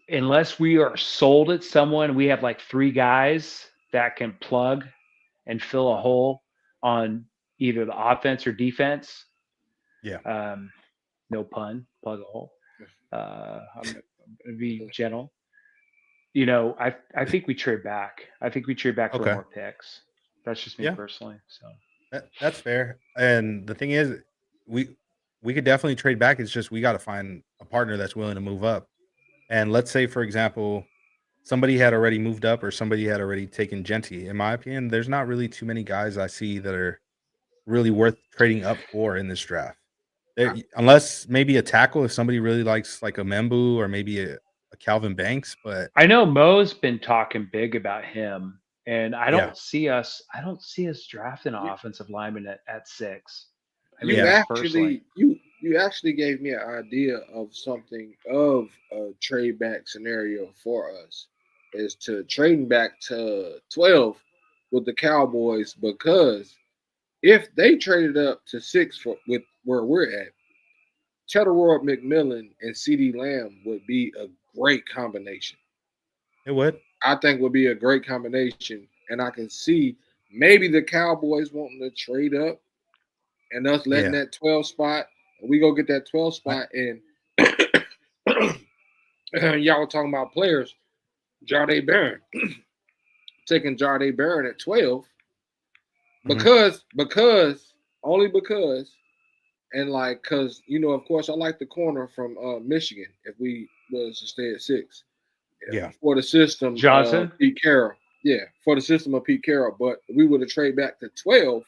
[SPEAKER 6] unless we are sold at someone, we have like 3 guys that can plug and fill a hole on either the offense or defense. No pun, plug a hole. I'm gonna be gentle. I think we trade back. I think we trade back for more picks. That's just me personally. So
[SPEAKER 2] that's fair. And the thing is, we could definitely trade back. It's just we got to find a partner that's willing to move up. And let's say, for example, somebody had already moved up or somebody had already taken Genty. In my opinion, there's not really too many guys I see that are really worth trading up for in this draft. Unless maybe a tackle, if somebody really likes like a Membu or maybe a Calvin Banks. But
[SPEAKER 6] I know Mo's been talking big about him, and I don't see us drafting an offensive lineman at 6.
[SPEAKER 4] You actually gave me an idea of something of a trade back scenario for us, is to trading back to 12 with the Cowboys, because if they traded up to 6 with where we're at, Teteroy McMillan and CeeDee Lamb would be a great combination.
[SPEAKER 2] It would.
[SPEAKER 4] I think would be a great combination, and I can see maybe the Cowboys wanting to trade up and us letting that 12 spot, and we go get that 12 spot, and y'all were talking about players, Jahdae Barron, taking Jahdae Barron at 12 because and because of course I like the corner from Michigan if we was to stay at 6. For the system,
[SPEAKER 6] Johnson,
[SPEAKER 4] Pete Carroll, for the system of Pete Carroll, but we would have traded back to 12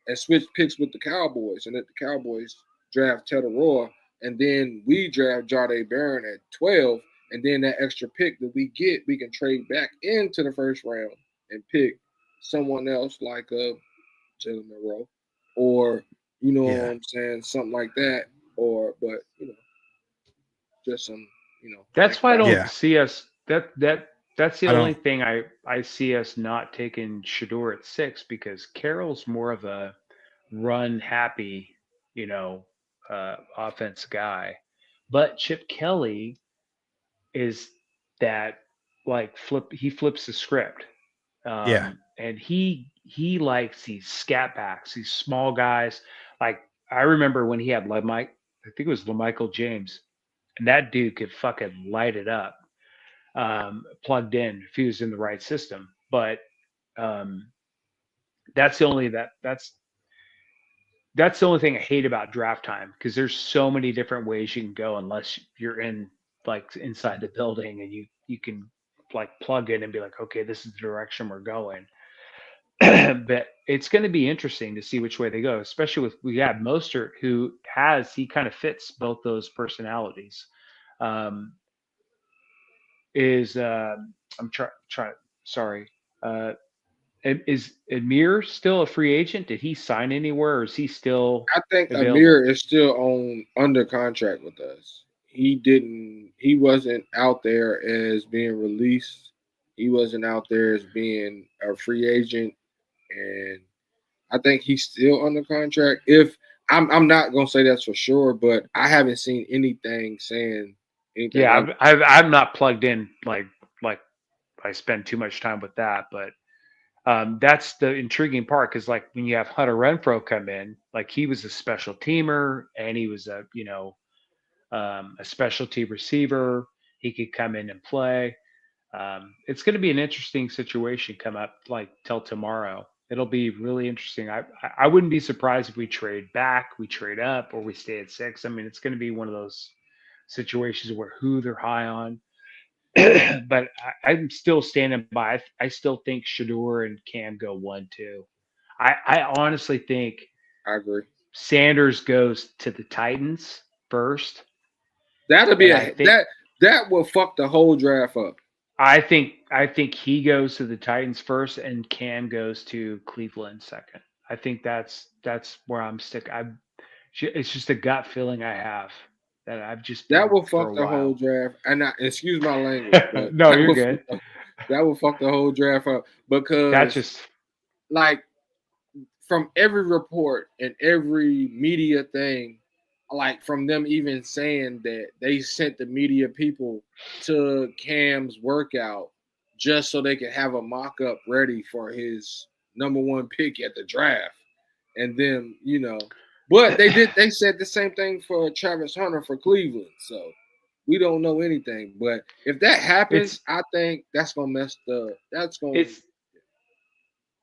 [SPEAKER 4] and switch picks with the Cowboys, and let the Cowboys draft Teteroy, and then we draft Jahdae Barron at 12, and then that extra pick that we get, we can trade back into the first round and pick someone else like Jalen Monroe, or what I'm saying, something like that, but just some,
[SPEAKER 6] That's why I don't see us. That's the only thing I see us not taking Shador at 6, because Carroll's more of a run happy, offense guy, but Chip Kelly is that he flips the script, and he likes these scat backs, these small guys. Like I remember when he had I think it was LaMichael James, and that dude could fucking light it up, plugged in if he was in the right system. But that's the only thing I hate about draft time, because there's so many different ways you can go unless you're inside the building and you can plug in and be like, okay, this is the direction we're going. But it's going to be interesting to see which way they go, especially with we have Mostert, who he kind of fits both those personalities. I'm trying. Sorry. Is Amir still a free agent? Did he sign anywhere, or is he still?
[SPEAKER 4] I think
[SPEAKER 6] available?
[SPEAKER 4] Amir is still under contract with us. He wasn't out there as being released. He wasn't out there as being a free agent, and I think he's still under contract. If I'm not gonna say that's for sure, but I haven't seen anything saying anything.
[SPEAKER 6] Yeah, I'm not plugged in like I spend too much time with that, but that's the intriguing part, because when you have Hunter Renfrow come in, he was a special teamer and he was a specialty receiver. He could come in and play. It's going to be an interesting situation come up till tomorrow. It'll be really interesting. I wouldn't be surprised if we trade back, we trade up, or we stay at 6. I mean, it's going to be one of those situations where who they're high on. But I'm still standing by. I still think Shador and Cam go 1-2. I honestly think
[SPEAKER 4] I agree.
[SPEAKER 6] Sanders goes to the Titans first.
[SPEAKER 4] That'll be that will fuck the whole draft up.
[SPEAKER 6] I think he goes to the Titans first, and Cam goes to Cleveland second. I think that's where I'm sticking. It's just a gut feeling I have that I've just
[SPEAKER 4] that will
[SPEAKER 6] fuck
[SPEAKER 4] the whole draft. And excuse my language, but
[SPEAKER 6] no, you're good.
[SPEAKER 4] That will fuck the whole draft up because
[SPEAKER 6] that's just
[SPEAKER 4] like from every report and every media thing, like from them even saying that they sent the media people to Cam's workout just so they could have a mock-up ready for his number 1 pick at the draft. And then, but they said the same thing for Travis Hunter for Cleveland. So we don't know anything. But if that happens, I think that's going to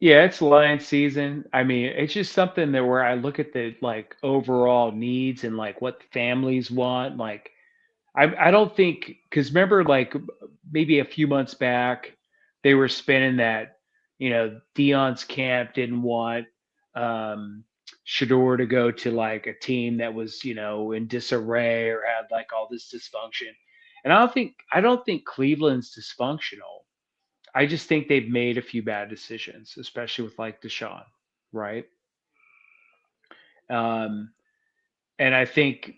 [SPEAKER 6] it's lion season. I mean, it's just something that where I look at the like overall needs and like what families want. Like, I don't think, because remember, like maybe a few months back, they were spinning that, Dion's camp didn't want Shador to go to like a team that was, in disarray or had like all this dysfunction. And I don't think Cleveland's dysfunctional. I just think they've made a few bad decisions, especially with like Deshaun, right? And I think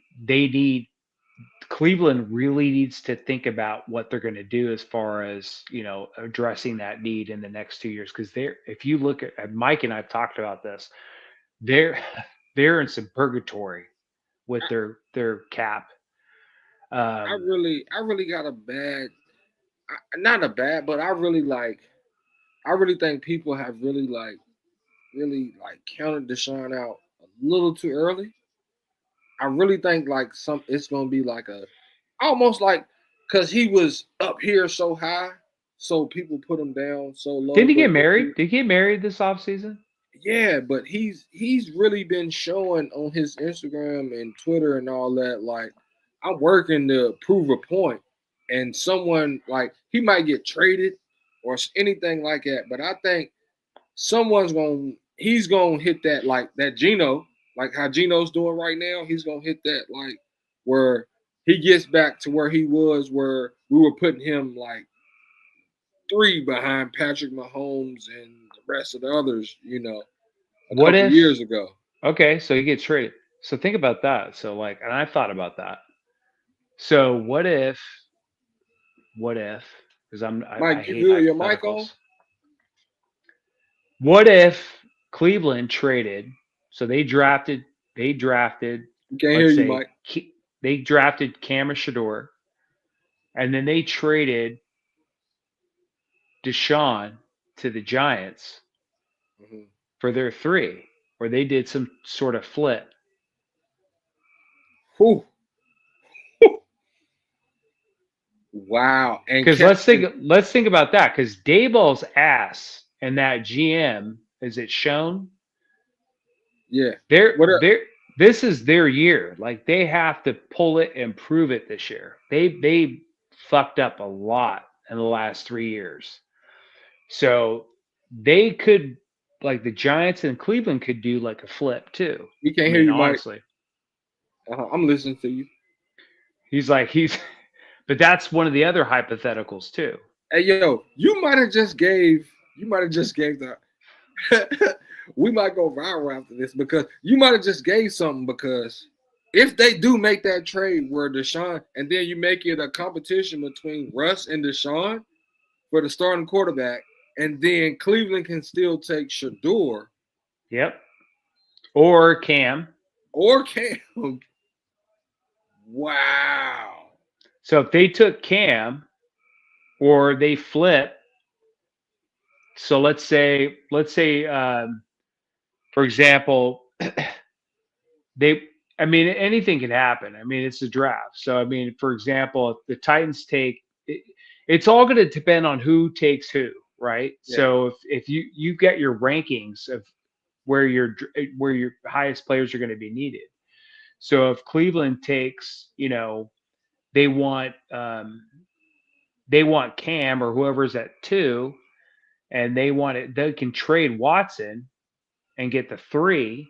[SPEAKER 6] Cleveland really needs to think about what they're going to do as far as, addressing that need in the next 2 years. Because if you look at Mike and I've talked about this, they're in some purgatory with their cap.
[SPEAKER 4] I really got a bad, not a bad, but I really think people have really counted Deshaun out a little too early. I really think it's gonna be like almost like because he was up here so high, so people put him down so low.
[SPEAKER 6] Didn't he get married? Did he get married this offseason?
[SPEAKER 4] Yeah, but he's really been showing on his Instagram and Twitter and all that, like, I'm working to prove a point. And someone, like, he might get traded or anything like that. But I think he's going to hit that, like, that Geno, like how Geno's doing right now. He's going to hit that, like, where he gets back to where he was, where we were putting him, like, 3 behind Patrick Mahomes and the rest of the others, a couple years ago.
[SPEAKER 6] Okay, so he gets traded. So think about that. So, like, and I've thought about that. So what if, because
[SPEAKER 4] Mike, you good? Your mic on?
[SPEAKER 6] What if Cleveland traded? So they drafted.
[SPEAKER 4] You can't hear you, Mike.
[SPEAKER 6] They drafted Cam Shador, and then they traded Deshaun to the Giants for their 3, or they did some sort of flip.
[SPEAKER 4] Whew. Wow.
[SPEAKER 6] Because let's think about that. Because Daboll's ass and that GM, is it shown?
[SPEAKER 4] Yeah.
[SPEAKER 6] This is their year. Like, they have to pull it and prove it this year. They fucked up a lot in the last 3 years. So they could, like, the Giants and Cleveland could do like a flip too.
[SPEAKER 4] You can't hear you, honestly. I'm listening to you.
[SPEAKER 6] But that's one of the other hypotheticals too.
[SPEAKER 4] Hey, yo, you might have just gave the we might go viral after this, because you might have just gave something, because if they do make that trade where Deshaun, and then you make it a competition between Russ and Deshaun for the starting quarterback, and then Cleveland can still take Shador.
[SPEAKER 6] Yep. Or Cam.
[SPEAKER 4] Wow.
[SPEAKER 6] So if they took Cam, or they flip, so let's say, for example, anything can happen. I mean, it's a draft. So, I mean, for example, if the Titans take, it's all going to depend on who takes who. right?
[SPEAKER 4] Yeah.
[SPEAKER 6] So if you get your rankings of where your highest players are going to be needed. So if Cleveland takes, they want Cam or whoever's at 2, and they can trade Watson and get the 3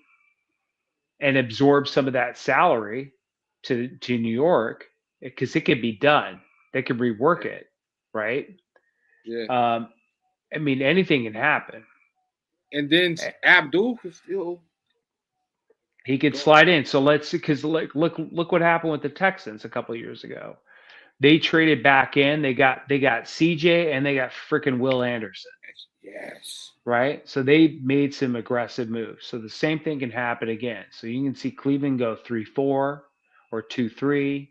[SPEAKER 6] and absorb some of that salary to New York, because it could be done. They could rework it, right?
[SPEAKER 4] Yeah.
[SPEAKER 6] I mean, anything can happen.
[SPEAKER 4] And then Abdul could still.
[SPEAKER 6] He could slide in. So because look what happened with the Texans a couple of years ago. They traded back in. They got CJ and they got freaking Will Anderson.
[SPEAKER 4] Yes.
[SPEAKER 6] Right. So they made some aggressive moves. So the same thing can happen again. So you can see Cleveland go 3-4 or 2-3,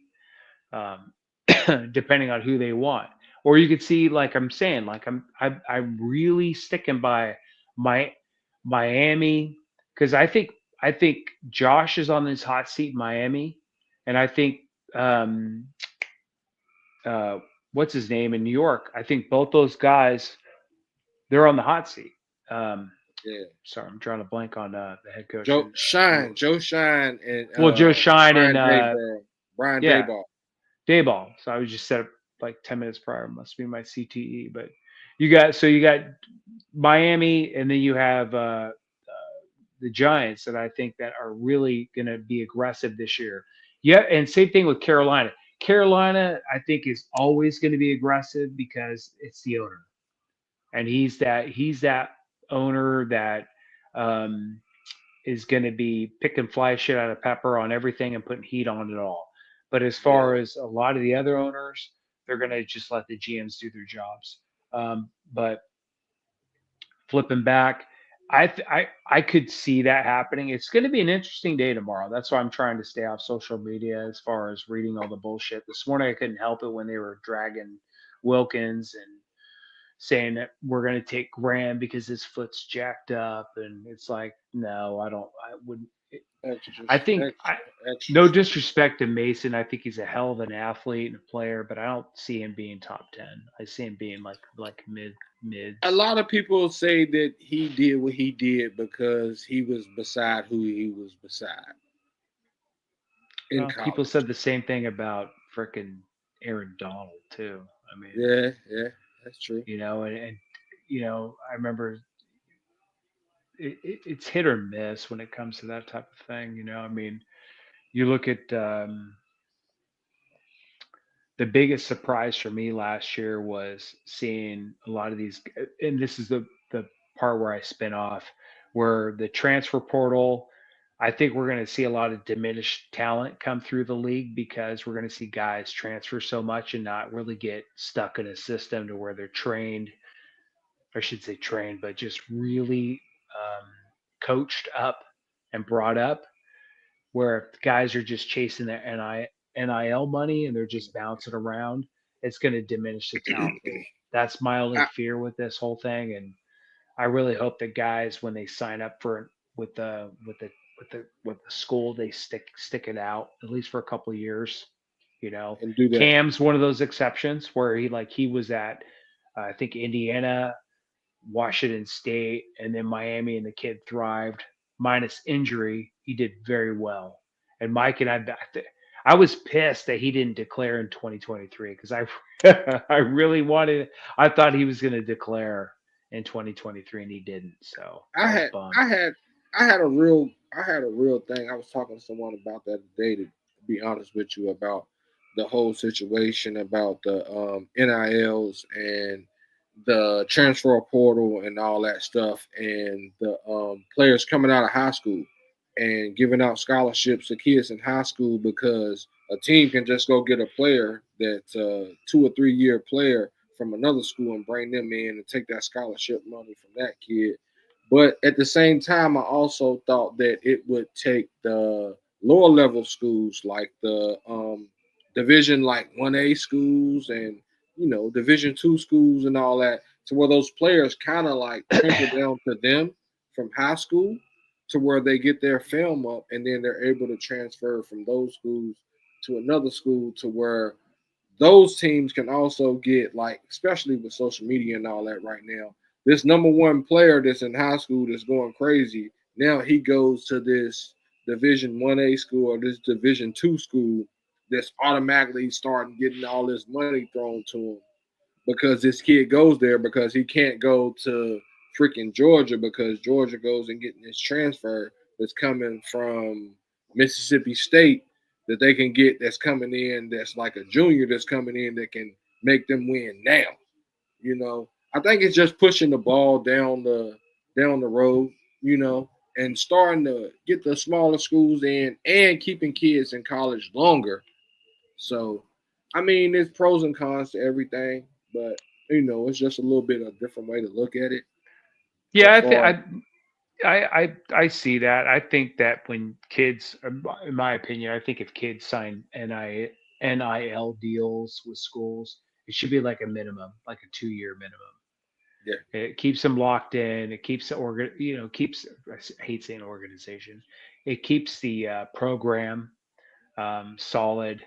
[SPEAKER 6] depending on who they want. Or you could see, like I'm saying, like I'm really sticking by my Miami, because I think Josh is on this hot seat in Miami, and I think what's his name in New York. I think both those guys, they're on the hot seat.
[SPEAKER 4] Yeah.
[SPEAKER 6] Sorry, I'm drawing a blank on the head coach.
[SPEAKER 4] Joe Shine, and
[SPEAKER 6] Joe Shine
[SPEAKER 4] Brian
[SPEAKER 6] and
[SPEAKER 4] Brian
[SPEAKER 6] yeah,
[SPEAKER 4] Daboll.
[SPEAKER 6] Dayball. So I was just set up like 10 minutes prior. Must be my CTE. But you got Miami, and then you have the Giants that I think that are really going to be aggressive this year. Yeah, and same thing with Carolina. Carolina, I think, is always going to be aggressive because it's the owner, and he's that owner that is going to be picking fly shit out of pepper on everything and putting heat on it all. But as far as a lot of the other owners, they're going to just let the GMs do their jobs. But flipping back, I could see that happening. It's going to be an interesting day tomorrow. That's why I'm trying to stay off social media as far as reading all the bullshit. This morning I couldn't help it when they were dragging Wilkins and saying that we're going to take Graham because his foot's jacked up, and it's like, no, I wouldn't. I think no disrespect to Mason. I think he's a hell of an athlete and a player, but I don't see him being top 10. I see him being like mid.
[SPEAKER 4] A lot of people say that he did what he did because he was beside who he was beside.
[SPEAKER 6] People said the same thing about frickin' Aaron Donald too. I mean,
[SPEAKER 4] yeah, that's true.
[SPEAKER 6] And I remember it's hit or miss when it comes to that type of thing. I mean, you look at the biggest surprise for me last year was seeing a lot of these, and this is the part where I spin off, where the transfer portal. I think we're going to see a lot of diminished talent come through the league because we're going to see guys transfer so much and not really get stuck in a system to where they're trained. I should say trained, but just really coached up and brought up, where if guys are just chasing their NIL money and they're just bouncing around, it's going to diminish the talent pool. That's my only fear with this whole thing. And I really hope that guys, when they sign up with the school, they stick it out at least for a couple of years.
[SPEAKER 4] And do that.
[SPEAKER 6] Cam's one of those exceptions where he was at I think Indiana, Washington State, and then Miami, and the kid thrived. Minus injury, he did very well. And Mike and I was pissed that he didn't declare in 2023 because I really I thought he was going to declare in 2023 and he didn't. So
[SPEAKER 4] I had a real thing. I was talking to someone about that today, to be honest with you, about the whole situation about the NILs and the transfer portal and all that stuff, and the players coming out of high school and giving out scholarships to kids in high school because a team can just go get a player that's a 2 or 3 year player from another school and bring them in and take that scholarship money from that kid. But at the same time, I also thought that it would take the lower level schools, like the division, like 1A schools and Division 2 schools and all that, to where those players kind of like trickle down to them from high school, to where they get their film up and then they're able to transfer from those schools to another school, to where those teams can also get, like, especially with social media and all that right now, this number one player that's in high school that's going crazy. Now he goes to this Division 1A school or this Division 2 school that's automatically starting getting all this money thrown to him because this kid goes there because he can't go to freaking Georgia because Georgia goes and getting this transfer that's coming from Mississippi State that they can get that's coming in that's like a junior that's coming in that can make them win now. You know, I think it's just pushing the ball down the road, you know, and starting to get the smaller schools in and keeping kids in college longer. So, I mean, there's pros and cons to everything, but you know, it's just a little bit of a different way to look at it.
[SPEAKER 6] Yeah,
[SPEAKER 4] As
[SPEAKER 6] I think
[SPEAKER 4] far as,
[SPEAKER 6] I see that. I think that when kids, in my opinion, I think if kids sign NIL deals with schools, it should be like a minimum, like a 2-year minimum.
[SPEAKER 4] yeah,
[SPEAKER 6] It keeps them locked in. It keeps keeps. I hate saying organization. It keeps the program solid.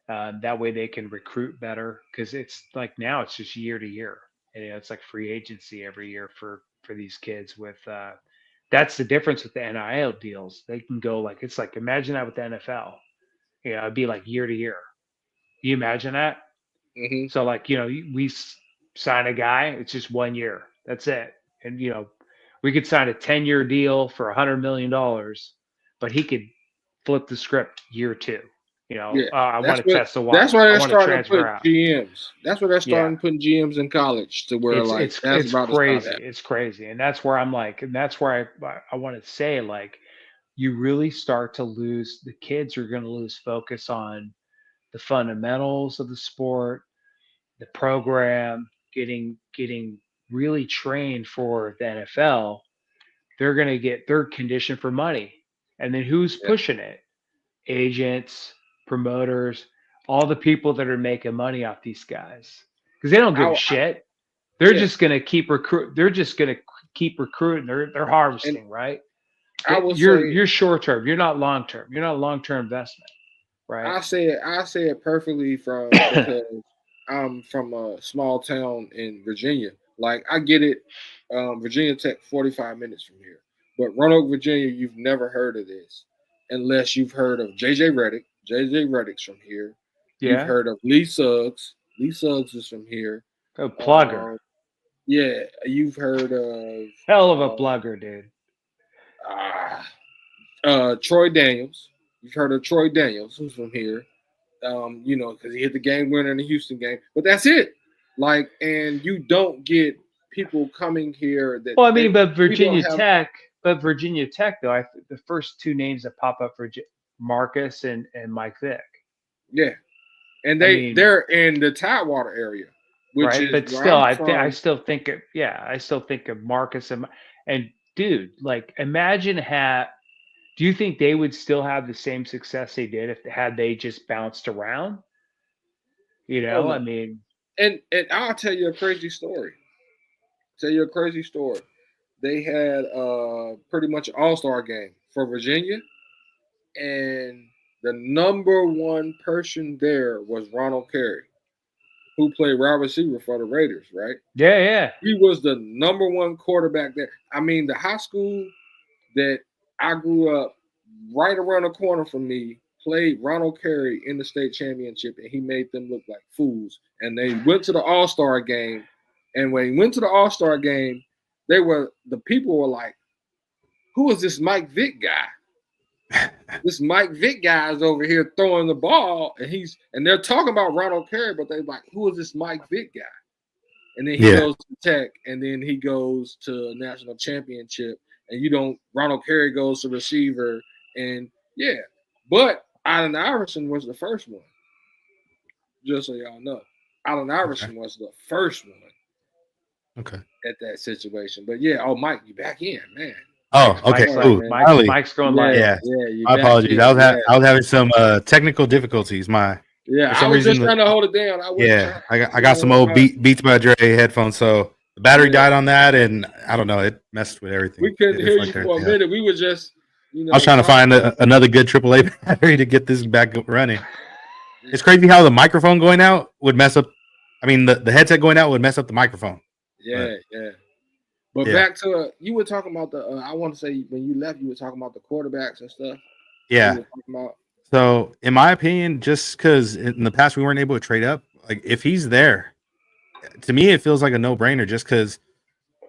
[SPEAKER 6] That way they can recruit better because it's like now it's just year to year. And, it's like free agency every year for these kids. With that's the difference with the NIL deals. They can go like it's like imagine that with the NFL. It'd be like year to year. You imagine that?
[SPEAKER 4] mm-hmm,
[SPEAKER 6] So like we sign a guy, it's just 1 year. That's it. And we could sign a 10-year deal for $100 million, but he could flip the script year two.
[SPEAKER 4] yeah.
[SPEAKER 6] I want
[SPEAKER 4] That's
[SPEAKER 6] to
[SPEAKER 4] what.
[SPEAKER 6] test the
[SPEAKER 4] That's
[SPEAKER 6] waters.
[SPEAKER 4] why
[SPEAKER 6] I
[SPEAKER 4] they're
[SPEAKER 6] want to
[SPEAKER 4] starting to
[SPEAKER 6] transfer
[SPEAKER 4] put
[SPEAKER 6] out.
[SPEAKER 4] GMs. That's why they're
[SPEAKER 6] Yeah,
[SPEAKER 4] starting putting GMs in college to where
[SPEAKER 6] it's
[SPEAKER 4] like
[SPEAKER 6] it's
[SPEAKER 4] that's
[SPEAKER 6] it's
[SPEAKER 4] about to stop
[SPEAKER 6] crazy.
[SPEAKER 4] happening.
[SPEAKER 6] It's crazy, and that's where I'm like, and that's where I want to say like, you really start to lose. The kids are going to lose focus on the fundamentals of the sport, the program, getting really trained for the NFL. They're conditioned for money. And then who's
[SPEAKER 4] Yeah.
[SPEAKER 6] pushing it? Agents, promoters, all the people that are making money off these guys. Because they don't give a shit. They're
[SPEAKER 4] Yeah,
[SPEAKER 6] just gonna keep recruiting. They're
[SPEAKER 4] and
[SPEAKER 6] harvesting, right?
[SPEAKER 4] I will say
[SPEAKER 6] You're short term. You're not long term. You're not a long term investment, right?
[SPEAKER 4] I say it perfectly from because I'm from a small town in Virginia. Like I get it, Virginia Tech 45 minutes from here, but Roanoke, Virginia, you've never heard of this unless you've heard of JJ Reddick. JJ Reddick's from here. You've
[SPEAKER 6] Yeah.
[SPEAKER 4] heard of Lee Suggs. Lee Suggs is from here.
[SPEAKER 6] A plugger.
[SPEAKER 4] Yeah, you've heard of
[SPEAKER 6] Hell of a plugger, dude.
[SPEAKER 4] Troy Daniels. You've heard of Troy Daniels, who's from here. You know, because he hit the game winner in the Houston game. But that's it. Like, and you don't get people coming here that.
[SPEAKER 6] Well, I mean, but
[SPEAKER 4] Virginia
[SPEAKER 6] Tech, though, the first two names that pop up for Marcus and Mike Vick.
[SPEAKER 4] Yeah, and they're in the Tidewater area, which
[SPEAKER 6] right.
[SPEAKER 4] is
[SPEAKER 6] But still, I still think of Marcus and dude, like, imagine do you think they would still have the same success they did had they just bounced around?
[SPEAKER 4] No.
[SPEAKER 6] I mean,
[SPEAKER 4] and I'll tell you a crazy story. They had pretty much an all-star game for Virginia, and the number one person there was Ronald Carey, who played wide receiver for the Raiders, right?
[SPEAKER 6] Yeah.
[SPEAKER 4] He was the number one quarterback there. I mean, the high school that I grew up right around the corner from me played Ronald Carey in the state championship, and he made them look like fools. And they went to the All-Star game, and when he went to the All-Star game, the people were like, "Who is this Mike Vick guy?" This Mike Vick guy is over here throwing the ball, and they're talking about Ronald Carey, but they're like, "Who is this Mike Vick guy?" And then he goes to Tech, and then he goes to national championship, and Ronald Carey goes to receiver, and yeah. But Allen Iverson was the first one. Just so y'all know, Allen Iverson was the first one.
[SPEAKER 2] Okay.
[SPEAKER 4] At that situation, but yeah. Oh, Mike, you back in, man.
[SPEAKER 2] Oh, okay.
[SPEAKER 6] Mike's going live.
[SPEAKER 2] Yeah. My apologies. I was having some technical difficulties.
[SPEAKER 4] I was just trying to hold it down.
[SPEAKER 2] I got some old Beats by Dre headphones, so the battery died on that, and I don't know, it messed with everything.
[SPEAKER 4] We couldn't hear you for a minute. We were just,
[SPEAKER 2] I was trying to find another good AAA battery to get this back running. It's crazy how the microphone going out would mess up. I mean, the headset going out would mess up the microphone.
[SPEAKER 4] Yeah, yeah. But back to you were talking about the. I want to say when you left, you were talking about the quarterbacks and stuff.
[SPEAKER 2] Yeah. So, in my opinion, just because in the past we weren't able to trade up, like if he's there, to me it feels like a no-brainer. Just because,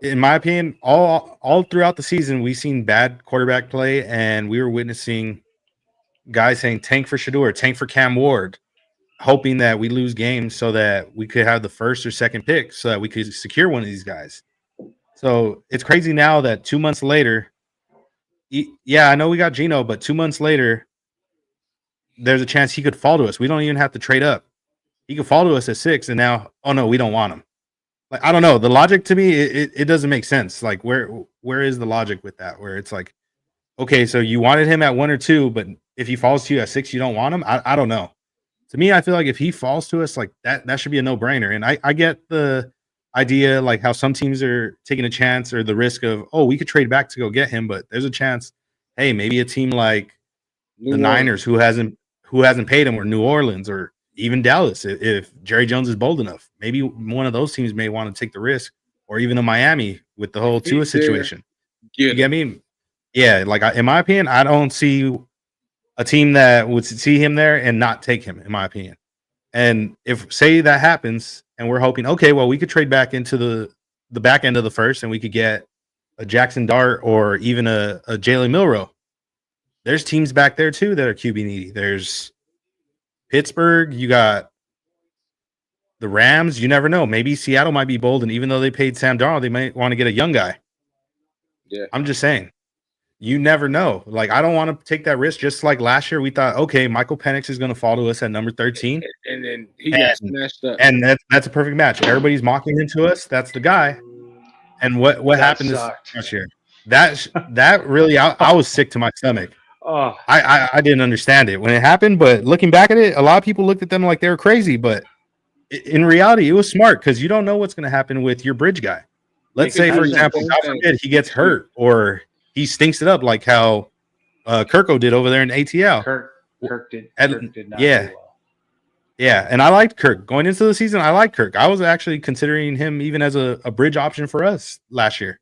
[SPEAKER 2] in my opinion, all throughout the season we've seen bad quarterback play, and we were witnessing guys saying tank for Shador, tank for Cam Ward, hoping that we lose games so that we could have the first or second pick, so that we could secure one of these guys. So it's crazy now that 2 months later, yeah, I know we got Geno, but 2 months later, there's a chance he could fall to us. We don't even have to trade up. He could fall to us at 6, and now, oh no, we don't want him. Like, I don't know. The logic to me, it doesn't make sense. Like, where is the logic with that? Where it's like, okay, so you wanted him at 1 or 2, but if he falls to you at 6, you don't want him? I don't know. To me, I feel like if he falls to us, like that should be a no-brainer. And I get the idea, like how some teams are taking a chance or the risk of, oh, we could trade back to go get him, but there's a chance, hey, maybe a team like the Niners who hasn't paid him, or New Orleans, or even Dallas, if Jerry Jones is bold enough, maybe one of those teams may want to take the risk, or even a Miami with the whole Tua situation. You get me? Yeah, like in my opinion, I don't see a team that would see him there and not take him, in my opinion. And if say that happens, and we're hoping, okay, well, we could trade back into the back end of the first, and we could get a Jackson Dart or even a Jalen Milroe. There's teams back there too that are QB needy. There's Pittsburgh. You got the Rams. You never know. Maybe Seattle might be bold, and even though they paid Sam Darnold, they might want to get a young guy.
[SPEAKER 4] Yeah,
[SPEAKER 2] I'm just saying. You never know. Like, I don't want to take that risk. Just like last year, we thought, okay, Michael Penix is going to fall to us at number 13.
[SPEAKER 4] And then he got smashed up.
[SPEAKER 2] And that's a perfect match. Everybody's mocking into us. That's the guy. And what happened this year? That really, I was sick to my stomach.
[SPEAKER 6] Oh,
[SPEAKER 2] I didn't understand it when it happened. But looking back at it, a lot of people looked at them like they were crazy. But in reality, it was smart, because you don't know what's going to happen with your bridge guy. Let's say, for example, God forbid, he gets hurt or he stinks it up like how Kirko did over there in ATL.
[SPEAKER 6] Kirk did not do well.
[SPEAKER 2] Yeah, and I liked Kirk. Going into the season, I liked Kirk. I was actually considering him even as a bridge option for us last year.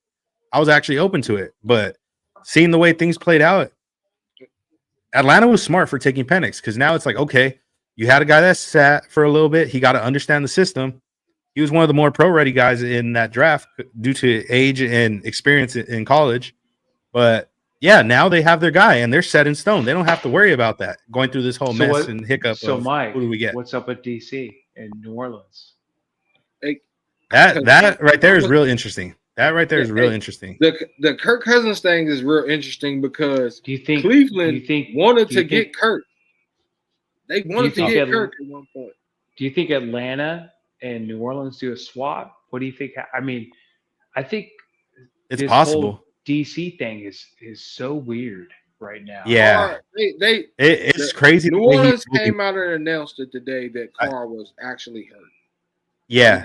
[SPEAKER 2] I was actually open to it. But seeing the way things played out, Atlanta was smart for taking Penix, because now it's like, okay, you had a guy that sat for a little bit. He got to understand the system. He was one of the more pro-ready guys in that draft due to age and experience in college. But yeah, now they have their guy and they're set in stone. They don't have to worry about that going through this whole mess and hiccup.
[SPEAKER 6] So, Mike,
[SPEAKER 2] who do we get?
[SPEAKER 6] What's up with DC and New Orleans?
[SPEAKER 2] That right there is real interesting. That right there is real interesting.
[SPEAKER 4] The Kirk Cousins thing is real interesting, because Cleveland wanted to get Kirk. They wanted to get Kirk at one point.
[SPEAKER 6] Do you think Atlanta and New Orleans do a swap? What do you think? I mean, I think
[SPEAKER 2] it's possible.
[SPEAKER 6] DC thing is so weird right now.
[SPEAKER 2] Yeah, it's crazy.
[SPEAKER 4] New Orleans came out and announced it today that Carr was actually hurt.
[SPEAKER 2] Yeah,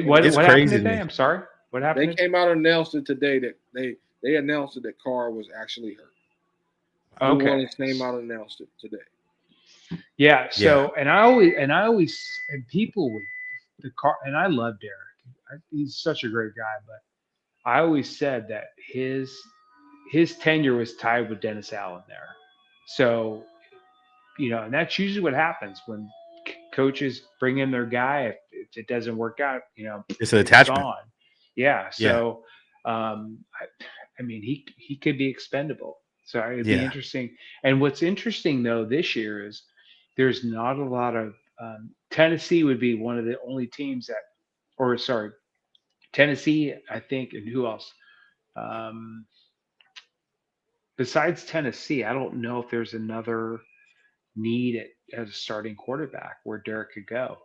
[SPEAKER 6] what happened today? I'm sorry. What happened?
[SPEAKER 4] They came out and announced it today that they announced it that Carr was actually hurt.
[SPEAKER 6] Okay.
[SPEAKER 4] New Orleans came out and announced it today.
[SPEAKER 6] Yeah. So and I always people with the Carr, and I love Derek. He's such a great guy, but I always said that his tenure was tied with Dennis Allen there. So, and that's usually what happens when coaches bring in their guy. If it doesn't work out,
[SPEAKER 2] it's an attachment.
[SPEAKER 6] Gone. Yeah. So, I mean, he could be expendable. So it'd be interesting. And what's interesting though this year is there's not a lot of Tennessee would be one of the only teams that, Tennessee, I think, and who else? Besides Tennessee, I don't know if there's another need as a starting quarterback where Derek could go.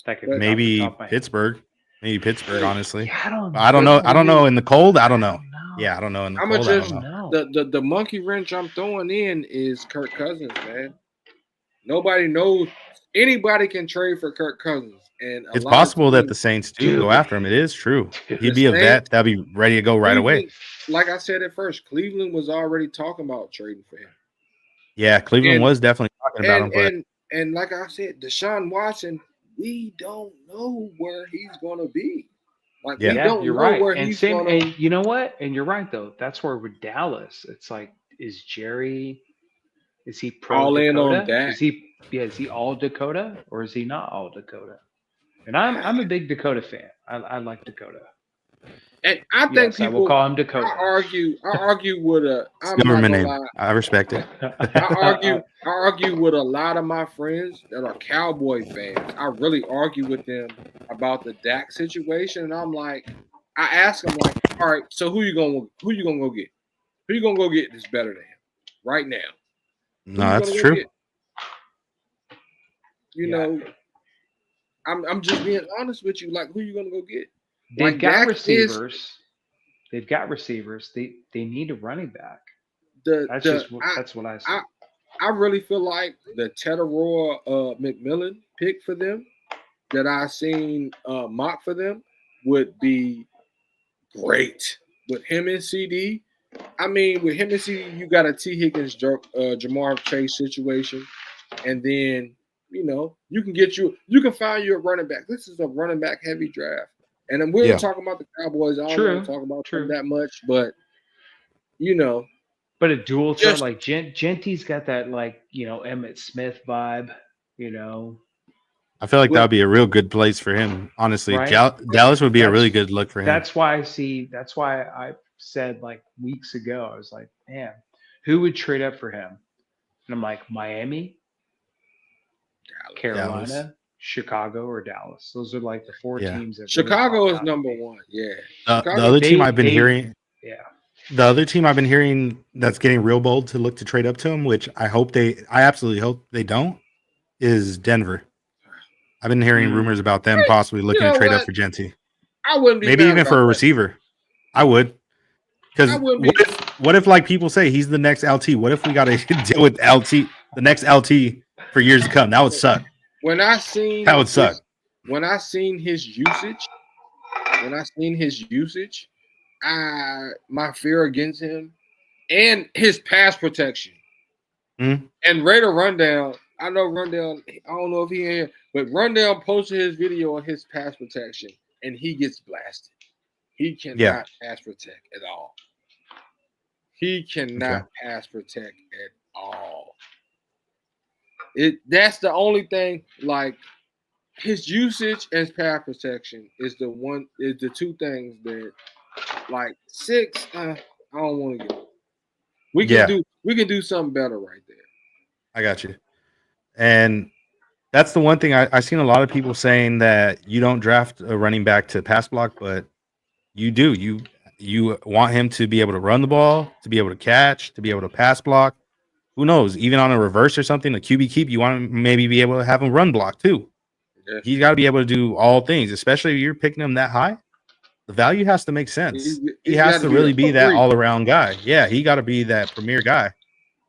[SPEAKER 2] Maybe Pittsburgh. Maybe Pittsburgh, honestly. Yeah, I don't know. I don't know in the cold. I don't know. Yeah, I don't know in the cold. I don't know.
[SPEAKER 4] The monkey wrench I'm throwing in is Kirk Cousins, man. Nobody knows. Anybody can trade for Kirk Cousins. And
[SPEAKER 2] it's possible that the Saints do go after him. It is true. He'd be a vet that'd be ready to go right away.
[SPEAKER 4] Like I said at first, Cleveland was already talking about trading for him.
[SPEAKER 2] Yeah, Cleveland was definitely talking about him.
[SPEAKER 4] And like I said, Deshaun Watson, we don't know where he's gonna be. Like we don't
[SPEAKER 6] you're
[SPEAKER 4] know
[SPEAKER 6] right.
[SPEAKER 4] where
[SPEAKER 6] And
[SPEAKER 4] he's
[SPEAKER 6] same,
[SPEAKER 4] gonna
[SPEAKER 6] and you know what? And you're right though. That's where with Dallas, it's like, is Jerry? Is he pro
[SPEAKER 4] all in on
[SPEAKER 6] Dakota?
[SPEAKER 4] that.
[SPEAKER 6] Is he all Dakota or is he not all Dakota? And I'm a big Dakota fan. I like Dakota.
[SPEAKER 4] And I think
[SPEAKER 6] Yes, I will
[SPEAKER 4] people
[SPEAKER 6] call him Dakota.
[SPEAKER 4] I argue with a
[SPEAKER 2] It's
[SPEAKER 4] I'm not
[SPEAKER 2] government
[SPEAKER 4] gonna
[SPEAKER 2] name.
[SPEAKER 4] lie.
[SPEAKER 2] I respect it.
[SPEAKER 4] I argue with a lot of my friends that are Cowboy fans. I really argue with them about the Dak situation, and I'm like, I ask them like, all right, so who you gonna go get? Who you gonna go get that's better than him right now?
[SPEAKER 2] No, that's
[SPEAKER 4] Go
[SPEAKER 2] true.
[SPEAKER 4] get? You know, I'm just being honest with you. Like, who you gonna go get?
[SPEAKER 6] They've
[SPEAKER 4] Like,
[SPEAKER 6] got
[SPEAKER 4] Dak
[SPEAKER 6] receivers. They've got receivers. They need a running back. That's what I see.
[SPEAKER 4] I really feel like the Teteroy McMillan pick for them that I seen mock for them would be great with him and CD. I mean, with him and CD, you got a T. Higgins, Jamar Chase situation, and then you can find you a running back. This is a running back heavy draft, and then we're talking about the Cowboys. I don't want to talk about them that much, but
[SPEAKER 6] But a dual threat like Genty's got that Emmitt Smith vibe,
[SPEAKER 2] I feel like that would be a real good place for him. Honestly,
[SPEAKER 6] right?
[SPEAKER 2] Dallas would be a really good look for him.
[SPEAKER 6] That's why I said like weeks ago, I was like, man, who would trade up for him? And I'm like, Miami, Carolina,
[SPEAKER 2] Dallas.
[SPEAKER 6] Chicago, or Dallas. Those are like the four teams. That
[SPEAKER 4] Chicago is number one. Yeah.
[SPEAKER 2] The other team I've been hearing.
[SPEAKER 6] Yeah.
[SPEAKER 2] The other team I've been hearing that's getting real bold to look to trade up to him, which I absolutely hope they don't, is Denver. I've been hearing rumors about them possibly looking to trade up for Genty.
[SPEAKER 4] I wouldn't be
[SPEAKER 2] maybe even for a receiver. I would. Because what if like people say he's the next LT? What if we got to deal with LT, the next LT for years to come? That would suck. That would suck.
[SPEAKER 4] When I seen his usage, my fear against him and his pass protection and Raider Rundown. I know Rundown. I don't know if he in here, but Rundown posted his video on his pass protection, and he gets blasted. He cannot pass protect at all. He cannot pass protect at all. That's the only thing. Like his usage and pass protection is the two things that, like 6. I don't want to get. We can do something better right there.
[SPEAKER 2] I got you. And that's the one thing I've seen a lot of people saying that you don't draft a running back to pass block, but you do. You want him to be able to run the ball, to be able to catch, to be able to pass block. Who knows? Even on a reverse or something, a QB keep, you want to maybe be able to have him run block too. Yeah. He's got to be able to do all things, especially if you're picking him that high. The value has to make sense. He has to really be that all-around guy. Yeah, he got to be that premier guy.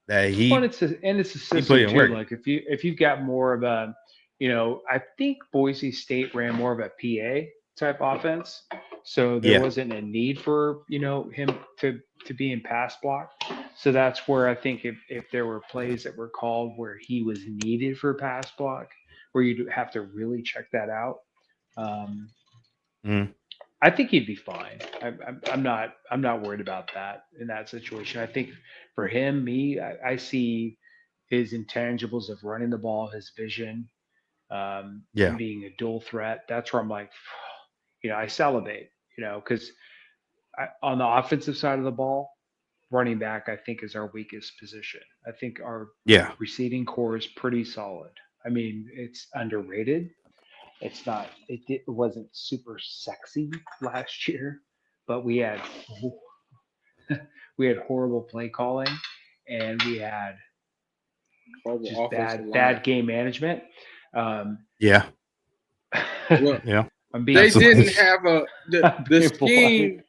[SPEAKER 2] That he
[SPEAKER 6] it's a system too. Like if you've got more of a, I think Boise State ran more of a PA type offense, so there wasn't a need for him to be in pass block. So that's where I think if there were plays that were called where he was needed for pass block, where you'd have to really check that out. I think he'd be fine. I'm not worried about that in that situation. I think for him, I see his intangibles of running the ball, his vision, being a dual threat. That's where I'm like, I salivate, because on the offensive side of the ball, running back, I think is our weakest position. I think our receiving core is pretty solid. I mean, it's underrated. It's not. It wasn't super sexy last year, but we had horrible play calling, and we had just bad game management.
[SPEAKER 2] Yeah.
[SPEAKER 4] They didn't have the scheme.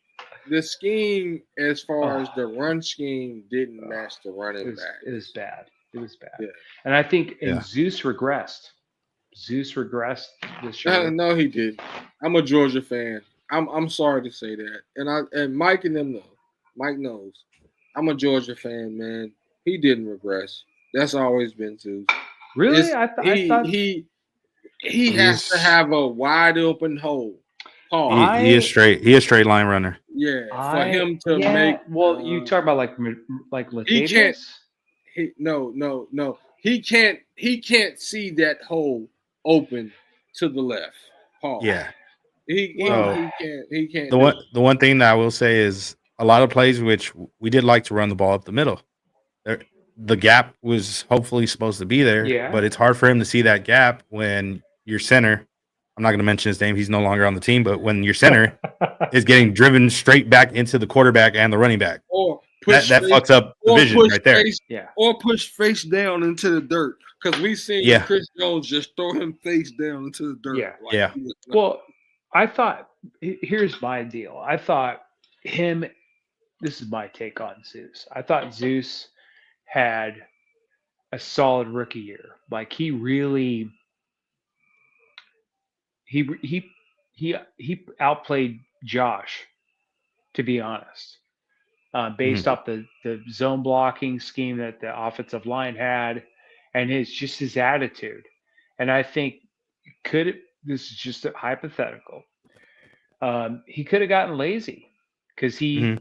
[SPEAKER 4] The scheme, as far as the run scheme, didn't match the running back.
[SPEAKER 6] It was bad. Yeah. And I think Zeus regressed. Zeus regressed this year.
[SPEAKER 4] No, he did. I'm a Georgia fan. I'm sorry to say that, and Mike and them know. Mike knows. I'm a Georgia fan, man. He didn't regress. That's always been Zeus.
[SPEAKER 6] Really? I thought
[SPEAKER 4] he has to have a wide open hole. Paul.
[SPEAKER 2] He is straight. He is straight line runner.
[SPEAKER 4] Yeah, for him to make.
[SPEAKER 6] Well, you talk about like
[SPEAKER 4] he can't.
[SPEAKER 6] Latavius?
[SPEAKER 4] No. He can't see that hole open to the left. Paul.
[SPEAKER 2] Yeah.
[SPEAKER 4] He can't.
[SPEAKER 2] The one thing that I will say is a lot of plays which we did like to run the ball up the middle. The gap was hopefully supposed to be there, but it's hard for him to see that gap when your center. I'm not going to mention his name. He's no longer on the team, but when your center is getting driven straight back into the quarterback and the running back,
[SPEAKER 4] or
[SPEAKER 2] that fucks up the vision right there.
[SPEAKER 4] Or push face down into the dirt, because we seen Chris Jones just throw him face down into the dirt.
[SPEAKER 6] Yeah. Well, I thought, here's my deal. I thought this is my take on Zeus. I thought Zeus had a solid rookie year. Like he really he outplayed Josh, to be honest, based off the zone blocking scheme that the offensive line had, and his attitude. And I think this is just a hypothetical. He could have gotten lazy because he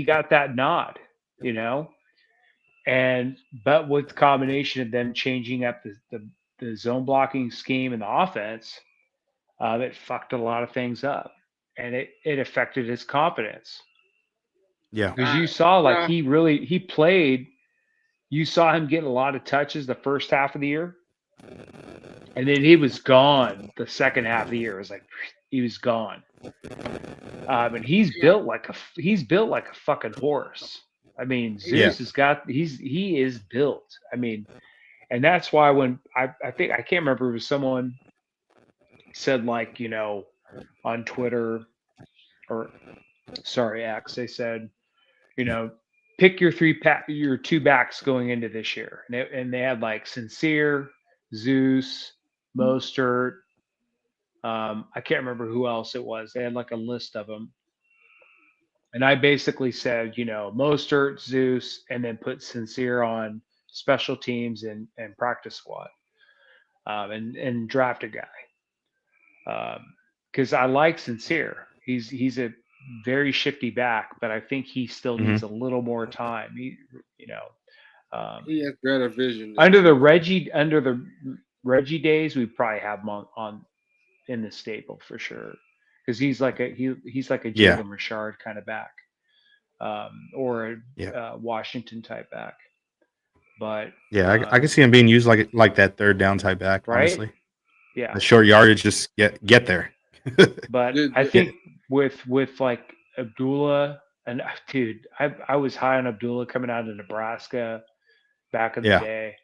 [SPEAKER 6] got that nod, you know. But with the combination of them changing up the zone blocking scheme and the offense, it fucked a lot of things up, and it affected his confidence.
[SPEAKER 2] Yeah,
[SPEAKER 6] because you saw he played. You saw him getting a lot of touches the first half of the year, and then he was gone the second half of the year. It was like he was gone. And he's built like a fucking horse. I mean, Zeus he is built. I mean, and that's why when I think I can't remember, it was someone said, like, you know, on Twitter or X, they said, you know, pick your two backs going into this year, and they had like Sincere, Zeus, Mostert. I can't remember who else it was. They had like a list of them. And I basically said, you know, Mostert, Zeus, and then put Sincere on special teams and practice squad, and draft a guy. Because I like Sincere. He's a very shifty back, but I think he still needs a little more time. He
[SPEAKER 4] has better vision.
[SPEAKER 6] Under the Reggie days, we probably have him on in the stable for sure, because he's like a Jalen Richard kind of back, or a Washington type back. But
[SPEAKER 2] I can see him being used like that third down type back. Right? Honestly, the short yardage, just get there.
[SPEAKER 6] But I think with like Abdullah, and dude, I was high on Abdullah coming out of Nebraska back in the day.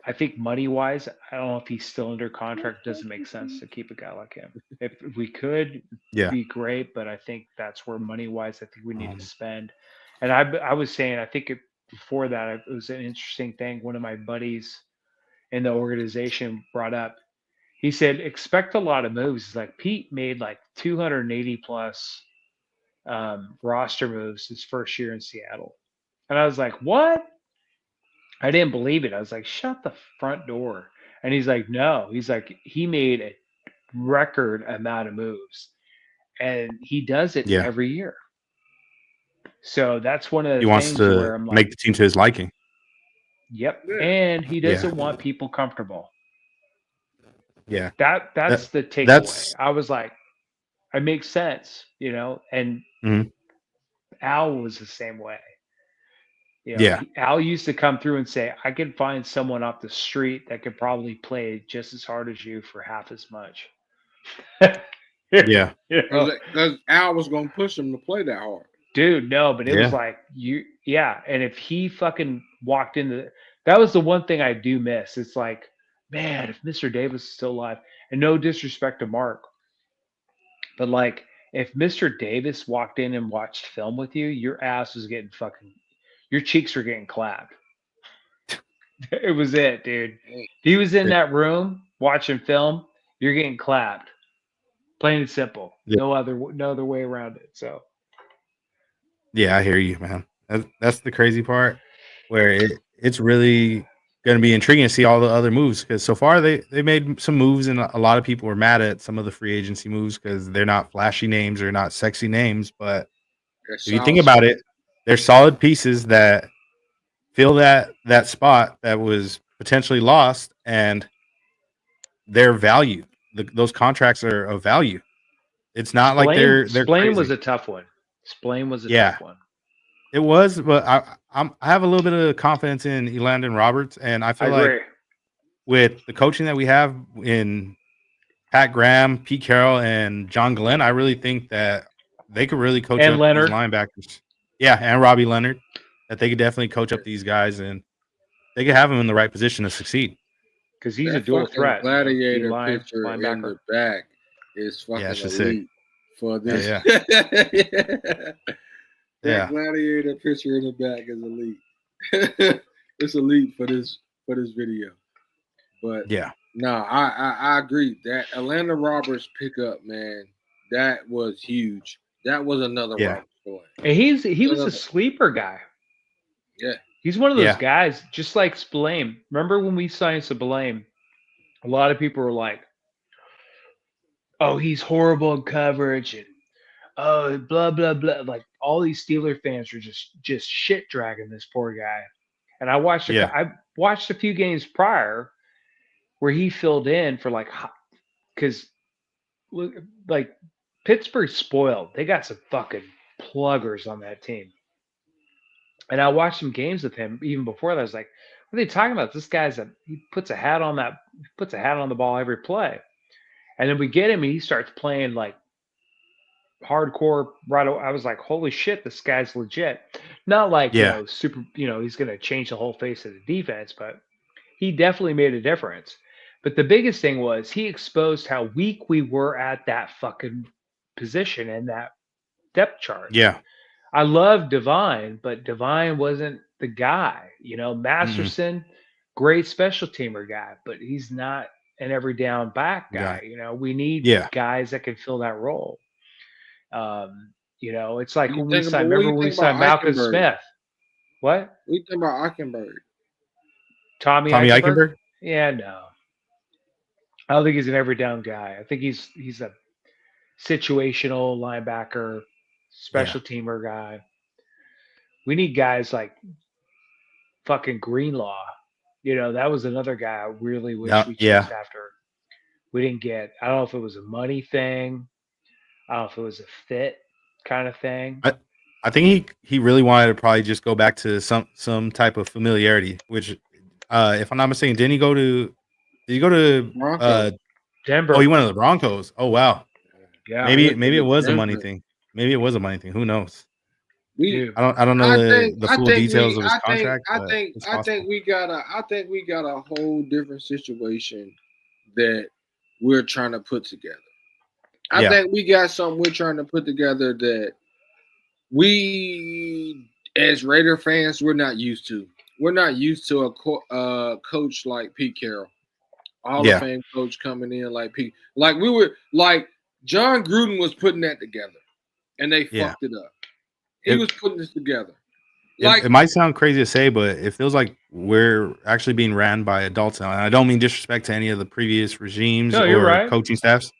[SPEAKER 6] I think money wise, I don't know if he's still under contract. It doesn't make sense to keep a guy like him. If we could, it'd be great. But I think that's where money wise, I think we need to spend. And I was saying, I think before that, it was an interesting thing. One of my buddies in the organization brought up. He said, expect a lot of moves. It's like Pete made like 280 plus roster moves his first year in Seattle. And I was like, what? I didn't believe it. I was like, shut the front door. And he's like, no. He's like, he made a record amount of moves. And he does it every year. So that's one of the things where I'm like,
[SPEAKER 2] make the team to his liking.
[SPEAKER 6] Yep. And he doesn't want people comfortable.
[SPEAKER 2] Yeah.
[SPEAKER 6] That's the takeaway. I was like, it makes sense, you know, and Al was the same way. You know, Al used to come through and say, I can find someone off the street that could probably play just as hard as you for half as much.
[SPEAKER 4] Because Al was going to push him to play that hard.
[SPEAKER 6] Dude, no, but it was like, and if he fucking walked into that was the one thing I do miss. It's like, man, if Mr. Davis is still alive, and no disrespect to Mark, but like, if Mr. Davis walked in and watched film with you, your ass was getting your cheeks were getting clapped. It was it, dude. He was in that room watching film. You're getting clapped. Plain and simple. No other way around it. So.
[SPEAKER 2] Yeah, I hear you, man. That's the crazy part, where it's really going to be intriguing to see all the other moves because so far they made some moves and a lot of people were mad at some of the free agency moves because they're not flashy names or not sexy names. But if you think about it, they're solid pieces that fill that spot that was potentially lost, and their value. Those contracts are of value. It's not like they're
[SPEAKER 8] Splain was
[SPEAKER 2] crazy.
[SPEAKER 8] a tough one. Splain was a tough one.
[SPEAKER 2] It was, but I have a little bit of confidence in Elandon Roberts, and I feel like with the coaching that we have in Pat Graham, Pete Carroll, and John Glenn, I really think that they could really coach up
[SPEAKER 8] Leonard.
[SPEAKER 2] these linebackers. Yeah, and Robbie Leonard, that they could definitely coach up these guys, and they could have them in the right position to succeed.
[SPEAKER 8] Because he's a dual threat.
[SPEAKER 4] Gladiator picture in the back is fucking elite
[SPEAKER 2] sick.
[SPEAKER 4] for this.
[SPEAKER 2] Yeah.
[SPEAKER 4] That gladiator picture in the back is elite. It's elite for this video. But no, I agree that Atlanta Roberts pickup, man, that was huge. That was another Roberts story.
[SPEAKER 8] And he was a sleeper guy.
[SPEAKER 4] Yeah.
[SPEAKER 8] He's one of those guys, just like Spillane. Remember when we signed Spillane? A lot of people were like, "Oh, he's horrible in coverage," and "Oh, blah blah blah." Like all these Steeler fans are just shit dragging this poor guy. And I watched a few games prior where he filled in for because like Pittsburgh's spoiled. They got some fucking pluggers on that team. And I watched some games with him even before that. I was like, what are they talking about? This guy's he puts a hat on the ball every play. And then we get him and he starts playing like hardcore right away. I was like, holy shit, this guy's legit. Not like, super, he's going to change the whole face of the defense, but he definitely made a difference. But the biggest thing was he exposed how weak we were at that fucking position and that depth chart.
[SPEAKER 2] Yeah.
[SPEAKER 8] I love Divine, but Divine wasn't the guy. Masterson, great special teamer guy, but he's not an every down back guy. We need guys that can fill that role. It's like when we signed Malcolm Smith. What?
[SPEAKER 4] We think about Eichenberg.
[SPEAKER 8] Tommy
[SPEAKER 2] Eichenberg?
[SPEAKER 8] Yeah, no. I don't think he's an every down guy. I think he's a situational linebacker, special teamer guy. We need guys like fucking Greenlaw. That was another guy I really wish we chased after. We didn't get. I don't know if it was a money thing. I don't know if it was a fit kind of thing.
[SPEAKER 2] I think he really wanted to probably just go back to some type of familiarity, which if I'm not mistaken, did he go to
[SPEAKER 8] Denver?
[SPEAKER 2] Oh, he went to the Broncos. Oh wow.
[SPEAKER 8] Yeah.
[SPEAKER 2] Maybe it was a money thing. Maybe it was a money thing. Who knows? I don't know the full details of his contract.
[SPEAKER 4] I think we got a whole different situation that we're trying to put together. I think we got something we're trying to put together that we, as Raider fans, we're not used to. We're not used to a coach like Pete Carroll, Hall of Fame coach coming in like Pete. Like we were like John Gruden was putting that together, and they fucked it up. He was putting this together.
[SPEAKER 2] It might sound crazy to say, but it feels like we're actually being ran by adults now. And I don't mean disrespect to any of the previous regimes or coaching staffs,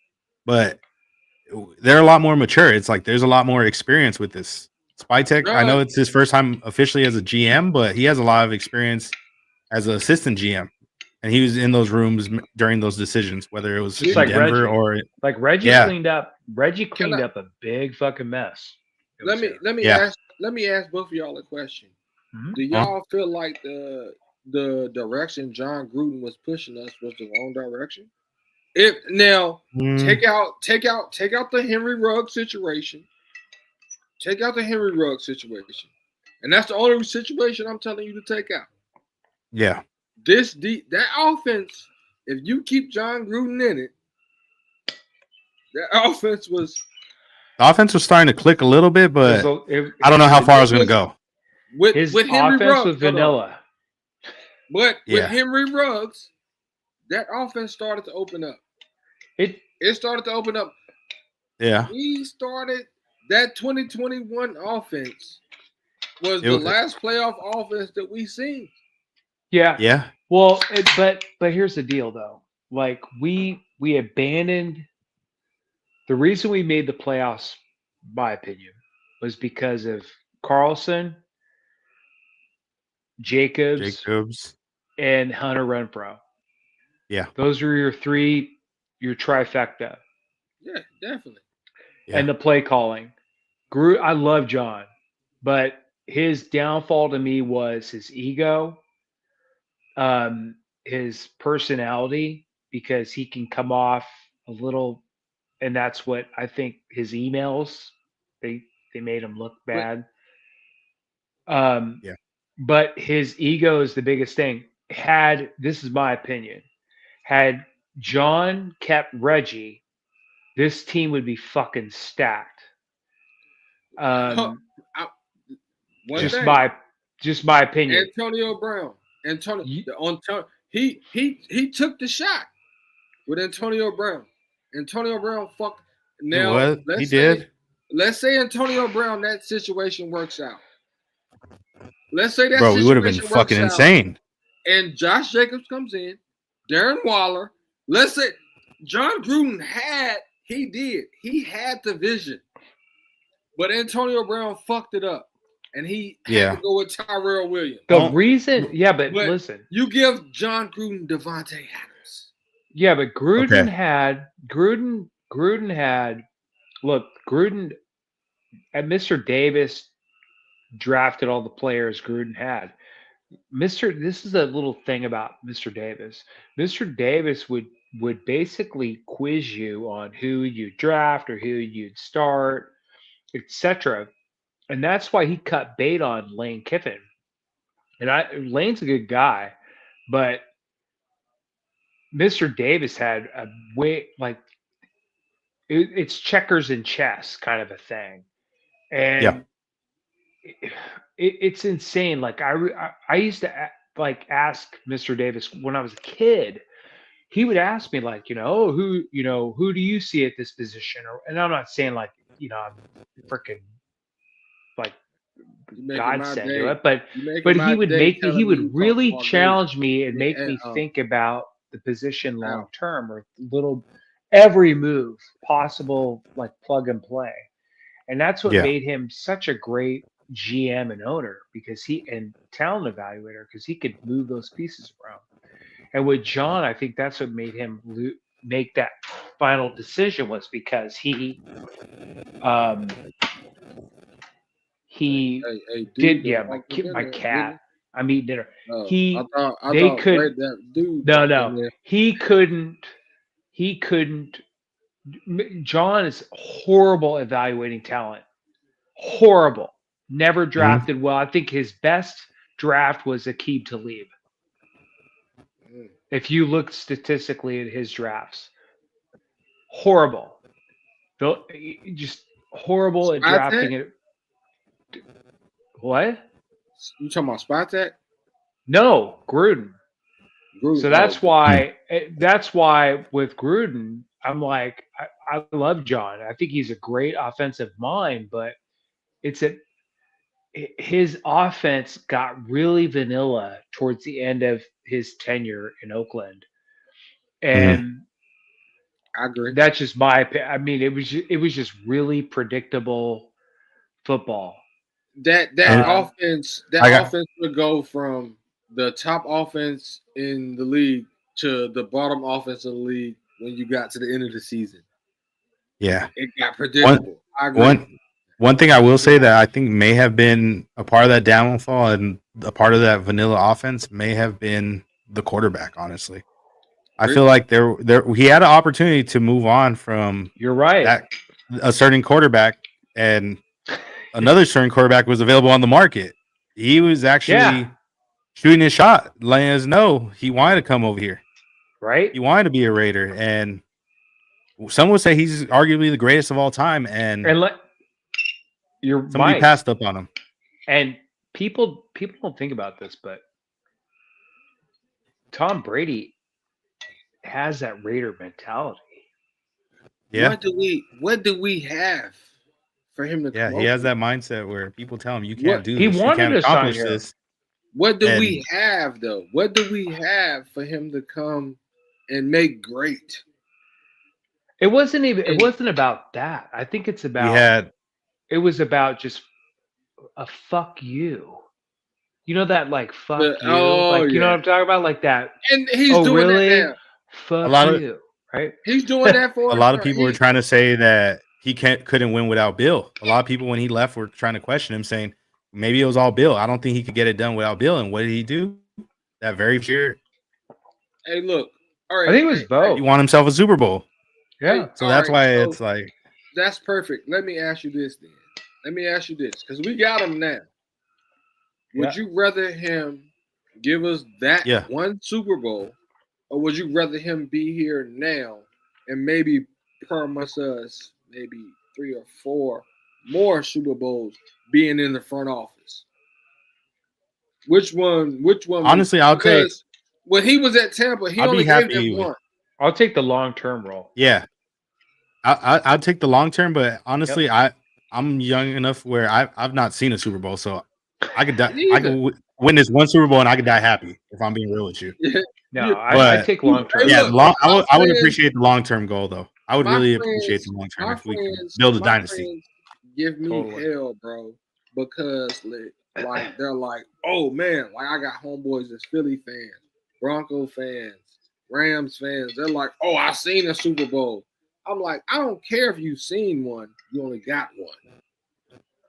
[SPEAKER 2] but they're a lot more mature. It's like there's a lot more experience with this. Spytek, I know it's his first time officially as a GM, but he has a lot of experience as an assistant GM. And he was in those rooms during those decisions, whether it was in
[SPEAKER 8] like
[SPEAKER 2] Denver
[SPEAKER 8] Reggie.
[SPEAKER 2] or
[SPEAKER 8] like Reggie cleaned up. Reggie cleaned up a big fucking mess.
[SPEAKER 4] Let me ask both of y'all a question. Mm-hmm. Do y'all feel like the direction John Gruden was pushing us was the wrong direction? Take out the Henry Ruggs situation. Take out the Henry Ruggs situation, and that's the only situation I'm telling you to take out.
[SPEAKER 2] Yeah.
[SPEAKER 4] That offense, if you keep John Gruden in it, that offense was.
[SPEAKER 2] The offense was starting to click a little bit, but I don't know how far I was going to go.
[SPEAKER 4] With Henry
[SPEAKER 8] offense
[SPEAKER 4] Ruggs,
[SPEAKER 8] was vanilla.
[SPEAKER 4] But with Henry Ruggs, that offense started to open up. It started to open up.
[SPEAKER 2] Yeah.
[SPEAKER 4] We started that 2021 offense was the last playoff offense that we seen.
[SPEAKER 8] Yeah.
[SPEAKER 2] Yeah.
[SPEAKER 8] Well, but here's the deal though. Like we abandoned the reason we made the playoffs, my opinion, was because of Carlson, Jacobs,
[SPEAKER 2] Jacobs.
[SPEAKER 8] and Hunter Renfro.
[SPEAKER 2] Yeah.
[SPEAKER 8] Those are your three, your trifecta.
[SPEAKER 4] Yeah, definitely.
[SPEAKER 2] Yeah.
[SPEAKER 8] And the play calling. I love John, but his downfall to me was his ego, his personality, because he can come off a little, and that's what I think his emails they made him look
[SPEAKER 4] But
[SPEAKER 8] bad. Um,
[SPEAKER 2] Yeah.
[SPEAKER 8] but his ego is the biggest thing. Had this is my opinion, had John kept Reggie, this team would be fucking stacked.
[SPEAKER 4] I, one
[SPEAKER 8] Just
[SPEAKER 4] thing,
[SPEAKER 8] my opinion.
[SPEAKER 4] Antonio Brown, he took the shot with Antonio Brown. Antonio Brown fucked. Now
[SPEAKER 2] What? He did?
[SPEAKER 4] Let's say Antonio Brown, that situation works out. Let's say that
[SPEAKER 2] Bro, we would have been
[SPEAKER 4] situation
[SPEAKER 2] fucking
[SPEAKER 4] works out,
[SPEAKER 2] insane.
[SPEAKER 4] and Josh Jacobs comes in, Darren Waller. Let's say John Gruden had the vision, but Antonio Brown fucked it up, and he had to go with Tyrell Williams.
[SPEAKER 8] The reason, but listen,
[SPEAKER 4] you give John Gruden Devontae Adams.
[SPEAKER 8] Yeah, but Gruden had look, Gruden and Mr. Davis drafted all the players Gruden had. This is a little thing about Mr. Davis. Mr. Davis would basically quiz you on who you draft or who you'd start, etc. And that's why he cut bait on Lane Kiffin. And Lane's a good guy, but Mr. Davis had a way like it's checkers and chess kind of a thing, and it's insane. Like I used to ask Mr. Davis when I was a kid. He would ask me like, who do you see at this position? And I'm not saying like, I'm freaking like God sent to it, but he would really challenge me and make me think about the position long term or every move possible, like plug and play. And that's what made him such a great GM and owner and talent evaluator, because he could move those pieces around. And with John, I think that's what made him make that final decision, was because he did. Yeah, my cat. I'm eating dinner. He couldn't. John is horrible evaluating talent. Horrible. Never drafted well. I think his best draft was Aqib Talib. If you look statistically at his drafts, horrible. Just horrible at drafting it. What?
[SPEAKER 4] You talking about Spytek?
[SPEAKER 8] No, Gruden. So that's why with Gruden, I'm like, I love John. I think he's a great offensive mind, but his offense got really vanilla towards the end of his tenure in Oakland, and
[SPEAKER 4] I agree.
[SPEAKER 8] That's just my opinion. I mean, it was just really predictable football.
[SPEAKER 4] That offense would go from the top offense in the league to the bottom offense of the league when you got to the end of the season.
[SPEAKER 2] Yeah,
[SPEAKER 4] it got predictable. I agree.
[SPEAKER 2] One thing I will say that I think may have been a part of that downfall and a part of that vanilla offense may have been the quarterback. Honestly, I feel like he had an opportunity to move on from.
[SPEAKER 8] You're right.
[SPEAKER 2] A certain quarterback, and another certain quarterback was available on the market. He was actually shooting his shot, letting us know he wanted to come over here.
[SPEAKER 8] Right.
[SPEAKER 2] He wanted to be a Raider, and some would say he's arguably the greatest of all time. Somebody passed up on him.
[SPEAKER 8] And people don't think about this, but Tom Brady has that Raider mentality.
[SPEAKER 2] Yeah.
[SPEAKER 4] What do we have for him to?
[SPEAKER 2] Yeah, he has that mindset where people tell him you can't do this.
[SPEAKER 8] He wanted
[SPEAKER 2] you can't
[SPEAKER 8] to
[SPEAKER 2] accomplish
[SPEAKER 8] sign here.
[SPEAKER 2] this.
[SPEAKER 4] What do we have though? What do we have for him to come and make great?
[SPEAKER 8] It wasn't even. It wasn't about that. I think it's about. It was about just a fuck you. You know that like fuck you, like you know what I'm talking about, like that.
[SPEAKER 4] And he's doing
[SPEAKER 8] really?
[SPEAKER 4] that now.
[SPEAKER 8] Fuck you, right?
[SPEAKER 4] He's doing that for
[SPEAKER 2] a lot of people were trying to say that he couldn't win without Bill. A lot of people when he left were trying to question him, saying maybe it was all Bill. I don't think he could get it done without Bill. And what did he do? That very year.
[SPEAKER 4] Hey, look. All right.
[SPEAKER 8] I think it was both.
[SPEAKER 2] He won himself a Super Bowl.
[SPEAKER 8] Yeah.
[SPEAKER 2] So that's why it's like.
[SPEAKER 4] That's perfect. Let me ask you this then. Let me ask you this, because we got him now. Would you rather him give us that one Super Bowl, or would you rather him be here now and maybe promise us maybe 3 or 4 more Super Bowls being in the front office? Which one?
[SPEAKER 2] Honestly, I'll take.
[SPEAKER 4] When he was at Tampa, he only gave him one.
[SPEAKER 8] I'll take the long-term role.
[SPEAKER 2] Yeah, I'll take the long term, but honestly, I'm young enough where I've not seen a Super Bowl, so I could win this one Super Bowl and I could die happy if I'm being real with you.
[SPEAKER 8] No, I take long term.
[SPEAKER 2] Yeah, I would appreciate the long term goal though. I would really appreciate the long term if we can build a dynasty.
[SPEAKER 4] Give me hell, bro, because like they're like, oh man, like I got homeboys that's Philly fans, Bronco fans, Rams fans. They're like, oh, I seen a Super Bowl. I'm like, I don't care if you've seen one. You only got one.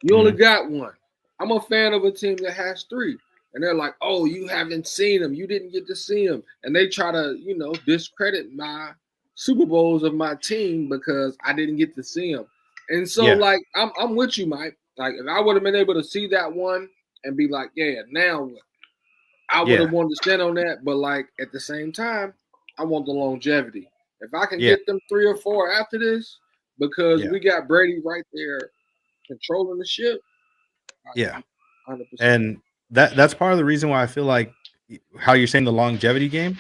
[SPEAKER 4] You only got one. I'm a fan of a team that has 3. And they're like, oh, you haven't seen them. You didn't get to see them. And they try to, discredit my Super Bowls of my team because I didn't get to see them. And so, like, I'm with you, Mike. Like, if I would have been able to see that one and be like, yeah, now what? I would have wanted to stand on that. But, like, at the same time, I want the longevity. If I can get them 3 or 4 after this, because we got Brady right there controlling the ship.
[SPEAKER 2] 100%.
[SPEAKER 4] 100%.
[SPEAKER 2] And that's part of the reason why I feel like how you're saying the longevity game.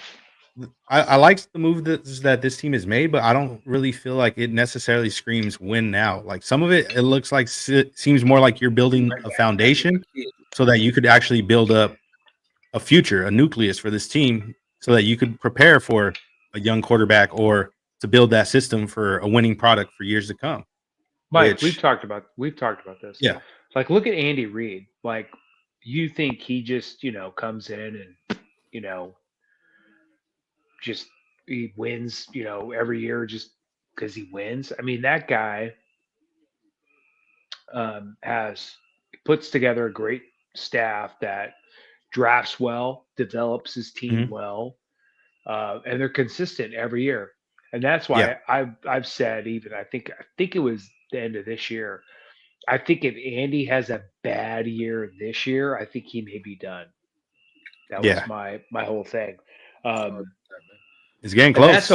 [SPEAKER 2] I like the move that this team has made, but I don't really feel like it necessarily screams win now. Like some of it looks like seems more like you're building a foundation so that you could actually build up a future, a nucleus for this team, so that you could prepare for a young quarterback or to build that system for a winning product for years to come.
[SPEAKER 8] Mike, we've talked about this.
[SPEAKER 2] Yeah.
[SPEAKER 8] Like, look at Andy Reid. Like, you think he just, comes in and, just he wins, every year just because he wins. I mean, that guy puts together a great staff that drafts well, develops his team well, and they're consistent every year. And that's why I've said, even I think it was the end of this year. I think if Andy has a bad year this year, I think he may be done. That was my whole thing.
[SPEAKER 2] It's getting close.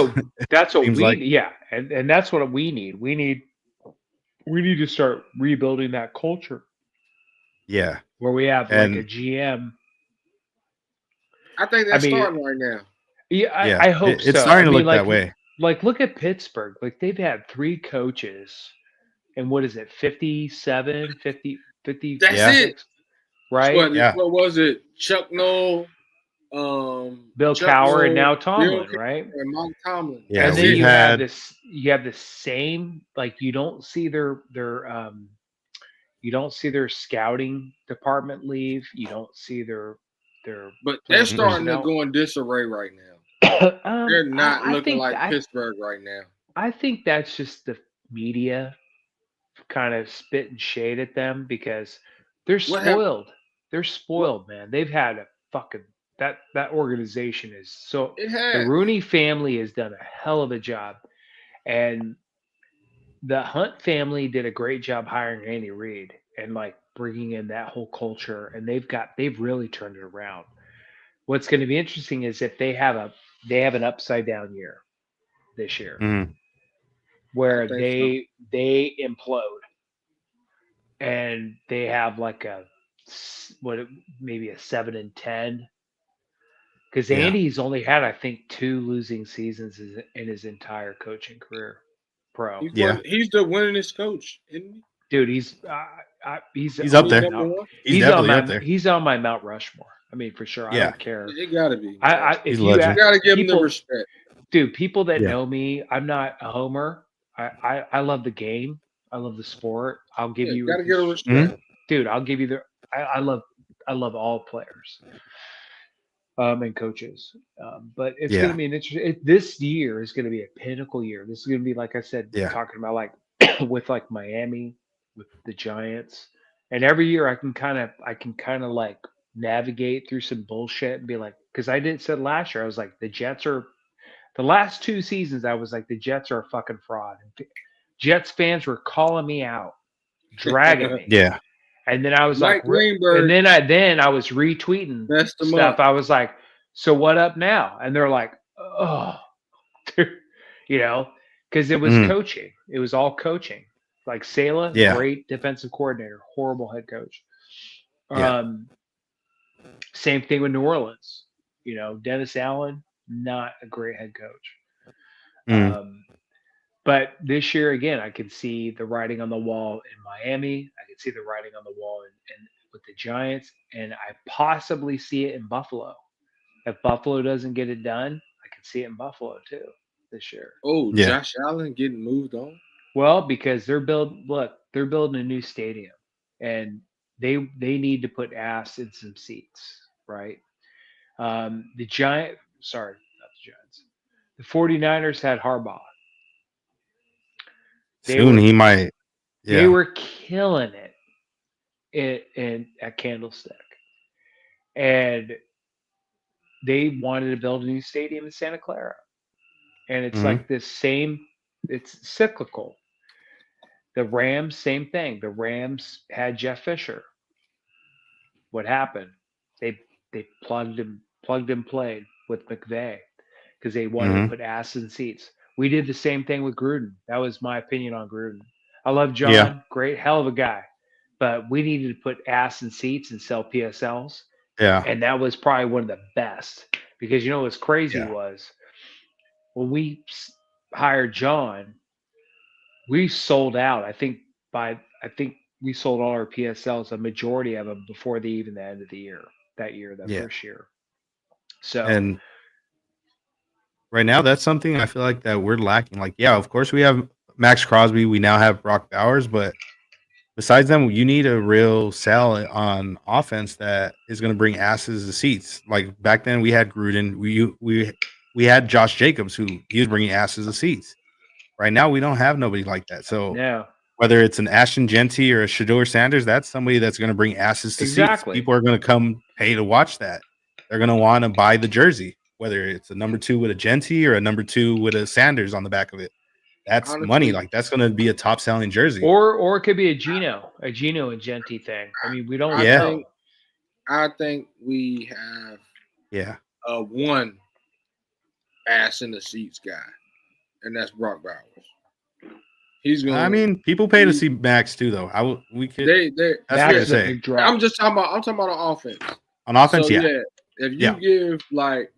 [SPEAKER 8] That's what we need. And that's what we need. We need to start rebuilding that culture.
[SPEAKER 2] Yeah.
[SPEAKER 8] Where we have like a GM.
[SPEAKER 4] I think that's starting right now.
[SPEAKER 8] Yeah, I hope so.
[SPEAKER 2] It's starting to look that way.
[SPEAKER 8] Like, look at Pittsburgh. Like, they've had 3 coaches, and what is it, 57, 50?
[SPEAKER 4] That's it.
[SPEAKER 8] Right?
[SPEAKER 4] What was it? Chuck Noll,
[SPEAKER 8] Bill Cowher, and now Tomlin, right?
[SPEAKER 4] And Mike Tomlin.
[SPEAKER 2] Yeah,
[SPEAKER 8] and then you have the same, like, you don't see their scouting department leave. You don't see their
[SPEAKER 4] but they're starting to go in disarray right now. They're not looking like Pittsburgh right now.
[SPEAKER 8] I think that's just the media kind of spitting shade at them because they're spoiled. They're spoiled, man. They've had a fucking that organization is so. The Rooney family has done a hell of a job, and the Hunt family did a great job hiring Andy Reid and like bringing in that whole culture, and they've really turned it around. What's going to be interesting is if they have an upside down year this year, where they implode and they have like maybe a 7-10, because Andy's only had, I think, 2 losing seasons in his entire coaching career. Pro.
[SPEAKER 4] He's the winningest coach, isn't he?
[SPEAKER 8] Dude, he's
[SPEAKER 2] up there.
[SPEAKER 8] He's definitely up there. He's on my Mount Rushmore. I mean, for sure. I
[SPEAKER 2] Yeah.
[SPEAKER 8] don't care.
[SPEAKER 4] It gotta be.
[SPEAKER 8] If
[SPEAKER 2] He's
[SPEAKER 8] you
[SPEAKER 2] legend.
[SPEAKER 4] You gotta give him the
[SPEAKER 8] people,
[SPEAKER 4] respect.
[SPEAKER 8] dude, people that
[SPEAKER 2] Yeah.
[SPEAKER 8] know me, I'm not a homer. I love the game. I love the sport. I'll give
[SPEAKER 4] Yeah,
[SPEAKER 8] you
[SPEAKER 4] gotta get a respect.
[SPEAKER 2] Mhm.
[SPEAKER 8] dude. I'll give you the. I love all players, and coaches. But it's
[SPEAKER 2] Yeah.
[SPEAKER 8] gonna be an interesting. This year is gonna be a pinnacle year. This is gonna be, like I said,
[SPEAKER 2] Yeah.
[SPEAKER 8] talking about like with like Miami, with the Giants, and every year I can kind of like navigate through some bullshit and be like, because I did said last year I was like the Jets are the last 2 seasons I was like the Jets are a fucking fraud. And Jets fans were calling me out, dragging me.
[SPEAKER 2] Yeah.
[SPEAKER 8] And then I was
[SPEAKER 4] Mike
[SPEAKER 8] like,
[SPEAKER 4] Greenberg
[SPEAKER 8] and then I was retweeting
[SPEAKER 4] messed him
[SPEAKER 8] stuff.
[SPEAKER 4] up.
[SPEAKER 8] I was like, so what up now? And they're like, oh, you know, because it was
[SPEAKER 2] Mhm.
[SPEAKER 8] coaching. It was all coaching. Like Sala,
[SPEAKER 2] Yeah.
[SPEAKER 8] great defensive coordinator, horrible head coach.
[SPEAKER 2] Yeah.
[SPEAKER 8] Same thing with New Orleans. You know, Dennis Allen, not a great head coach.
[SPEAKER 2] Mhm.
[SPEAKER 8] But this year, again, I can see the writing on the wall in Miami. I can see the writing on the wall in with the Giants, and I possibly see it in Buffalo. If Buffalo doesn't get it done, I can see it in Buffalo too this year.
[SPEAKER 4] Oh,
[SPEAKER 2] Yeah.
[SPEAKER 4] Josh Allen getting moved on.
[SPEAKER 8] Well, because they're building a new stadium, and they need to put ass in some seats, right? The sorry, not the Giants. The 49ers had Harbaugh. They
[SPEAKER 2] Soon
[SPEAKER 8] were
[SPEAKER 2] he might.
[SPEAKER 8] they
[SPEAKER 2] Yeah.
[SPEAKER 8] were killing it in at Candlestick, and they wanted to build a new stadium in Santa Clara, and it's
[SPEAKER 2] Mhm.
[SPEAKER 8] like this same. It's cyclical. The Rams, same thing. The Rams had Jeff Fisher. What happened? They plugged and played with McVay because they wanted to
[SPEAKER 2] Mhm.
[SPEAKER 8] put ass in seats. We did the same thing with Gruden. That was my opinion on Gruden. I love John,
[SPEAKER 2] Yeah.
[SPEAKER 8] great, hell of a guy, but we needed to put ass in seats and sell PSLs,
[SPEAKER 2] Yeah.
[SPEAKER 8] and that was probably one of the best because you know what's crazy
[SPEAKER 2] Yeah.
[SPEAKER 8] was when we hired John, we sold out. I think we sold all our PSLs, a majority of them, before the end of the year. That
[SPEAKER 2] Yeah.
[SPEAKER 8] first year. So
[SPEAKER 2] And right now, that's something I feel like that we're lacking. Like, yeah, of course we have Max Crosby. We now have Brock Bowers, but besides them, you need a real sell on offense that is going to bring asses to seats. Like back then, we had Gruden. We had Josh Jacobs, who he was bringing asses to seats. Right now, we don't have nobody like that. So
[SPEAKER 8] yeah,
[SPEAKER 2] whether it's an Ashton Genty or a Shador Sanders, that's somebody that's going to bring asses to seats.
[SPEAKER 8] exactly.
[SPEAKER 2] People are going to come pay to watch that. They're going to want to buy the jersey, whether it's a number 2 with a Genty or a number 2 with a Sanders on the back of it. That's
[SPEAKER 4] Honestly,
[SPEAKER 2] money. Like that's going to be a top selling jersey.
[SPEAKER 8] Or it could be a Geno and Genty thing. I mean, we don't
[SPEAKER 2] Yeah.
[SPEAKER 8] know.
[SPEAKER 4] I think we have
[SPEAKER 2] Yeah.
[SPEAKER 4] one ass in the seats guy, and that's Brock Bowers. He's going.
[SPEAKER 2] I mean, people pay to see Max too, though. We could.
[SPEAKER 4] They.
[SPEAKER 2] That's
[SPEAKER 8] Max
[SPEAKER 2] fair to
[SPEAKER 8] is a
[SPEAKER 2] say.
[SPEAKER 8] big drop.
[SPEAKER 4] I'm talking about on offense.
[SPEAKER 2] On offense,
[SPEAKER 4] So,
[SPEAKER 2] yeah.
[SPEAKER 4] if you
[SPEAKER 2] Yeah.
[SPEAKER 4] give like,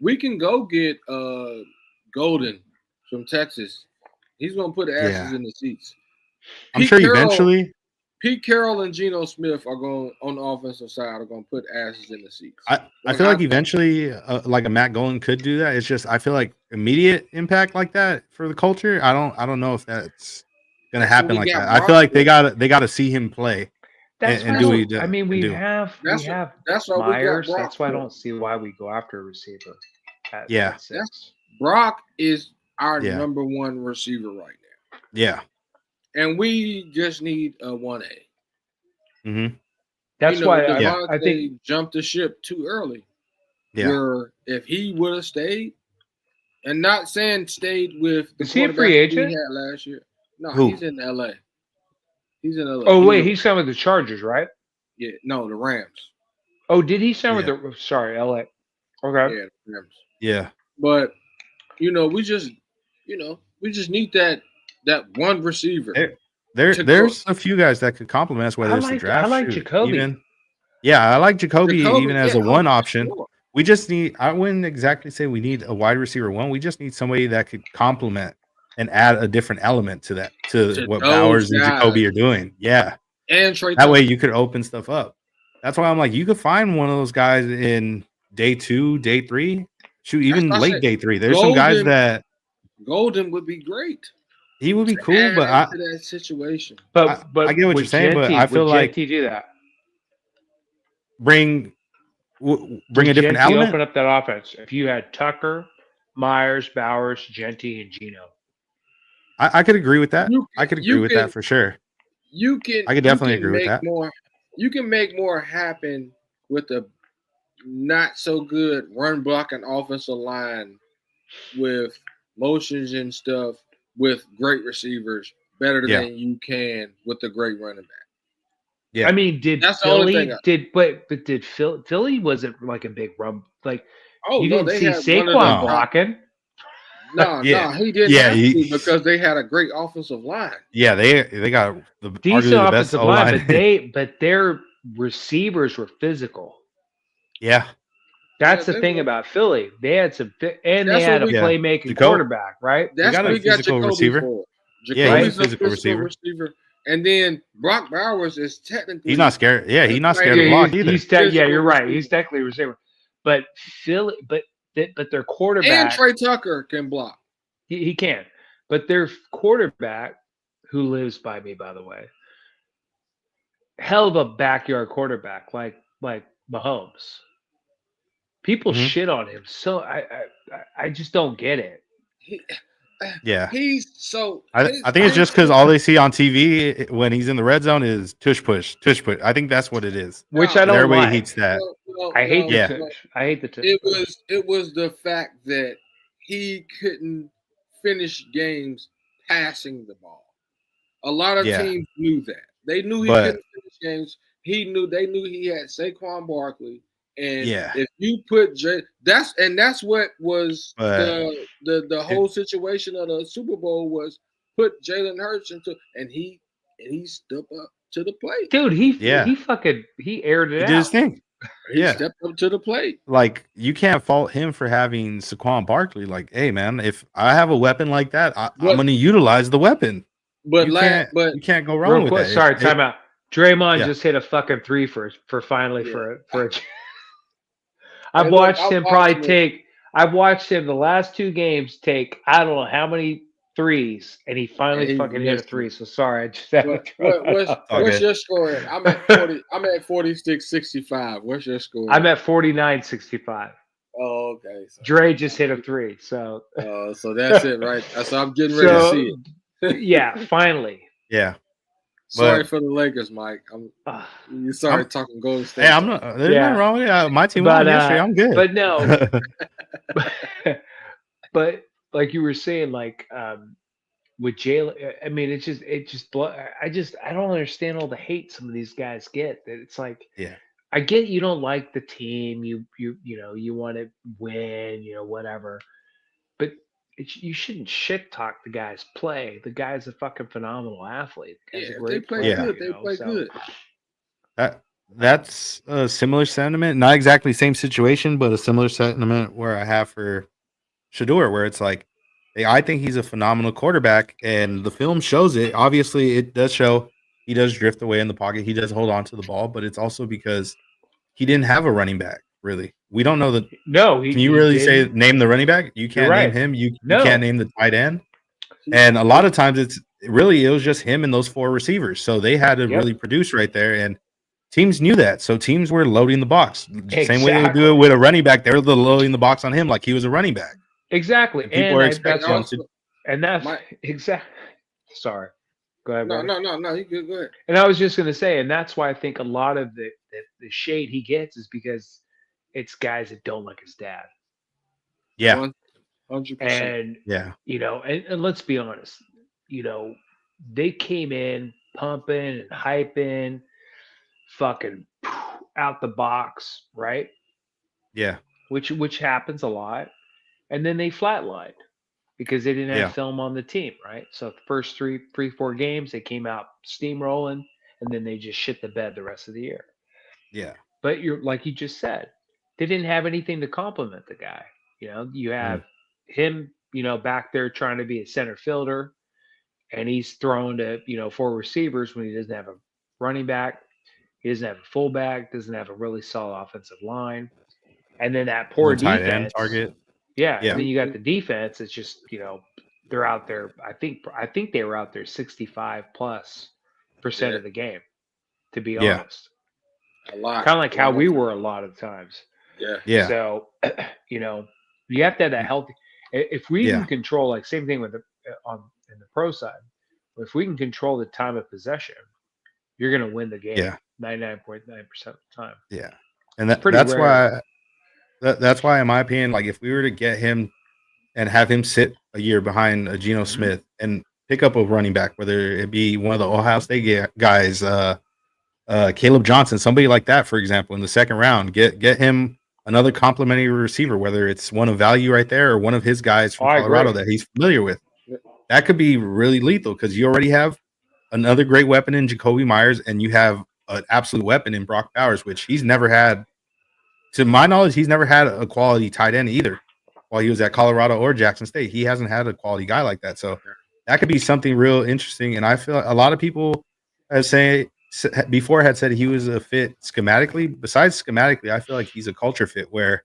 [SPEAKER 4] we can go get Golden from Texas. He's gonna put asses in the seats.
[SPEAKER 2] I'm sure eventually.
[SPEAKER 4] Pete Carroll and Geno Smith are going on the offensive side are going to put asses in the seats.
[SPEAKER 2] I feel like eventually, like a Matt Golan could do that. It's just I feel like immediate impact like that for the culture. I don't know if that's gonna happen like that. I feel like they got to see him play.
[SPEAKER 8] That's
[SPEAKER 2] and
[SPEAKER 8] why
[SPEAKER 2] do what he does.
[SPEAKER 8] I mean, we have
[SPEAKER 4] that's why
[SPEAKER 8] Myers.
[SPEAKER 4] we got Brock.
[SPEAKER 8] That's why I don't see why we go after a receiver. At 6.
[SPEAKER 4] Brock is our number 1 receiver right now.
[SPEAKER 2] Yeah.
[SPEAKER 4] And we just need a 1A.
[SPEAKER 2] Mm-hmm.
[SPEAKER 8] That's why I think
[SPEAKER 4] they jumped the ship too early.
[SPEAKER 2] Yeah.
[SPEAKER 4] Where if he would have stayed, and not saying stayed with the
[SPEAKER 8] is he a free agent?
[SPEAKER 4] we had last year. No,
[SPEAKER 2] Who?
[SPEAKER 4] he's in LA. He's in LA.
[SPEAKER 8] Oh wait, he signed with the Chargers, right?
[SPEAKER 4] Yeah, no, the Rams.
[SPEAKER 8] Oh, did he sign with the LA? Okay.
[SPEAKER 4] Yeah, the Rams.
[SPEAKER 2] Yeah.
[SPEAKER 4] But we just need that one receiver.
[SPEAKER 2] There's a few guys that could complement us, whether it's the draft.
[SPEAKER 8] I like Jacoby.
[SPEAKER 2] I like Jacoby even as a one option.
[SPEAKER 4] Sure.
[SPEAKER 2] We just need. I wouldn't exactly say we need a wide receiver 1. We just need somebody that could complement and add a different element to that, to what Bowers and Jacoby are doing. Yeah.
[SPEAKER 4] And Trey
[SPEAKER 2] that way you could open stuff up. That's why I'm like, you could find one of those guys in day 2, day 3. Shoot, even late day 3. There's some guys that
[SPEAKER 4] Golden would be great.
[SPEAKER 2] He would be cool, but
[SPEAKER 4] into that situation.
[SPEAKER 8] But
[SPEAKER 2] I get what you're saying, but I feel like
[SPEAKER 8] do that.
[SPEAKER 2] Bring a different
[SPEAKER 8] Genty
[SPEAKER 2] element.
[SPEAKER 8] Open up that offense. If you had Tucker, Myers, Bowers, Genty, and Geno,
[SPEAKER 2] I could agree with that. I could agree with that for sure. I could definitely agree with that.
[SPEAKER 4] You can make more happen with a not so good run blocking offensive line with motions and stuff with great receivers better than you can with a great running back.
[SPEAKER 8] Yeah, I mean, did Philly did Philly wasn't like a big run like you didn't see Saquon blocking.
[SPEAKER 4] No, he didn't have to because they had a great offensive line.
[SPEAKER 2] Yeah, they got the
[SPEAKER 8] decent offensive line, but their receivers were physical.
[SPEAKER 2] Yeah.
[SPEAKER 8] That's the thing about Philly. They had some, and they had a playmaking quarterback, right?
[SPEAKER 4] That's what we got Jacoby
[SPEAKER 2] receiver.
[SPEAKER 4] For.
[SPEAKER 2] Jacoby's a physical receiver.
[SPEAKER 4] And then Brock Bowers is technically
[SPEAKER 2] he's not scared. Yeah, he's not scared to block either.
[SPEAKER 8] You're right. He's technically a receiver. But Philly, but their quarterback
[SPEAKER 4] and Trey Tucker can block.
[SPEAKER 8] He can, but their quarterback, who lives by me, by the way, hell of a backyard quarterback, like Mahomes. People shit on him, so I just don't get it.
[SPEAKER 4] He's so.
[SPEAKER 2] I think it's just because all they see on TV when he's in the red zone is tush push. I think that's what it is.
[SPEAKER 8] Which I don't
[SPEAKER 2] Everybody
[SPEAKER 8] like.
[SPEAKER 2] hates that.
[SPEAKER 8] I hate the tush. I hate the tush.
[SPEAKER 4] It was the fact that he couldn't finish games passing the ball. A lot of teams knew that. They knew he couldn't finish games. They knew he had Saquon Barkley. And if you put that's what was the whole situation of the Super Bowl was put Jalen Hurts into and he stepped up to the plate.
[SPEAKER 8] Dude, he aired it out.
[SPEAKER 2] He did his thing.
[SPEAKER 4] He stepped up to the plate.
[SPEAKER 2] Like you can't fault him for having Saquon Barkley. Like, hey man, if I have a weapon like that, I'm going to utilize the weapon.
[SPEAKER 4] But
[SPEAKER 2] you can't go wrong with that.
[SPEAKER 8] Sorry, time out. Draymond just hit a fucking 3 for a I've watched him I've watched him the last 2 games take I don't know how many threes, and he finally fucking hit a 3. So sorry, I just
[SPEAKER 4] what's your score? I'm at 40. I'm at 46-65. What's your score?
[SPEAKER 8] I'm at 49-65.
[SPEAKER 4] Oh, okay. So,
[SPEAKER 8] Dre just hit a 3. So
[SPEAKER 4] so that's it, right? So I'm getting ready to see
[SPEAKER 8] it. Yeah, finally.
[SPEAKER 2] Yeah.
[SPEAKER 4] Sorry for the Lakers, Mike. You sorry talking Golden State.
[SPEAKER 2] Hey, I'm not. There's nothing wrong with it. My team won yesterday. I'm good.
[SPEAKER 8] But no. but like you were saying, like with Jalen, I mean, it just I don't understand all the hate some of these guys get. That it's like, I get you don't like the team, you want to win, whatever, but you shouldn't shit talk the guy's play. The guy's a fucking phenomenal athlete. The guy's a great player.
[SPEAKER 4] They play good.
[SPEAKER 2] That's a similar sentiment. Not exactly same situation, but a similar sentiment where I have for Shador, where it's like, hey, I think he's a phenomenal quarterback, and the film shows it. Obviously, it does show he does drift away in the pocket. He does hold on to the ball, but it's also because he didn't have a running back. Really, we don't know that.
[SPEAKER 8] No,
[SPEAKER 2] can you really say name the running back? You can't name him. You can't name the tight end. And a lot of times it was just him and those 4 receivers. So they had to really produce right there, and teams knew that. So teams were loading the box. Same way they do it with a running back. They're loading the box on him like he was a running back.
[SPEAKER 8] Exactly.
[SPEAKER 2] And people are expecting him to.
[SPEAKER 8] And that's exactly. Sorry. Go ahead.
[SPEAKER 4] No. You good? Go ahead.
[SPEAKER 8] And I was just going to say, and that's why I think a lot of the shade he gets is because it's guys that don't like his dad.
[SPEAKER 2] Yeah.
[SPEAKER 4] 100%.
[SPEAKER 8] And and let's be honest, they came in pumping and hyping, fucking out the box, right?
[SPEAKER 2] Yeah.
[SPEAKER 8] Which happens a lot. And then they flatlined because they didn't have film on the team, right? So the first 4 games, they came out steamrolling, and then they just shit the bed the rest of the year.
[SPEAKER 2] Yeah.
[SPEAKER 8] But you're like you just said, they didn't have anything to compliment the guy. You have him, back there trying to be a center fielder, and he's thrown to 4 receivers when he doesn't have a running back. He doesn't have a fullback, doesn't have a really solid offensive line. And then that
[SPEAKER 2] No
[SPEAKER 8] poor
[SPEAKER 2] tight end
[SPEAKER 8] defense.
[SPEAKER 2] target.
[SPEAKER 8] Yeah,
[SPEAKER 2] Yeah.
[SPEAKER 8] and then you got the defense. It's just, they're out there. I think they were out there 65+% of the game, to be
[SPEAKER 2] Yeah.
[SPEAKER 8] honest.
[SPEAKER 4] A lot.
[SPEAKER 8] Kind of like how we were a lot of times.
[SPEAKER 4] Yeah.
[SPEAKER 2] Yeah.
[SPEAKER 8] So, you have to have that healthy. If we can control, like same thing with in the pro side, if we can control the time of possession, you're going to win the game.
[SPEAKER 2] Yeah.
[SPEAKER 8] 99.9% of the time.
[SPEAKER 2] Yeah. And that's
[SPEAKER 8] rare.
[SPEAKER 2] that's why, in my opinion, like if we were to get him and have him sit a year behind a Geno Smith and pick up a running back, whether it be one of the Ohio State guys, Caleb Johnson, somebody like that, for example, in the second round, get him another complimentary receiver, whether it's one of value right there or one of his guys from Colorado that he's familiar with. That could be really lethal because you already have another great weapon in Jacoby Myers and you have an absolute weapon in Brock Bowers, which he's never had. To my knowledge, he's never had a quality tight end either. While he was at Colorado or Jackson State, he hasn't had a quality guy like that. So that could be something real interesting. And I feel a lot of people before had said he was a fit schematically. Besides schematically, I feel like he's a culture fit where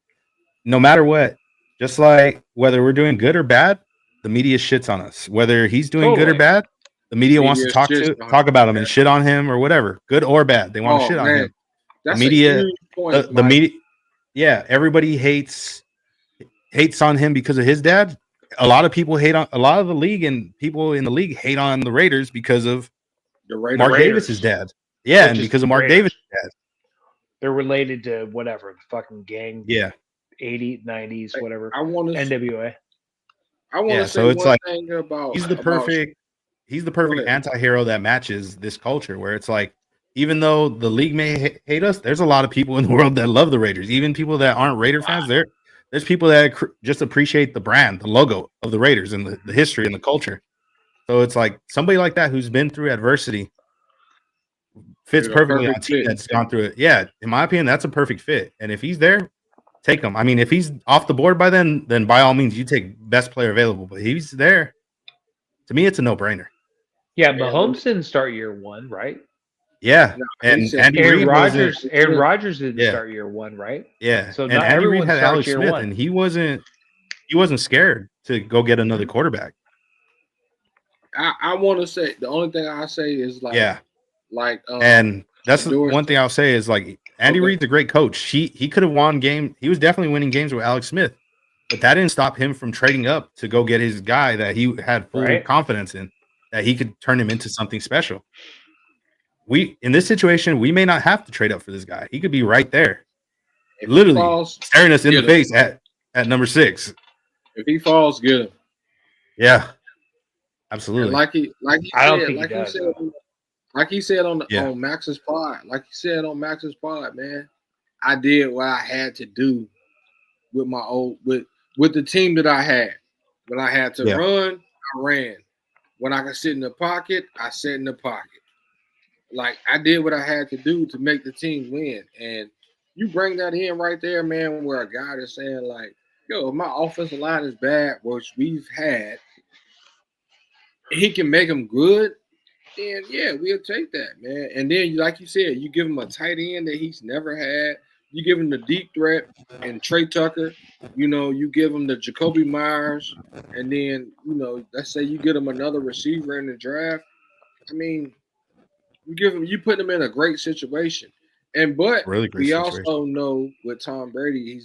[SPEAKER 2] no matter what, just like whether we're doing good or bad, the media shits on us. Whether he's doing good or bad, the media wants to talk about him and shit on him or whatever, good or bad. They want to shit on him.
[SPEAKER 4] That's
[SPEAKER 2] the media,
[SPEAKER 4] a huge point,
[SPEAKER 2] the media, yeah, everybody hates on him because of his dad. A lot of people hate on a lot of the league, and people in the league hate on the Raiders because of Mark Davis's dad. Yeah, and because of Mark Davis' dad.
[SPEAKER 8] They're related to whatever, the fucking gang.
[SPEAKER 2] Yeah.
[SPEAKER 8] 80s, 90s, whatever.
[SPEAKER 4] NWA.
[SPEAKER 8] I
[SPEAKER 4] want to say one thing about
[SPEAKER 2] he's the perfect anti-hero that matches this culture where it's like, even though the league may hate us, there's a lot of people in the world that love the Raiders. Even people that aren't Raider fans, there's people that just appreciate the brand, the logo of the Raiders and the history and the culture. So it's like somebody like that who's been through adversity fits perfectly on a team that's gone through it. Yeah, in my opinion, that's a perfect fit. And if he's there, take him. I mean, if he's off the board by then by all means, you take best player available. But if he's there, to me, it's a no-brainer.
[SPEAKER 8] Yeah, Mahomes didn't start year one, right?
[SPEAKER 2] Yeah, and
[SPEAKER 8] Aaron Rodgers didn't start year one, right?
[SPEAKER 2] Yeah,
[SPEAKER 8] so
[SPEAKER 2] and Andy Reid had Alex Smith, and he wasn't scared to go get another quarterback.
[SPEAKER 4] I want to say the only thing I say is
[SPEAKER 2] and that's the one thing I'll say is like Andy Reid's a great coach. He could have won game. He was definitely winning games with Alex Smith, but that didn't stop him from trading up to go get his guy that he had full confidence in, that he could turn him into something special. In this situation, we may not have to trade up for this guy. He could be right there, literally staring us in the face at number 6.
[SPEAKER 4] If he falls, get him.
[SPEAKER 2] Yeah, absolutely.
[SPEAKER 4] And like he said on Max's pod, man. I did what I had to do with my with the team that I had. When I had to run, I ran. When I could sit in the pocket, I sat in the pocket. Like, I did what I had to do to make the team win. And you bring that in right there, man, where a guy is saying, like, yo, if my offensive line is bad, which we've had, he can make them good, then, yeah, we'll take that, man. And then, like you said, you give him a tight end that he's never had. You give him the deep threat and Trey Tucker. You give him the Jacoby Myers. And then, let's say you get him another receiver in the draft. I mean, you put him in a great situation. But
[SPEAKER 2] really great
[SPEAKER 4] we also know with Tom Brady,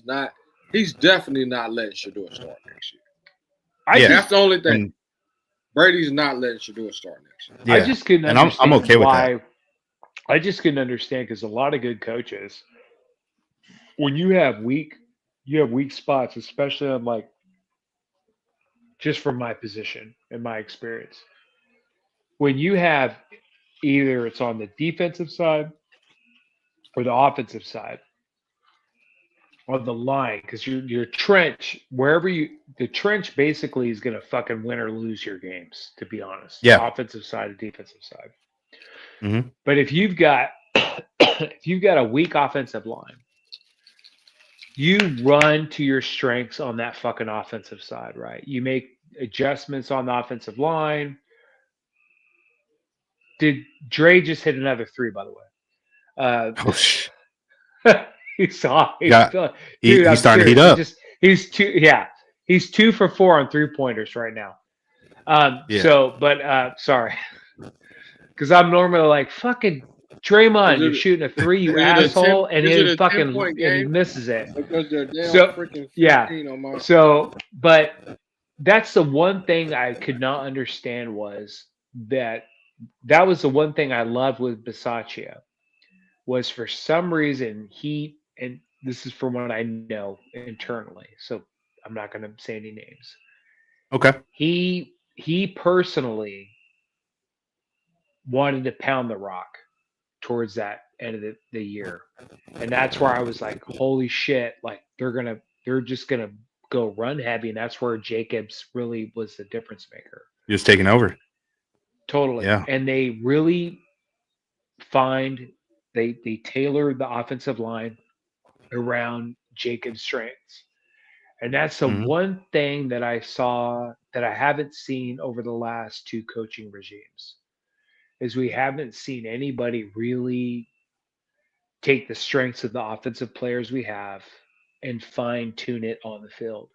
[SPEAKER 4] he's definitely not letting Shedeur start next year. That's the only thing. Brady's not letting Shedeur start next year.
[SPEAKER 2] Yeah.
[SPEAKER 8] I just couldn't understand
[SPEAKER 2] I'm okay with that.
[SPEAKER 8] I just couldn't understand because a lot of good coaches, when you have weak spots, especially on like just from my position and my experience, when you have either it's on the defensive side or the offensive side of the line, because your trench, the trench basically is going to fucking win or lose your games, to be honest.
[SPEAKER 2] Yeah.
[SPEAKER 8] The offensive side and defensive side.
[SPEAKER 2] Mm-hmm.
[SPEAKER 8] But if you've got a weak offensive line, you run to your strengths on that fucking offensive side, right? You make adjustments on the offensive line. Did Dre just hit another 3, by the way?
[SPEAKER 2] Oh shit.
[SPEAKER 8] He's hot.
[SPEAKER 2] Yeah.
[SPEAKER 8] Dude, I'm
[SPEAKER 2] He's starting to heat
[SPEAKER 8] serious.
[SPEAKER 2] up.
[SPEAKER 8] He's 2 for 4 on 3-pointers right now.
[SPEAKER 2] Yeah.
[SPEAKER 8] Sorry, because I'm normally like fucking Draymond, you're shooting a 3, you asshole, and he fucking and he misses it.
[SPEAKER 4] Because they're down
[SPEAKER 8] So,
[SPEAKER 4] freaking 15
[SPEAKER 8] yeah.
[SPEAKER 4] on my.
[SPEAKER 8] So, but that's the one thing I could not understand was that was the one thing I loved with Bisaccia was for some reason he, and this is from what I know internally, so I'm not going to say any names.
[SPEAKER 2] Okay.
[SPEAKER 8] He personally wanted to pound the rock towards that end of the year, and that's where I was like, holy shit, like they're just gonna go run heavy, and that's where Jacobs really was the difference maker.
[SPEAKER 2] He was taking over.
[SPEAKER 8] Totally.
[SPEAKER 2] Yeah.
[SPEAKER 8] And they really they tailor the offensive line around Jacobs' strengths. And that's the one thing that I saw that I haven't seen over the last 2 coaching regimes is we haven't seen anybody really take the strengths of the offensive players we have and fine tune it on the field.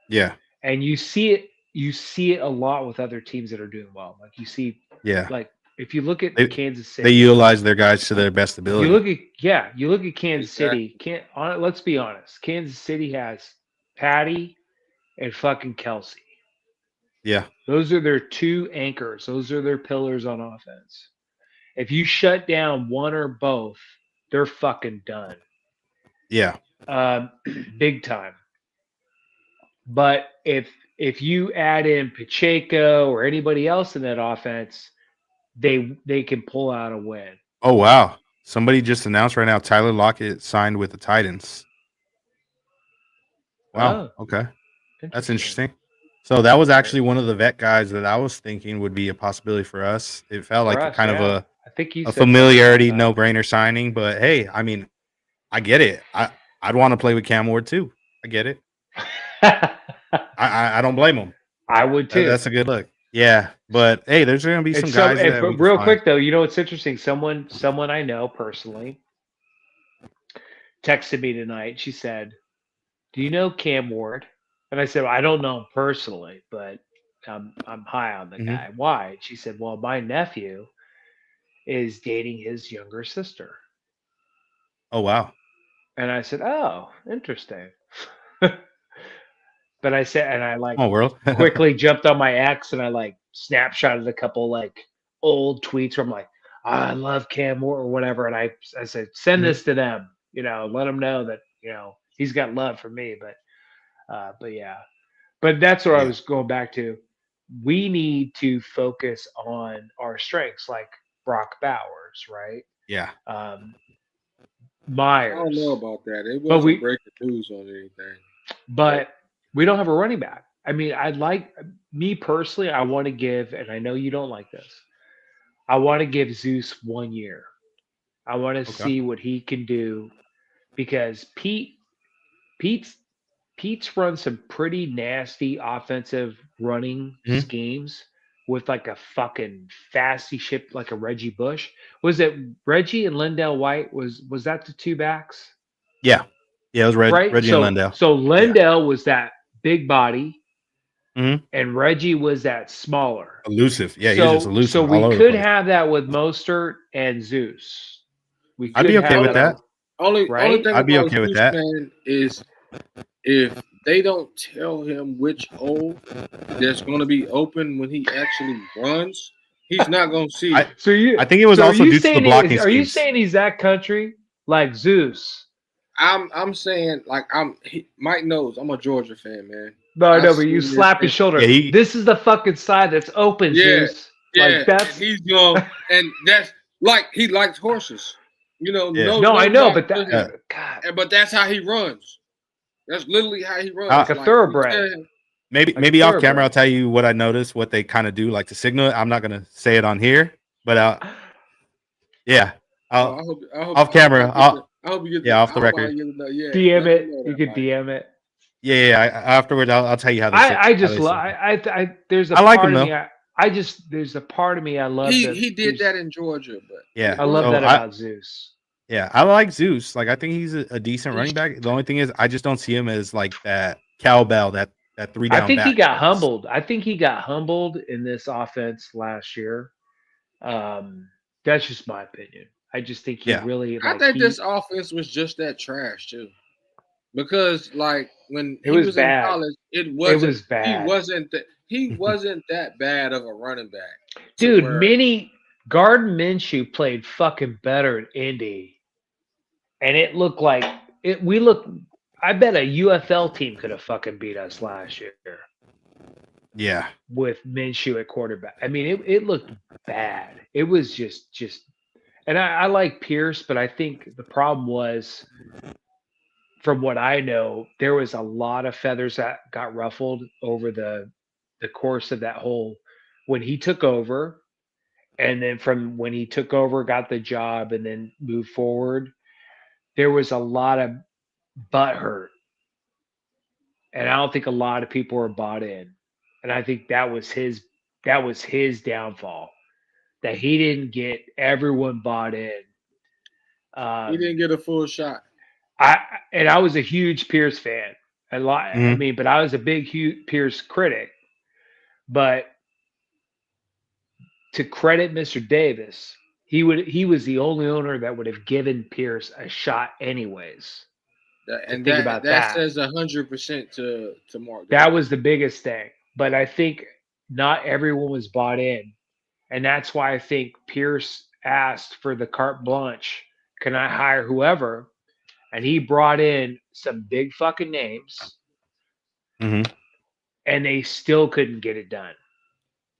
[SPEAKER 2] Yeah.
[SPEAKER 8] And you see it a lot with other teams that are doing well. Like you see, like if you look at Kansas City,
[SPEAKER 2] they utilize their guys to their best ability.
[SPEAKER 8] You look at Kansas City. Let's be honest. Kansas City has Patty and fucking Kelsey.
[SPEAKER 2] Yeah.
[SPEAKER 8] Those are their 2 anchors. Those are their pillars on offense. If you shut down one or both, they're fucking done.
[SPEAKER 2] Yeah.
[SPEAKER 8] Big time. But if you add in Pacheco or anybody else in that offense, they can pull out a win.
[SPEAKER 2] Oh wow! Somebody just announced right now Tyler Lockett signed with the Titans. Wow.
[SPEAKER 8] Oh,
[SPEAKER 2] okay, that's interesting. So that was actually one of the vet guys that I was thinking would be a possibility for us. It felt like a kind of
[SPEAKER 8] I think
[SPEAKER 2] a familiarity, no-brainer signing. But hey, I mean, I get it. I'd want to play with Cam Ward too. I get it. I don't blame him.
[SPEAKER 8] I would too.
[SPEAKER 2] That's a good look. Yeah, but hey, there's going to be some guys.
[SPEAKER 8] But real quick though, you know what's interesting? Someone I know personally texted me tonight. She said, "Do you know Cam Ward?" And I said, well, "I don't know him personally, but I'm high on the guy." Why? She said, "Well, my nephew is dating his younger sister."
[SPEAKER 2] Oh wow!
[SPEAKER 8] And I said, "Oh, interesting." But I said, and I like quickly jumped on my X and I like snapshotted a couple like old tweets where I'm like, I love Cam or whatever. And I said, send this to them, let them know that, he's got love for me. But yeah, but that's what I was going back to. We need to focus on our strengths like Brock Bowers, right?
[SPEAKER 2] Yeah.
[SPEAKER 8] Myers.
[SPEAKER 4] I don't know about that. It wasn't breaking news on anything.
[SPEAKER 8] But we don't have a running back. I mean, me personally, I want to give, and I know you don't like this, I want to give Zeus 1 year. I want to see what he can do because Pete's run some pretty nasty offensive running schemes with like a fucking fasty ship like a Reggie Bush. Was it Reggie and Lindell White? Was that the 2 backs?
[SPEAKER 2] Yeah. Yeah, it was Reggie and Lindell.
[SPEAKER 8] So Lindell was that big body, and Reggie was that smaller.
[SPEAKER 2] Elusive. Yeah, he's just elusive.
[SPEAKER 8] So we could have that with Mostert and Zeus.
[SPEAKER 2] I'd be okay with that.
[SPEAKER 4] Only thing
[SPEAKER 2] I'd be okay with that.
[SPEAKER 4] Man, is if they don't tell him which hole that's going to be open when he actually runs, he's not going to see it.
[SPEAKER 2] I think it was also due to the blocking schemes.
[SPEAKER 8] Are you saying he's that country like Zeus?
[SPEAKER 4] I'm saying like Mike knows I'm a Georgia fan, man.
[SPEAKER 8] No, I know, but you slap his shoulder. Yeah, this is the fucking side that's open, Zeus.
[SPEAKER 4] Yeah,
[SPEAKER 8] like that's
[SPEAKER 4] he's going, and that's like he likes horses.
[SPEAKER 8] No, I know, but
[SPEAKER 4] but that's how he runs. That's literally how he runs,
[SPEAKER 8] like a thoroughbred.
[SPEAKER 2] Maybe off camera, I'll tell you what I noticed, what they kind of do, like to signal it. I'm not gonna say it on here, but yeah, off camera.
[SPEAKER 4] I hope you get
[SPEAKER 2] off the record.
[SPEAKER 8] DM it. You can DM it.
[SPEAKER 2] Yeah. Afterwards, I'll tell you how.
[SPEAKER 8] There's a part of me. There's a part of me I love.
[SPEAKER 4] He did that in Georgia, but
[SPEAKER 8] I love that about Zeus.
[SPEAKER 2] Yeah, I like Zeus. Like I think he's a decent running back. The only thing is, I just don't see him as like that cowbell, that three
[SPEAKER 8] I
[SPEAKER 2] down
[SPEAKER 8] think he
[SPEAKER 2] back.
[SPEAKER 8] got humbled. I think he got humbled in this offense last year. That's just my opinion. I just think he
[SPEAKER 2] Yeah.
[SPEAKER 8] really
[SPEAKER 4] I
[SPEAKER 8] like
[SPEAKER 4] think this offense was just that trash too. Because like when
[SPEAKER 8] it
[SPEAKER 4] he
[SPEAKER 8] was
[SPEAKER 4] was in
[SPEAKER 8] bad.
[SPEAKER 4] college,
[SPEAKER 8] It was bad.
[SPEAKER 4] He wasn't that bad of a running back to
[SPEAKER 8] Dude,
[SPEAKER 4] where
[SPEAKER 8] Gardner Minshew played fucking better at Indy. And it looked like I bet a UFL team could have fucking beat us last year
[SPEAKER 2] Yeah.
[SPEAKER 8] with Minshew at quarterback. I mean, it looked bad. It was just and I like Pierce, but I think the problem was, from what I know, there was a lot of feathers that got ruffled over the course of that whole when he took over, and then from when he took over, got the job, and then moved forward. There was a lot of butt hurt, and I don't think a lot of people were bought in, and I think that was his downfall, that he didn't get everyone bought in.
[SPEAKER 4] he
[SPEAKER 8] Um,
[SPEAKER 4] didn't get a full shot.
[SPEAKER 8] I was a huge Pierce fan. I
[SPEAKER 2] Mhm.
[SPEAKER 8] mean, but I was a big Pierce critic. But to credit Mr. Davis, he was the only owner that would have given Pierce a shot anyways. To
[SPEAKER 4] And
[SPEAKER 8] think about
[SPEAKER 4] that
[SPEAKER 8] that,
[SPEAKER 4] says 100% to Mark
[SPEAKER 8] that
[SPEAKER 4] Davis.
[SPEAKER 8] was the biggest thing. But I think not everyone was bought in, and that's why I think Pierce asked for the carte blanche. Can I hire whoever? And he brought in some big fucking names,
[SPEAKER 2] Mhm.
[SPEAKER 8] and they still couldn't get it done.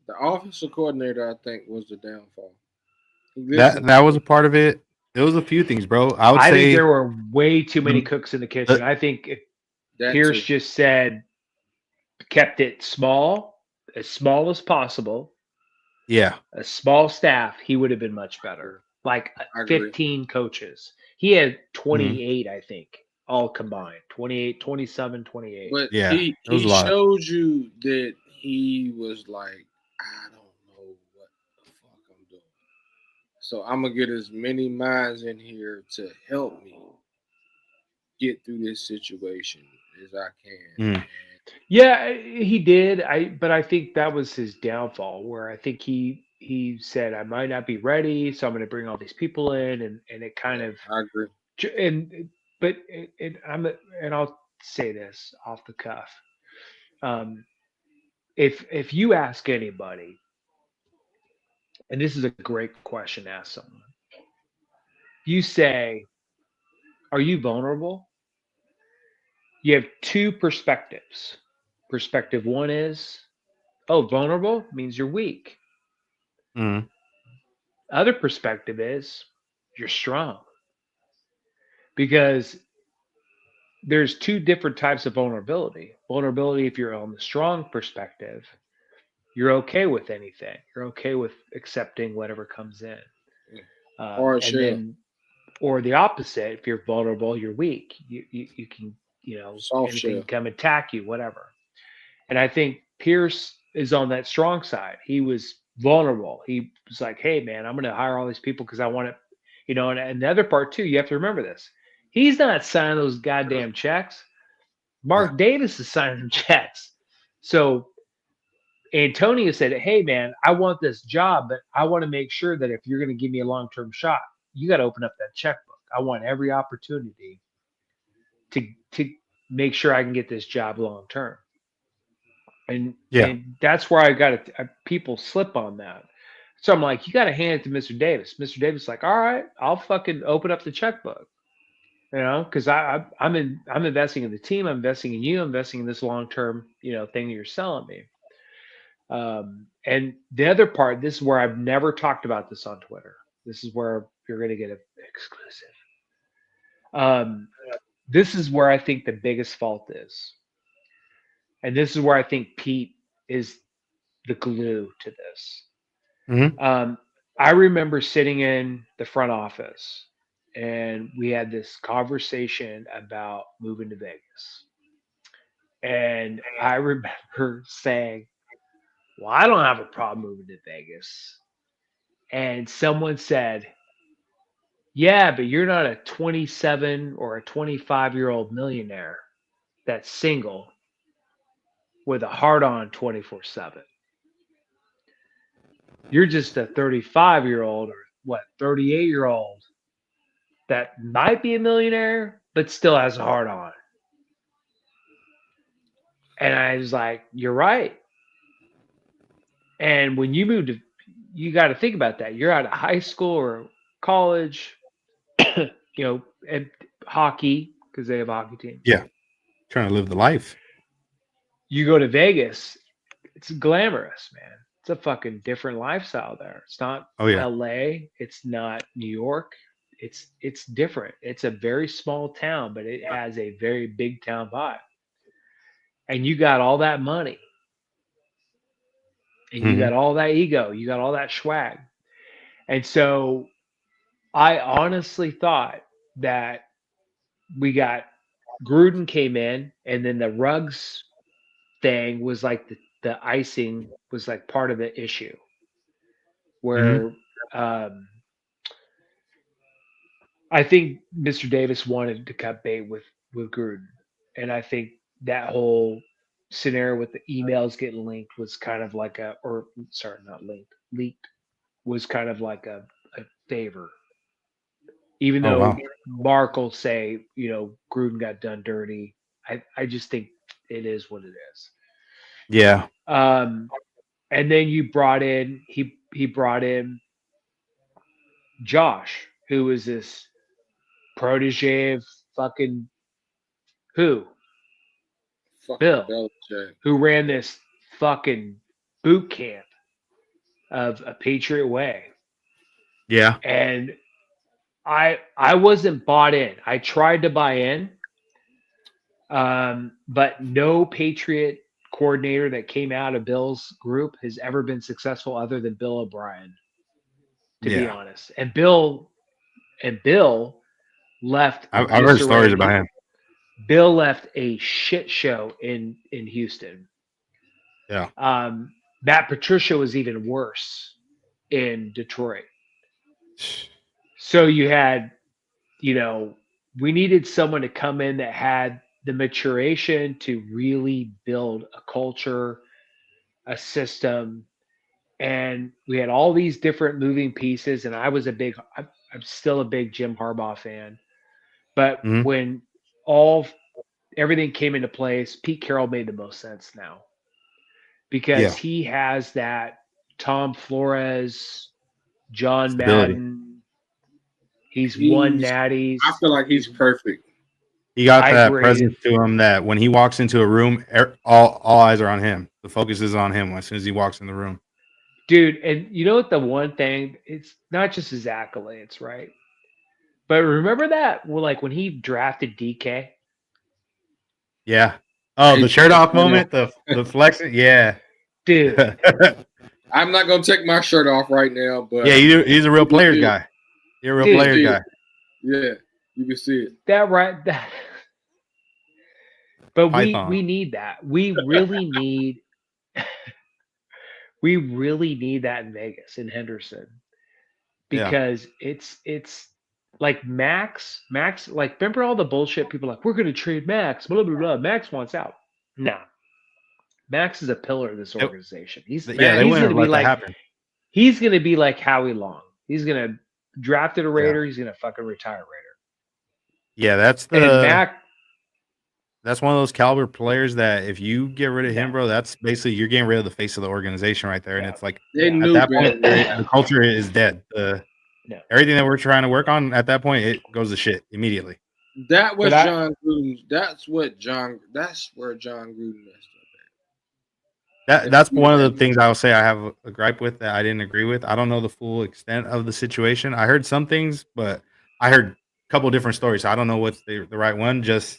[SPEAKER 4] The offensive coordinator, I think, was the downfall. He
[SPEAKER 2] That
[SPEAKER 4] listened.
[SPEAKER 2] that was a part of it. It was a few things, bro. I would
[SPEAKER 8] I think there
[SPEAKER 2] say
[SPEAKER 8] were way too many
[SPEAKER 2] the,
[SPEAKER 8] cooks in the kitchen.
[SPEAKER 2] the
[SPEAKER 8] I think if
[SPEAKER 4] That
[SPEAKER 8] Pierce
[SPEAKER 4] too.
[SPEAKER 8] just kept it small as possible,
[SPEAKER 2] yeah.
[SPEAKER 8] a small staff, he would have been much better. Like
[SPEAKER 4] I agree.
[SPEAKER 8] 15 coaches. He had
[SPEAKER 2] Mhm.
[SPEAKER 8] 28, I think, all combined. 28, 27, 28.
[SPEAKER 4] But
[SPEAKER 2] Yeah. It was
[SPEAKER 4] he
[SPEAKER 2] a lot.
[SPEAKER 4] showed you that he was like, I don't know what the fuck I'm doing. So I'm gonna get as many minds in here to help me get through this situation as I can.
[SPEAKER 2] Mhm.
[SPEAKER 8] Yeah, he did. But I think that was his downfall, where I think he said I might not be ready, so I'm going to bring all these people in, and it kind
[SPEAKER 4] Yeah,
[SPEAKER 8] of
[SPEAKER 4] I agree.
[SPEAKER 8] and but and I'll say this off the cuff. Um, if you ask anybody, and this is a great question to ask someone, you say, "Are you vulnerable?" You have two perspectives. Perspective one is, "Oh, vulnerable means you're weak."
[SPEAKER 2] Mhm.
[SPEAKER 8] Other perspective is, you're strong, because there's two different types of vulnerability. Vulnerability, if you're on the strong perspective, you're okay with anything. You're okay with accepting whatever comes in.
[SPEAKER 4] Yeah. Hard
[SPEAKER 8] And
[SPEAKER 4] shell,
[SPEAKER 8] then, or the opposite, if you're vulnerable, you're weak. You can,
[SPEAKER 4] soft
[SPEAKER 8] anything
[SPEAKER 4] shell.
[SPEAKER 8] can come attack you, whatever. And I think Pierce is on that strong side. He was vulnerable. He was like, hey, man, I'm going to hire all these people because I want it. And the other part, too, you have to remember this. He's not signing those goddamn checks.
[SPEAKER 2] Yeah.
[SPEAKER 8] Mark Davis is signing them checks. So Antonio said, hey, man, I want this job, but I want to make sure that if you're going to give me a long term shot, you got to open up that checkbook. I want every opportunity to make sure I can get this job long term. and
[SPEAKER 2] Yeah.
[SPEAKER 8] and that's where I got to people slip on that. So I'm like, you got to hand it to Mr. Davis. Mr. Davis is like, all right, I'll fucking open up the checkbook, because I'm investing in the team, I'm investing in you, I'm investing in this long term thing that you're selling me. And the other part, this is where I've never talked about this on Twitter. This is where you're going to get an exclusive. Um, this is where I think the biggest fault is, and this is where I think Pete is the glue to this.
[SPEAKER 2] Mhm.
[SPEAKER 8] I remember sitting in the front office, and we had this conversation about moving to Vegas. And I remember saying, well, I don't have a problem moving to Vegas. And someone said, Yeah, but you're not a 27 or a 25-year-old millionaire that's single with a heart on 24/7. You're just a 35-year-old or what, 38-year-old that might be a millionaire but still has a heart on. And I was like, you're right. And when you move to, you got to think about that. You're out of high school or college, and hockey because they have hockey teams.
[SPEAKER 2] Yeah. Trying to live the life.
[SPEAKER 8] You go to Vegas, it's glamorous, man. It's a fucking different lifestyle there. It's not LA, it's not New York. It's different. It's a very small town, but it has a very big town vibe. And you got all that money. And you got all that ego, you got all that swag. And so I honestly thought that we got Gruden came in, and then the Ruggs thing was like the icing was like part of the issue where I think Mr. Davis wanted to cut bait with Gruden, and I think that whole scenario with the emails getting linked was kind of like not linked, leaked was kind of like a favor. Even though Mark will say, Gruden got done dirty, I just think it is what it is.
[SPEAKER 2] Yeah.
[SPEAKER 8] And then he brought in Josh, who was this protege of fucking who? Bill,
[SPEAKER 4] Belichick.
[SPEAKER 8] who ran this fucking boot camp of a Patriot way.
[SPEAKER 2] Yeah.
[SPEAKER 8] And I wasn't bought in. I tried to buy in, but no Patriot coordinator that came out of Bill's group has ever been successful other than Bill O'Brien, to be honest. And Bill left.
[SPEAKER 2] I've heard stories about him.
[SPEAKER 8] Bill left a shit show in Houston.
[SPEAKER 2] Yeah.
[SPEAKER 8] Matt Patricia was even worse in Detroit. So you had, we needed someone to come in that had the maturation to really build a culture, a system, and we had all these different moving pieces. And I'm still a big Jim Harbaugh fan, but when everything came into place, Pete Carroll made the most sense now because he has that Tom Flores, John Madden. He's won natties.
[SPEAKER 4] I feel like he's perfect.
[SPEAKER 2] He got that presence to him that when he walks into a room, all eyes are on him. The focus is on him as soon as he walks in the room.
[SPEAKER 8] Dude, and you know what the one thing, it's not just his accolades, right? But remember that, like when he drafted DK?
[SPEAKER 2] Yeah. Oh, the shirt off moment, the flexing. Yeah.
[SPEAKER 8] Dude.
[SPEAKER 4] I'm not going to take my shirt off right now, but.
[SPEAKER 2] Yeah, he's a real players guy. You're a real player guy.
[SPEAKER 4] Yeah, you can see it.
[SPEAKER 8] But we need that. We really need that in Vegas, in Henderson. Because it's like Max, like remember all the bullshit people like, we're gonna trade Max, blah blah blah. Max wants out. No. Max is a pillar of this organization. He's gonna be like he's gonna be like Howie Long. He's gonna draft a Raider, he's gonna fucking retire a Raider.
[SPEAKER 2] Yeah, that's one of those caliber players that if you get rid of him, bro, that's basically you're getting rid of the face of the organization right there. And it's like at that point, the culture is dead. Everything that we're trying to work on at that point, it goes to shit immediately.
[SPEAKER 4] That was John Gruden. That's where John Gruden messed up.
[SPEAKER 2] That's one of the things I'll say I have a gripe with that I didn't agree with. I don't know the full extent of the situation. I heard some things, but I heard a couple different stories. So I don't know what's the right one. Just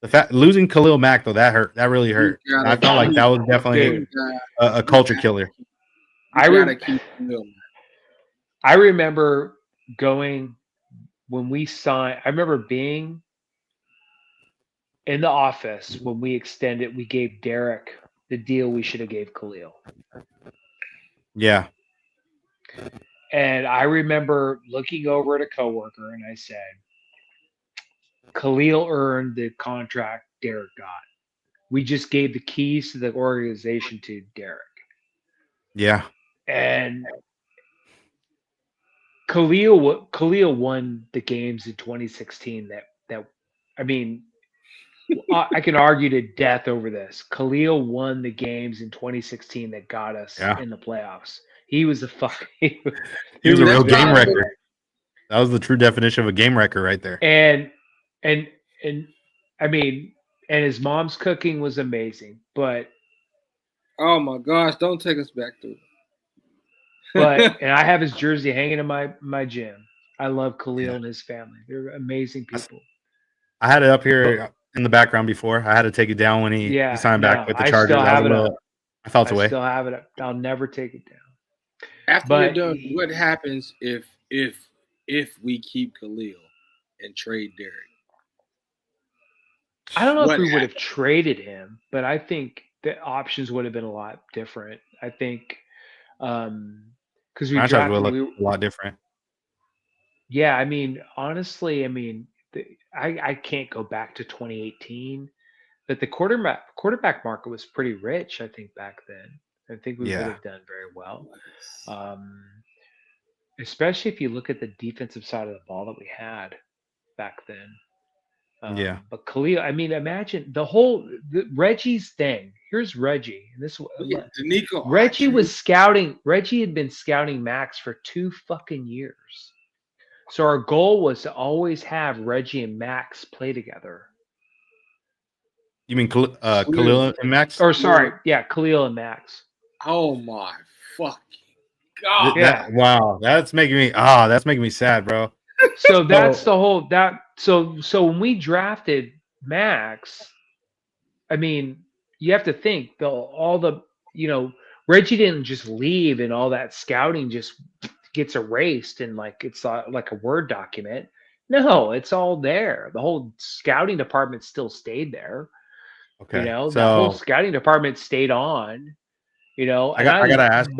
[SPEAKER 2] the fact losing Khalil Mack though, that hurt. That really hurt. I felt like that was definitely a culture killer.
[SPEAKER 8] I remember going when we signed. I remember being in the office when we extended. We gave Derek the deal we should have gave Khalil.
[SPEAKER 2] Yeah.
[SPEAKER 8] And I remember looking over at a coworker and I said, Khalil earned the contract Derek got. We just gave the keys to the organization to Derek.
[SPEAKER 2] Yeah.
[SPEAKER 8] And Khalil won the games in 2016 that I mean, I can argue to death over this. Khalil won the games in 2016 that got us in the playoffs. He was a fuck. He
[SPEAKER 2] was a real
[SPEAKER 8] the
[SPEAKER 2] game
[SPEAKER 8] guy.
[SPEAKER 2] record. That was the true definition of a game record right there.
[SPEAKER 8] And I mean, and his mom's cooking was amazing. But
[SPEAKER 4] oh my gosh, don't take us back to it.
[SPEAKER 8] But and I have his jersey hanging in my gym. I love Khalil and his family. They're amazing people.
[SPEAKER 2] I had it up here in the background before. I had to take it down when he signed back with the Chargers. I felt away.
[SPEAKER 8] I still have it up. I'll never take it down.
[SPEAKER 4] After we're done, what happens if we keep Khalil and trade Derek?
[SPEAKER 8] I don't know if we would have traded him, but I think the options would have been a lot different. I think because we drafted
[SPEAKER 2] a lot different.
[SPEAKER 8] Yeah, I mean, honestly, I mean, I can't go back to 2018, but the quarterback market was pretty rich, I think, back then. I think we would have done very well, especially if you look at the defensive side of the ball that we had back then. But Khalil, I mean, imagine Reggie's thing. Here's Reggie. And this Reggie was scouting. Reggie had been scouting Max for 2 fucking years. So our goal was to always have Reggie and Max play together.
[SPEAKER 2] You mean Khalil and Max?
[SPEAKER 8] Or sorry, Khalil and Max.
[SPEAKER 4] Oh my fucking god!
[SPEAKER 2] Wow, that's making me sad, bro.
[SPEAKER 8] So that's the whole So when we drafted Max, I mean, you have to think Reggie didn't just leave and all that scouting just gets erased and like it's like a Word document. No, it's all there. The whole scouting department still stayed there.
[SPEAKER 2] Okay.
[SPEAKER 8] The whole scouting department stayed on. I gotta
[SPEAKER 2] ask you.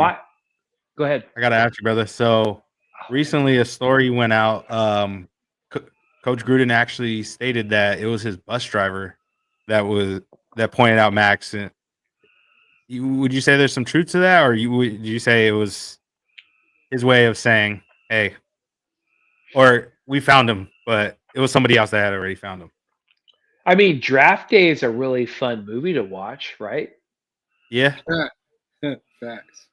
[SPEAKER 8] Go ahead.
[SPEAKER 2] I gotta ask you, brother. So recently a story went out. Coach Gruden actually stated that it was his bus driver that pointed out Max. And would you say there's some truth to that, or would you say it was his way of saying, "Hey," or we found him, but it was somebody else that had already found him?
[SPEAKER 8] I mean, Draft Day is a really fun movie to watch, right?
[SPEAKER 2] Yeah.
[SPEAKER 4] Facts.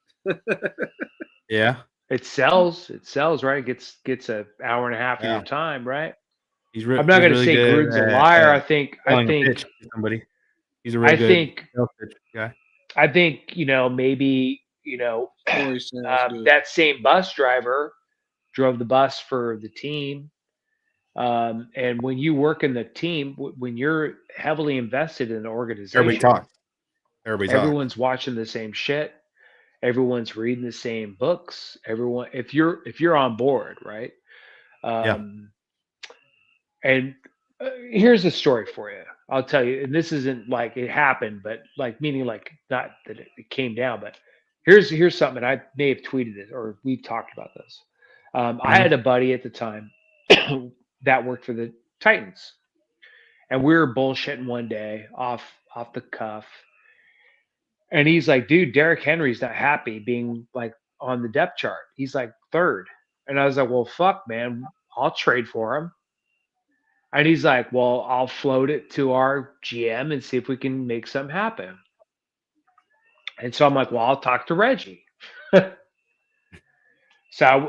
[SPEAKER 2] Yeah.
[SPEAKER 8] It sells, right? It gets an hour and a half of your time, right?
[SPEAKER 2] I'm
[SPEAKER 8] not going to say Gruden's a liar. I think
[SPEAKER 2] somebody. He's a really good guy.
[SPEAKER 8] I think maybe that same bus driver drove the bus for the team. And when you work in the team, when you're heavily invested in an organization, everyone's watching the same shit. Everyone's reading the same books. Everyone, if you're on board, right? And here's a story for you. I'll tell you, and this isn't like it happened, but like meaning like not that it came down, but here's something. I may have tweeted it or we talked about this. I had a buddy at the time that worked for the Titans, and we were bullshitting one day off the cuff, and he's like, "Dude, Derrick Henry's not happy being like on the depth chart. He's like 3rd," and I was like, "Well, fuck, man, I'll trade for him." And he's like, "Well, I'll float it to our GM and see if we can make something happen." And so I'm like, "Well, I'll talk to Reggie." And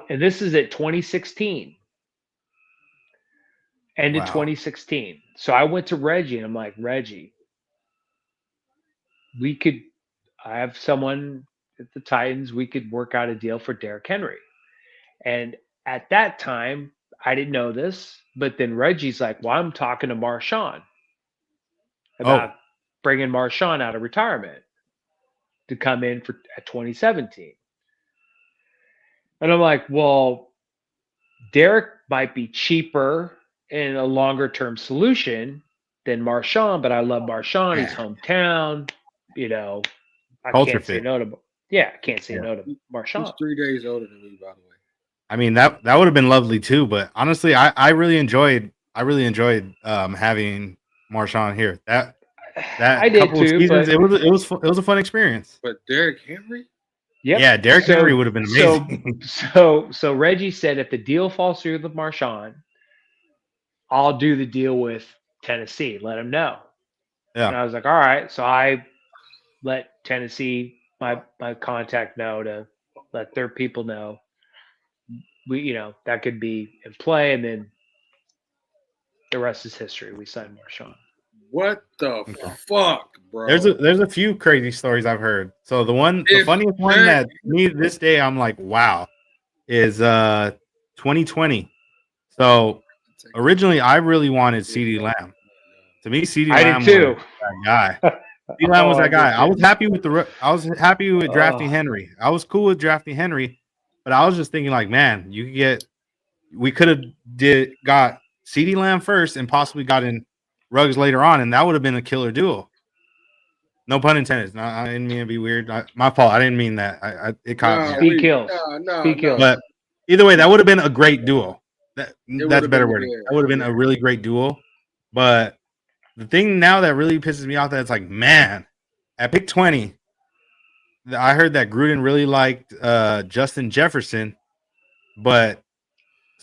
[SPEAKER 8] this is at 2016. End of 2016. So I went to Reggie and I'm like, "Reggie, I have someone at the Titans, we could work out a deal for Derrick Henry." And at that time, I didn't know this, but then Reggie's like, "Well, I'm talking to Marshawn about bringing Marshawn out of retirement to come in at 2017." And I'm like, "Well, Derrick might be cheaper and a longer term solution than Marshawn, but I love Marshawn. He's hometown, I can't say no to. Yeah, I can't say no to Marshawn.
[SPEAKER 4] He's 3 days older than me, by the way.
[SPEAKER 2] I mean that would have been lovely too. But honestly, I really enjoyed having Marshawn here.
[SPEAKER 8] I
[SPEAKER 2] That
[SPEAKER 8] did
[SPEAKER 2] couple of
[SPEAKER 8] too,
[SPEAKER 2] seasons,
[SPEAKER 8] but
[SPEAKER 2] it was a fun experience.
[SPEAKER 4] But Derrick Henry?
[SPEAKER 8] yep.
[SPEAKER 2] Yeah, Derrick Henry would have been amazing.
[SPEAKER 8] So Reggie said if the deal falls through with Marshawn, I'll do the deal with Tennessee. Let him know. And
[SPEAKER 2] Yeah.
[SPEAKER 8] I was like, all right. So I let Tennessee, my contact, know to let their people know. That could be in play, and then the rest is history. We signed Marshawn.
[SPEAKER 4] What the fuck, bro?
[SPEAKER 2] There's a few crazy stories I've heard. So the funniest one that me this day I'm like, wow, is 2020. So originally I really wanted CeeDee Lamb. To me, CeeDee Lamb was that guy. CeeDee Lamb was that guy. I was happy with drafting Henry. I was cool with drafting Henry, but I was just thinking like, man, we could have got CeeDee Lamb first and possibly got in Ruggs later on, and that would have been a killer duo. No pun intended. No, I didn't mean to be weird. My fault. I didn't mean that. It caught me.
[SPEAKER 8] Speed kills. Speed kills.
[SPEAKER 2] But either way, that would have been a great duo. That's better wording.
[SPEAKER 4] Yeah,
[SPEAKER 2] that would have been a really great duo. But the thing now that really pisses me off that it's like, man, at pick 20, I heard that Gruden really liked Justin Jefferson, but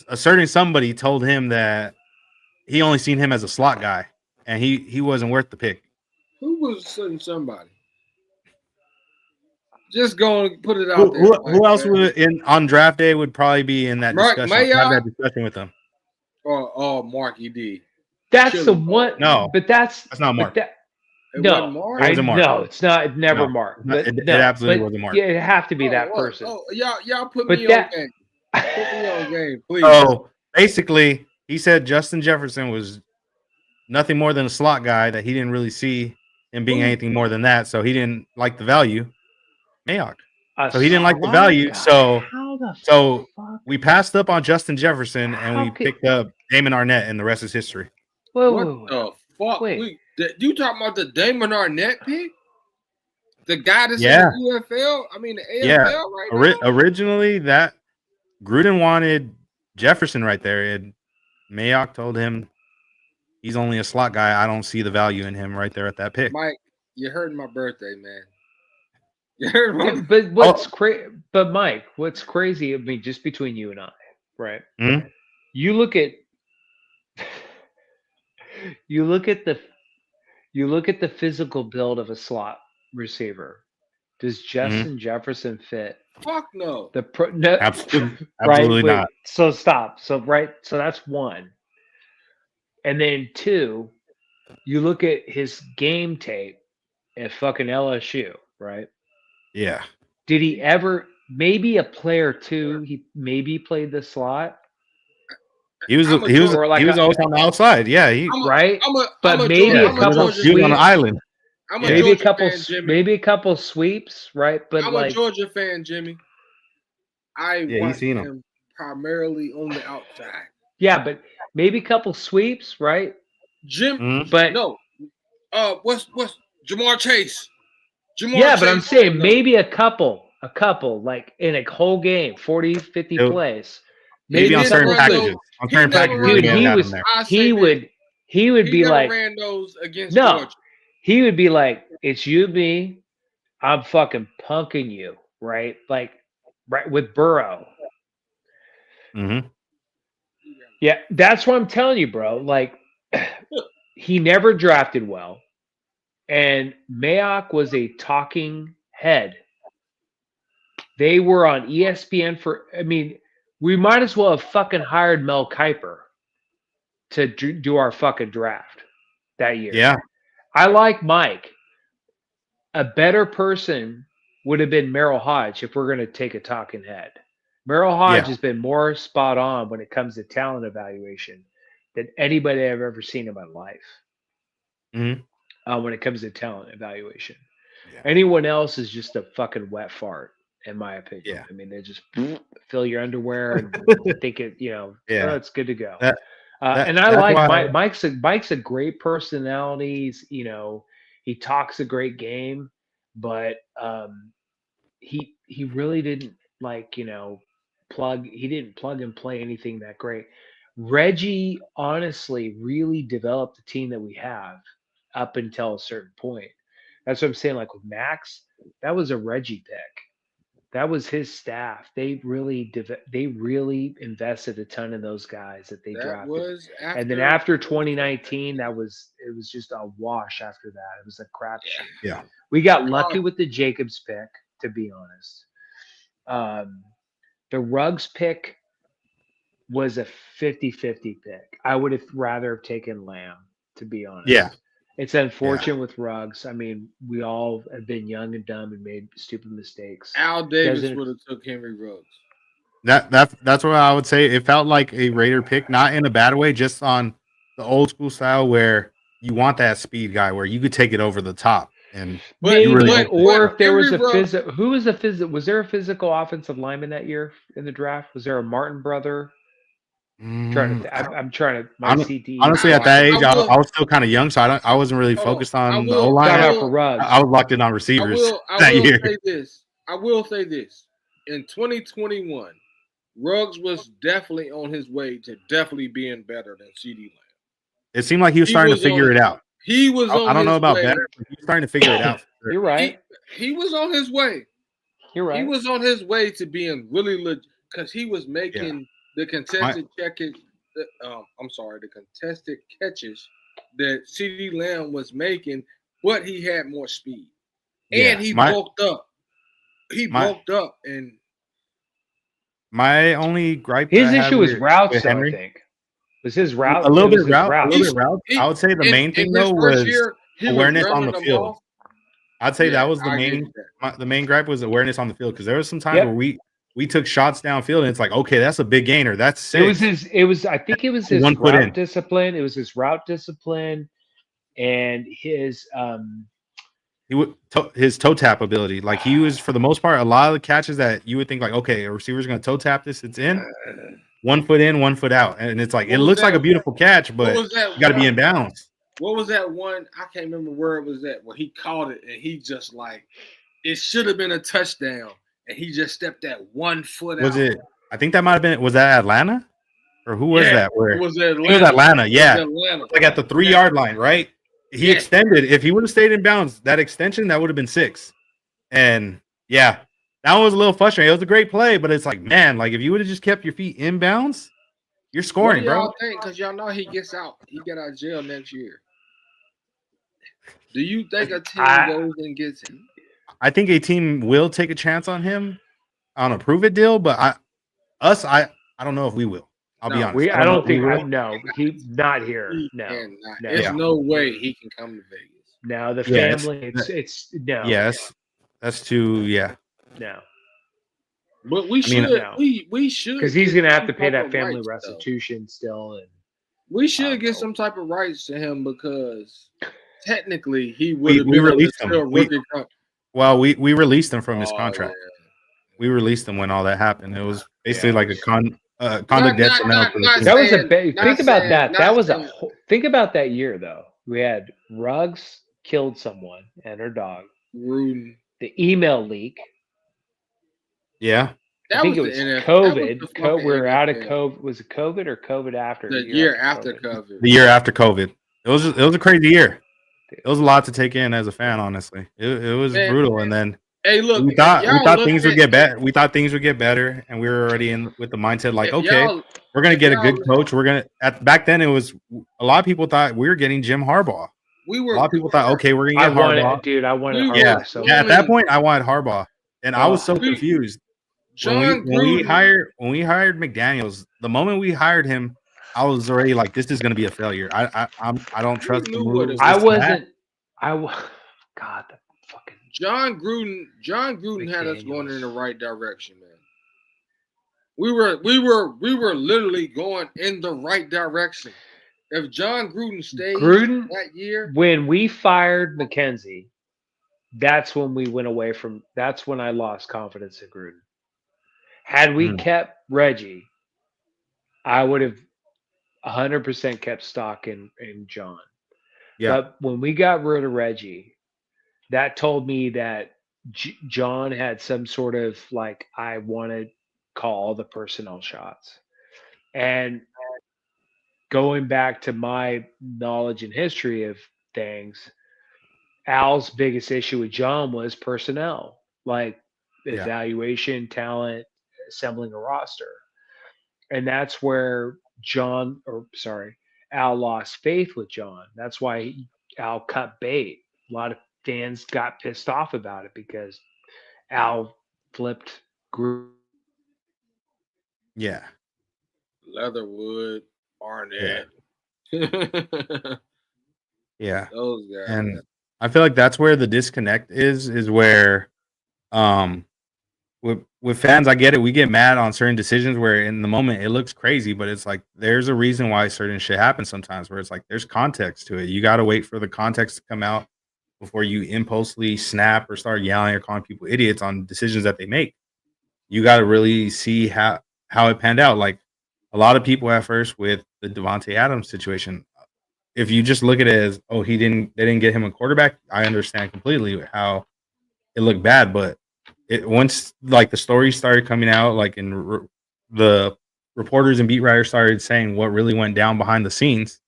[SPEAKER 2] a certain somebody told him that he only seen him as a slot guy, and he wasn't worth the pick.
[SPEAKER 4] Who was certain somebody? Just go and put it out there.
[SPEAKER 2] Who else would on draft day would probably be in that discussion? Have that discussion with them.
[SPEAKER 4] Oh, Marky D.
[SPEAKER 8] That's the one.
[SPEAKER 2] No,
[SPEAKER 8] but that's
[SPEAKER 2] not Mark.
[SPEAKER 8] No,
[SPEAKER 2] Mark. It wasn't Mark.
[SPEAKER 8] No, it's not. It never Mark.
[SPEAKER 2] It absolutely wasn't Mark.
[SPEAKER 8] Yeah, it have to be that person.
[SPEAKER 4] Oh, y'all put me on game. Put me on game, please.
[SPEAKER 2] So basically, he said Justin Jefferson was nothing more than a slot guy, that he didn't really see him being anything more than that. So he didn't like the value. Mayock. So he didn't like the value. So we passed up on Justin Jefferson and we picked up Damon Arnett, and the rest is history.
[SPEAKER 4] What the fuck? You talking about the Damon Arnett pick? The guy that's in the UFL? I mean, the AFL right now?
[SPEAKER 2] Originally, that Gruden wanted Jefferson right there, and Mayock told him he's only a slot guy. I don't see the value in him right there at that pick.
[SPEAKER 4] Mike, you heard my birthday, man. You heard my
[SPEAKER 8] But what's crazy? But Mike, what's crazy? I mean, just between you and I, right?
[SPEAKER 2] Mm-hmm.
[SPEAKER 8] You look at the physical build of a slot receiver. Does Justin Jefferson fit?
[SPEAKER 4] Fuck no.
[SPEAKER 2] Absolutely not.
[SPEAKER 8] So stop. So that's one. And then two, you look at his game tape at fucking LSU, right?
[SPEAKER 2] Yeah.
[SPEAKER 8] Did he ever? Maybe a player or two. He maybe played the slot.
[SPEAKER 2] He was always on the outside. Yeah,
[SPEAKER 8] But maybe a couple sweeps
[SPEAKER 2] on the island.
[SPEAKER 8] Maybe a couple sweeps, right? But
[SPEAKER 4] I'm a Georgia fan, Jimmy. I watch him primarily on the outside.
[SPEAKER 8] Yeah, but maybe a couple sweeps, right?
[SPEAKER 4] But no. What's Jamar Chase?
[SPEAKER 8] But I'm saying maybe a couple, like in a whole game, 40, 50 plays.
[SPEAKER 2] Maybe on certain packages.
[SPEAKER 8] Dude, he would be like,
[SPEAKER 4] ran those against Georgia.
[SPEAKER 8] He would be like, it's you, me. I'm fucking punking you, right? Like, right with Burrow.
[SPEAKER 2] Mm-hmm.
[SPEAKER 8] Yeah, that's what I'm telling you, bro. Like, he never drafted well. And Mayock was a talking head. They were on ESPN we might as well have fucking hired Mel Kiper to do our fucking draft that year.
[SPEAKER 2] Yeah.
[SPEAKER 8] I like Mike. A better person would have been Merrill Hodge if we're going to take a talking head. Merrill Hodge has been more spot on when it comes to talent evaluation than anybody I've ever seen in my life.
[SPEAKER 2] Mm-hmm.
[SPEAKER 8] When it comes to talent evaluation. Yeah. Anyone else is just a fucking wet fart, in my opinion.
[SPEAKER 2] Yeah.
[SPEAKER 8] I mean, they just fill your underwear and think it, it's good to go. And I like Mike's a great personality. He talks a great game, but he really didn't plug and play anything that great. Reggie honestly really developed the team that we have up until a certain point. That's what I'm saying. Like with Max, that was a Reggie pick. That was his staff. They really invested a ton in those guys that they
[SPEAKER 4] That
[SPEAKER 8] drafted.
[SPEAKER 4] was
[SPEAKER 8] And then after 2019, it was just a wash after that. It was a crapshoot.
[SPEAKER 2] Yeah.
[SPEAKER 8] We got lucky with the Jacobs pick, to be honest. The Ruggs pick was a 50-50 pick. I would have rather have taken Lamb, to be honest.
[SPEAKER 2] Yeah.
[SPEAKER 8] It's unfortunate with Ruggs. I mean, we all have been young and dumb and made stupid mistakes.
[SPEAKER 4] Al Davis would have took Henry Ruggs.
[SPEAKER 2] That's what I would say. It felt like a Raider pick, not in a bad way, just on the old school style where you want that speed guy where you could take it over the top. And
[SPEAKER 8] maybe, or if there was a physical, who was a physical? Was there a physical offensive lineman that year in the draft? Was there a Martin brother? I'm trying to. My CTE.
[SPEAKER 2] Honestly, at that age, I was still kind of young, so I wasn't really focused on the O line. I was locked in on receivers that year.
[SPEAKER 4] I will say this: in 2021, Ruggs was definitely on his way to definitely being better than CeeDee Lamb.
[SPEAKER 2] It seemed like he was starting to figure it out.
[SPEAKER 4] He was.
[SPEAKER 2] I don't know about better, but he was starting to figure it out.
[SPEAKER 8] You're right.
[SPEAKER 4] He was on his way.
[SPEAKER 8] You're right.
[SPEAKER 4] He was on his way to being really legit because he was making the contested catches. The contested catches that CeeDee Lamb was making, but he had more speed, and he bulked up. Bulked up, and
[SPEAKER 2] my only gripe.
[SPEAKER 8] His issue was routes, though, I think. Was his route
[SPEAKER 2] a little bit route? A little bit route. I would say the main thing though was awareness on the field. I'd say that was the main gripe was awareness on the field because there was some times where we took shots downfield and it's like, okay, that's a big gainer. That's sick.
[SPEAKER 8] I think it was his route discipline. It was his route discipline and his
[SPEAKER 2] his toe tap ability. Like he was, for the most part, a lot of the catches that you would think like, okay, a receiver's going to toe tap this. It's in 1 foot in, 1 foot out. And it's like, it looks like a beautiful catch, but you got to be in bounds.
[SPEAKER 4] What was that one? I can't remember where it was at, where he caught it and he just like, it should have been a touchdown. And he just stepped that 1 foot out.
[SPEAKER 2] Was it? I think that might have been. Was that Atlanta, or who was that? Where
[SPEAKER 4] it was Atlanta.
[SPEAKER 2] It was Atlanta. Yeah, like at the 3-yard line, right? He extended. If he would have stayed in bounds, that extension that would have been 6. And that was a little frustrating. It was a great play, but it's like, man, like if you would have just kept your feet in bounds, you're scoring, bro.
[SPEAKER 4] Y'all think? Because y'all know he gets out. He get out of jail next year. Do you think a team goes and gets him?
[SPEAKER 2] I think a team will take a chance on him on a prove it deal, but I don't know if we will. I'll be honest.
[SPEAKER 8] I don't think no. He's not here. No.
[SPEAKER 4] There's no way he can come to Vegas.
[SPEAKER 8] No, the family. It's no.
[SPEAKER 2] Yes, that's too. Yeah.
[SPEAKER 8] No.
[SPEAKER 4] But we should. We should
[SPEAKER 8] because he's gonna have to pay that family restitution still, and
[SPEAKER 4] we should get some type of rights to him because technically he would have
[SPEAKER 2] been released him. Well, we released him from his contract. Yeah. We released him when all that happened. It was basically like a conduct detrimental.
[SPEAKER 8] That was a big. Think about that. That was a. Think about that year though. We had Ruggs killed someone and her dog.
[SPEAKER 4] Gruden.
[SPEAKER 8] The email leak.
[SPEAKER 2] Yeah.
[SPEAKER 8] I think it was COVID. We're out of COVID. Was it COVID or COVID after?
[SPEAKER 4] The year after COVID.
[SPEAKER 2] The year after COVID. It was a crazy year. It was a lot to take in as a fan, honestly. It was brutal, and then
[SPEAKER 4] look,
[SPEAKER 2] we thought things would get better. We thought things would get better, and we were already in with the mindset like, okay, we're gonna get a good coach. We're gonna back then it was a lot of people thought we were getting Jim Harbaugh. A lot of people thought, okay, we're gonna get Harbaugh.
[SPEAKER 8] I wanted Harbaugh.
[SPEAKER 2] At that point, I wanted Harbaugh, and I was so confused. When we hired McDaniels, the moment we hired him, I was already like, this is going to be a failure. I don't trust the moves.
[SPEAKER 8] God, the fucking
[SPEAKER 4] John Gruden had us going in the right direction, man. We were literally going in the right direction. If John Gruden stayed that year,
[SPEAKER 8] when we fired McKenzie, that's when we went away from. That's when I lost confidence in Gruden. Had we kept Reggie, I would have 100% kept stock in John. Yeah. But when we got rid of Reggie, that told me that John had some sort of like, I wanted call all the personnel shots. And going back to my knowledge and history of things, Al's biggest issue with John was personnel, like
[SPEAKER 2] Yeah.
[SPEAKER 8] evaluation, talent, assembling a roster. And that's where Al lost faith with John. That's why Al cut bait. A lot of fans got pissed off about it because Al flipped group.
[SPEAKER 2] Yeah.
[SPEAKER 4] Leatherwood,
[SPEAKER 2] Yeah.
[SPEAKER 4] Arnett.
[SPEAKER 2] Yeah.
[SPEAKER 4] Those guys.
[SPEAKER 2] And I feel like that's where the disconnect is where with fans, I get it. We get mad on certain decisions where in the moment it looks crazy, but it's like there's a reason why certain shit happens sometimes where it's like there's context to it. You got to wait for the context to come out before you impulsively snap or start yelling or calling people idiots on decisions that they make. You got to really see how it panned out. Like a lot of people at first with the Devontae Adams situation, if you just look at it as, oh, they didn't get him a quarterback, I understand completely how it looked bad. But once like the story started coming out, like in the reporters and beat writers started saying what really went down behind the scenes,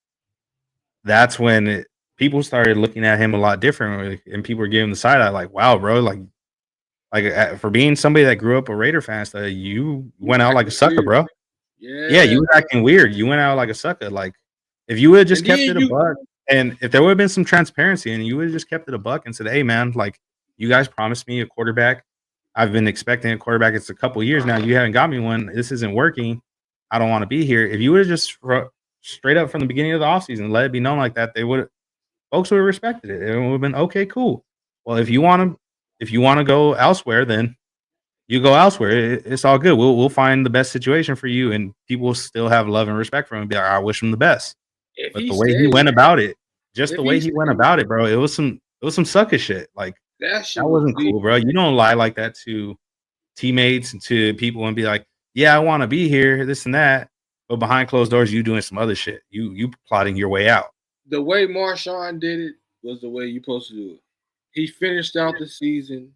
[SPEAKER 2] that's when people started looking at him a lot differently, and people were giving the side eye, like, wow, bro, like for being somebody that grew up a Raider fan, so you went out like a sucker, bro. Yeah, you were acting weird. You went out like a sucker. Like if you would have just kept it a buck, and if there would have been some transparency, and you would have just kept it a buck and said, hey, man, like you guys promised me a quarterback. I've been expecting a quarterback. It's a couple years now. You haven't got me one. This isn't working. I don't want to be here. If you would have just straight up from the beginning of the offseason let it be known like that, folks would have respected it. It would have been okay, cool. Well, if you want to go elsewhere, then you go elsewhere. It's all good. We'll find the best situation for you, and people will still have love and respect for him and be like, I wish him the best. But the way he went about it, bro, it was some sucker shit. Like that wasn't cool, bro. You don't lie like that to teammates and to people and be like, yeah, I want to be here, this and that. But behind closed doors, you doing some other shit. You plotting your way out.
[SPEAKER 4] The way Marshawn did it was the way you're supposed to do it. He finished out the season,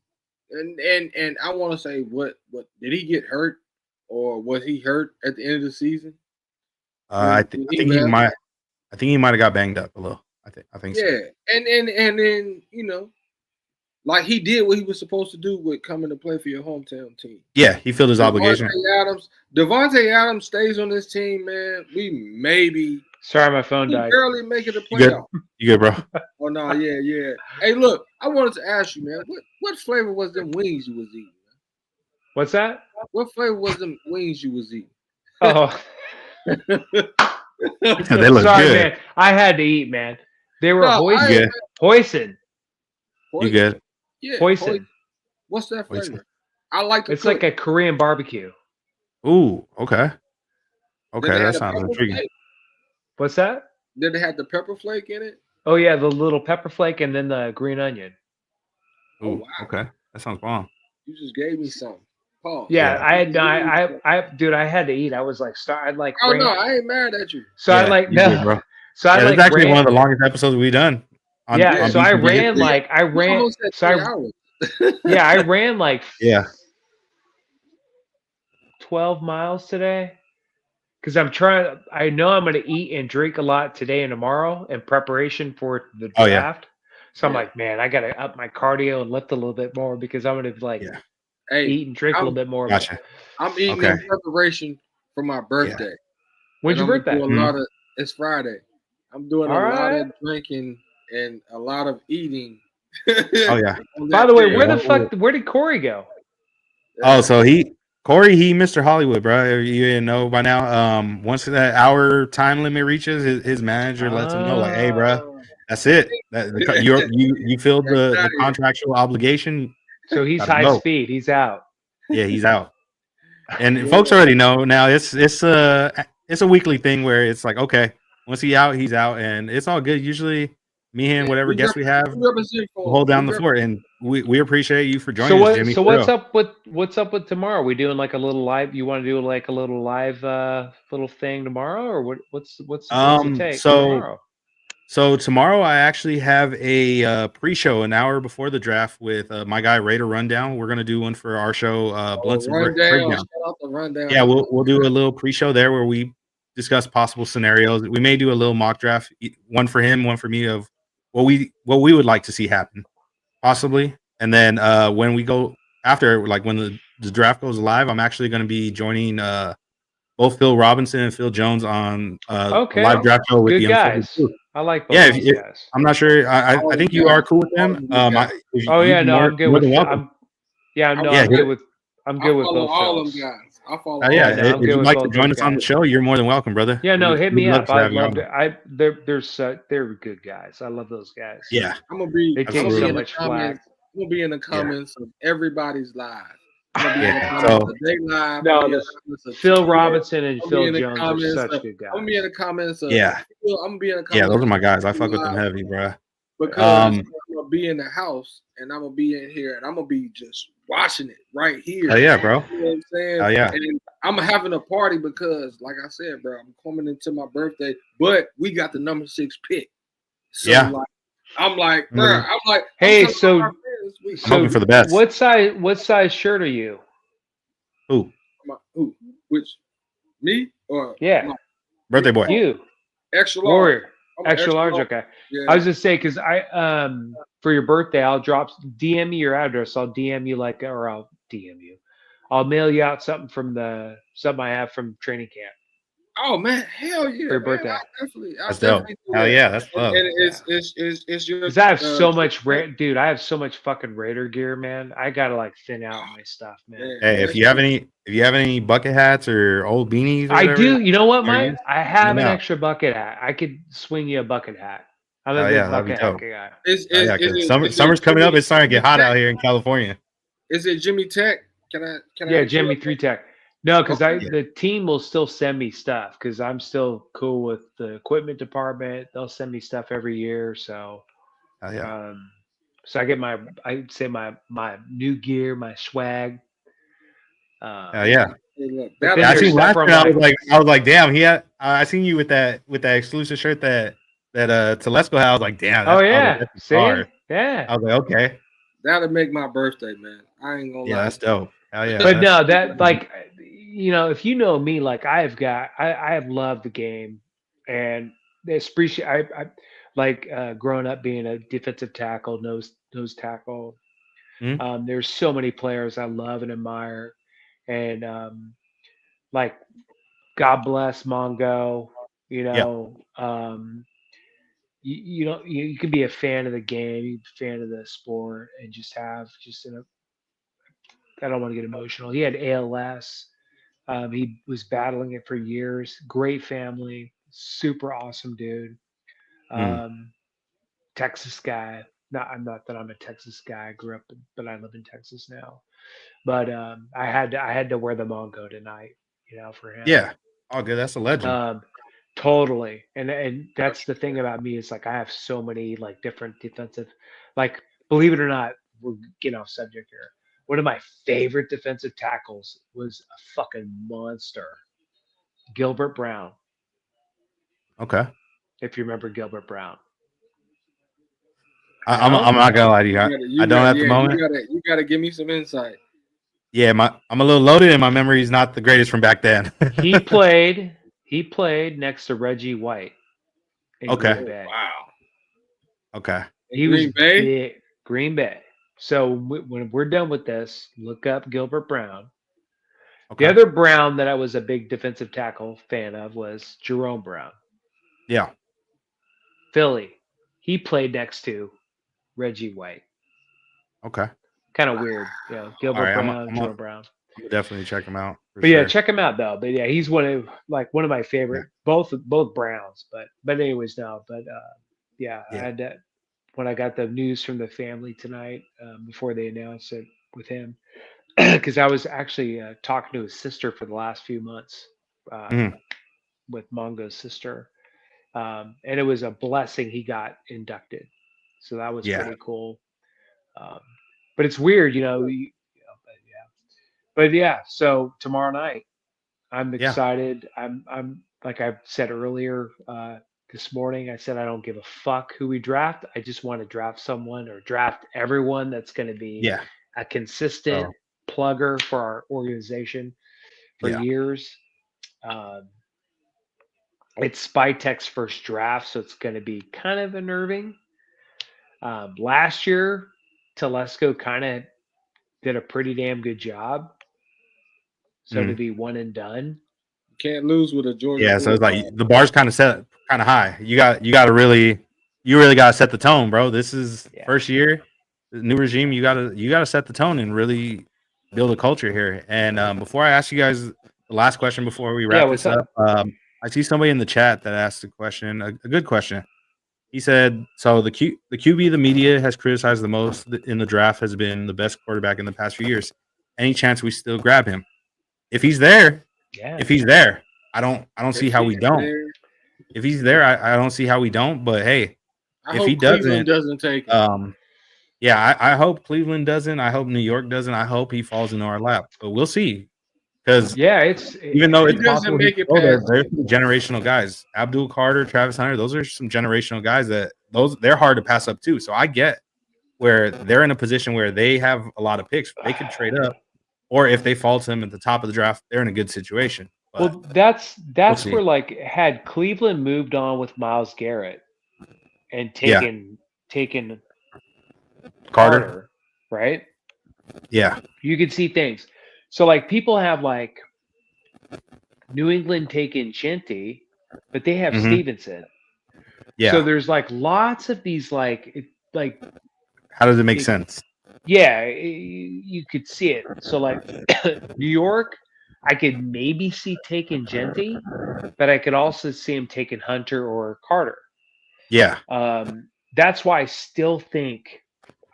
[SPEAKER 4] and I want to say, what did he get hurt, or was he hurt at the end of the season?
[SPEAKER 2] I think he might have got banged up a little. I think so.
[SPEAKER 4] Yeah, and then like he did what he was supposed to do with coming to play for your hometown team.
[SPEAKER 2] Yeah, he filled his obligation.
[SPEAKER 4] Devontae Adams stays on this team, man. We maybe.
[SPEAKER 8] Sorry, my phone died.
[SPEAKER 4] Barely make it a playoff.
[SPEAKER 2] You good, bro?
[SPEAKER 4] Oh no, yeah. Hey, look, I wanted to ask you, man. What flavor was them wings you was eating? Man?
[SPEAKER 8] What's that?
[SPEAKER 4] What flavor was them wings you was eating?
[SPEAKER 8] Oh,
[SPEAKER 2] they look
[SPEAKER 8] sorry,
[SPEAKER 2] good.
[SPEAKER 8] man. I had to eat, man. They were hoisin.
[SPEAKER 2] You good?
[SPEAKER 4] Yeah,
[SPEAKER 8] hoisin.
[SPEAKER 4] What's that flavor? I like
[SPEAKER 8] it's like a Korean barbecue.
[SPEAKER 2] Ooh, okay. Okay, that sounds intriguing.
[SPEAKER 4] Flake?
[SPEAKER 8] What's that?
[SPEAKER 4] Did it have the pepper flake in it?
[SPEAKER 8] Oh yeah, the little pepper flake and then the green onion.
[SPEAKER 2] Ooh, wow. Okay. That sounds bomb.
[SPEAKER 4] You just gave me some. Pause.
[SPEAKER 8] Yeah, dude, I had to eat. I was like,
[SPEAKER 4] Oh no, I ain't mad at you.
[SPEAKER 8] So I like, no.
[SPEAKER 2] Did, bro.
[SPEAKER 8] So I
[SPEAKER 2] it's actually one of the longest episodes we've done.
[SPEAKER 8] On so I ran like, I ran like 12 miles today. Because I know I'm going to eat and drink a lot today and tomorrow in preparation for the draft. So I'm like, man, I got to up my cardio and lift a little bit more because I'm going to eat and drink a little bit more.
[SPEAKER 2] Gotcha.
[SPEAKER 4] I'm eating in preparation for my birthday.
[SPEAKER 8] Yeah. When's your birthday?
[SPEAKER 4] It's Friday. I'm doing a lot of drinking and a lot of eating.
[SPEAKER 2] Oh yeah.
[SPEAKER 8] By the way, where did Cory go?
[SPEAKER 2] Oh, so Cory, Mr. Hollywood, bro. You didn't know by now. Once that hour time limit reaches, his manager lets him know, like, hey, bro, that's it. You filled the contractual obligation.
[SPEAKER 8] So he's high speed. He's out.
[SPEAKER 2] Yeah, he's out. And folks already know now. It's a weekly thing where it's like, okay, once he's out, and it's all good. Usually, me and whatever guests we have, we'll hold down the fort, and we appreciate you for joining us, Jimmy.
[SPEAKER 8] So what's up with tomorrow? Are we doing like a little live? You want to do like a little live little thing tomorrow, or what's the take tomorrow?
[SPEAKER 2] So tomorrow I actually have a pre-show an hour before the draft with my guy Raider Rundown. We're gonna do one for our show, Blunts and
[SPEAKER 4] Rundown.
[SPEAKER 2] Breakdown.
[SPEAKER 4] Shout out the Rundown.
[SPEAKER 2] Yeah, we'll do a little pre-show there where we discuss possible scenarios. We may do a little mock draft, one for him, one for me, of what we would like to see happen, possibly. And then when we go after, like when the draft goes live, I'm actually going to be joining both Phil Robinson and Phil Jones on a live draft show with
[SPEAKER 8] Good
[SPEAKER 2] the
[SPEAKER 8] guys.
[SPEAKER 2] Unfiltered.
[SPEAKER 8] I like both those guys.
[SPEAKER 2] I'm not sure. I think you are cool with them.
[SPEAKER 8] Oh yeah, no, I'm good with. I'm good with. I'm good with both.
[SPEAKER 4] All them guys. I follow.
[SPEAKER 2] If you'd like to join us on the show, you're more than welcome, brother.
[SPEAKER 8] Yeah, no, hit me up. I'd love to. They're good guys. I love those guys.
[SPEAKER 2] Yeah,
[SPEAKER 4] I'm gonna be.
[SPEAKER 8] They take so much flack.
[SPEAKER 4] I'm gonna be in the comments of everybody's live.
[SPEAKER 8] Phil Robinson and Phil Jones are such good guys.
[SPEAKER 4] I'm gonna be in the comments of.
[SPEAKER 2] Yeah.
[SPEAKER 4] I'm gonna be in the comments.
[SPEAKER 2] Yeah, those are my guys. I fuck with them heavy, bro.
[SPEAKER 4] Because I'm gonna be in the house and I'm gonna be in here and I'm gonna be just watching it right here.
[SPEAKER 2] Oh yeah, bro.
[SPEAKER 4] You know what I'm saying?
[SPEAKER 2] Oh yeah.
[SPEAKER 4] And I'm having a party because, like I said, bro, I'm coming into my birthday, but we got the number 6 pick. So I'm like, bro, I'm like,
[SPEAKER 8] hey, so
[SPEAKER 2] I'm hoping for the best.
[SPEAKER 8] What size shirt are you?
[SPEAKER 2] Who?
[SPEAKER 4] Which? Me or
[SPEAKER 2] birthday boy?
[SPEAKER 8] You.
[SPEAKER 4] Extra large.
[SPEAKER 8] Warrior. Extra large. Okay.
[SPEAKER 4] Yeah.
[SPEAKER 8] I was just saying because I for your birthday I'll DM me your address. I'll DM you I'll DM you. I'll mail you out something something I have from training camp.
[SPEAKER 4] Oh man, hell yeah!
[SPEAKER 8] For your birthday.
[SPEAKER 2] That's dope. Hell yeah, that's love.
[SPEAKER 4] And it's your.
[SPEAKER 8] Because I have so much dude. I have so much fucking Raider gear, man. I gotta thin out my stuff, man.
[SPEAKER 2] Hey, if you have any bucket hats or old beanies,
[SPEAKER 8] I do. You know what, Mike? I have an extra bucket hat. I could swing you a bucket hat. I'm a big bucket hat guy.
[SPEAKER 2] Summer's coming up. It's starting to get hot out here in California.
[SPEAKER 4] Is it Jimmy Tech? Can I?
[SPEAKER 8] Yeah, Jimmy 3 Tech. No, because the team will still send me stuff because I'm still cool with the equipment department. They'll send me stuff every year, so so I get I'd say my new gear, my swag.
[SPEAKER 2] I seen last year. I was like, damn. I seen you with that exclusive shirt that Telesco had. I was like, damn.
[SPEAKER 8] See, yeah.
[SPEAKER 2] I was like, okay.
[SPEAKER 4] That'll make my birthday, man. I ain't gonna lie.
[SPEAKER 2] Yeah, that's dope. Hell yeah.
[SPEAKER 8] But no, that if you know me, I have loved the game, and appreciate. I growing up being a defensive tackle, nose tackle.
[SPEAKER 2] Mm-hmm.
[SPEAKER 8] There's so many players I love and admire, and God bless Mongo. You can be a fan of the game, a fan of the sport, and I don't want to get emotional. He had ALS. He was battling it for years. Great family, super awesome dude. Texas guy. I'm not that I'm a Texas guy. I grew up, but I live in Texas now. But I had to wear the Mongo tonight, for him.
[SPEAKER 2] Yeah. Oh, good. That's a legend.
[SPEAKER 8] Totally. And that's the thing about me is I have so many different defensive, believe it or not, we're getting off subject here. One of my favorite defensive tackles was a fucking monster, Gilbert Brown.
[SPEAKER 2] Okay.
[SPEAKER 8] If you remember Gilbert Brown.
[SPEAKER 2] I'm not gonna lie to you. I don't at the moment.
[SPEAKER 4] You gotta give me some insight.
[SPEAKER 2] Yeah, I'm a little loaded, and my memory is not the greatest from back then.
[SPEAKER 8] He played next to Reggie White.
[SPEAKER 2] Okay.
[SPEAKER 8] Green Bay.
[SPEAKER 4] Wow.
[SPEAKER 2] Okay.
[SPEAKER 8] He was big. Green Bay. So when we're done with this, look up Gilbert Brown. Okay. The other Brown that I was a big defensive tackle fan of was Jerome Brown.
[SPEAKER 2] Yeah.
[SPEAKER 8] Philly. He played next to Reggie White.
[SPEAKER 2] Okay.
[SPEAKER 8] Kind of weird. Gilbert Brown, Jerome Brown.
[SPEAKER 2] I'll definitely check him out.
[SPEAKER 8] Yeah, check him out though. But yeah, he's one of my favorite. Yeah. Both Browns. But anyways, no. But I had that. When I got the news from the family tonight, before they announced it with him, because I was actually talking to his sister for the last few months with Mongo's sister, and it was a blessing he got inducted, so that was pretty cool. But it's weird, But yeah, so tomorrow night, I'm excited. I'm like I said earlier, this morning. I said I don't give a fuck who we draft. I just want to draft someone or draft everyone that's going to be
[SPEAKER 2] Yeah.
[SPEAKER 8] a consistent
[SPEAKER 2] So
[SPEAKER 8] plugger for our organization for
[SPEAKER 2] yeah.
[SPEAKER 8] years. Um, it's Spytek's first draft, so it's going to be kind of unnerving. Last year, Telesco kind of did a pretty damn good job. So to be one and done,
[SPEAKER 4] Can't lose with a Georgia.
[SPEAKER 2] Yeah, so it's like
[SPEAKER 4] Bulldog.
[SPEAKER 2] the bar's kind of set kind of high. You really got to set the tone, bro. This is
[SPEAKER 8] Yeah.
[SPEAKER 2] first year, the new regime. You gotta set the tone and really build a culture here. And before I ask you guys the last question before we wrap
[SPEAKER 8] what's
[SPEAKER 2] this up, I see somebody in the chat that asked a question, a good question. He said, "So the QB the media has criticized the most in the draft has been the best quarterback in the past few years. Any chance we still grab him? If he's there,
[SPEAKER 8] yeah.
[SPEAKER 2] if he's there, I don't see how we don't.
[SPEAKER 4] There,
[SPEAKER 2] If he's there, I don't see how we don't. But hey,
[SPEAKER 4] I
[SPEAKER 2] if
[SPEAKER 4] hope
[SPEAKER 2] he
[SPEAKER 4] Cleveland doesn't take him.
[SPEAKER 2] yeah, I hope Cleveland doesn't. I hope New York doesn't. I hope he falls into our lap. But we'll see. Because even though
[SPEAKER 4] He
[SPEAKER 2] it's
[SPEAKER 4] doesn't
[SPEAKER 2] possible he
[SPEAKER 4] make
[SPEAKER 2] could
[SPEAKER 4] it
[SPEAKER 2] go there,
[SPEAKER 4] past.
[SPEAKER 2] there's some generational guys. Abdul Carter, Travis Hunter, those are some generational guys they're hard to pass up too. So I get where they're in a position where they have a lot of picks. They could trade up, or if they fall to them at the top of the draft, they're in a good situation. But
[SPEAKER 8] Well, that's
[SPEAKER 2] see.
[SPEAKER 8] where like had Cleveland moved on with Miles Garrett and
[SPEAKER 2] Yeah.
[SPEAKER 8] taken
[SPEAKER 2] Carter,
[SPEAKER 8] right?
[SPEAKER 2] yeah,
[SPEAKER 8] You could see things. So like people have like New England taking Chinty, but they have Stevenson.
[SPEAKER 2] yeah.
[SPEAKER 8] So there's like lots of these like
[SPEAKER 2] How does it make sense?
[SPEAKER 8] Yeah, you could see it. So like New York, I could maybe see taking Genty, but I could also see him taking Hunter or Carter.
[SPEAKER 2] Yeah,
[SPEAKER 8] that's why I still think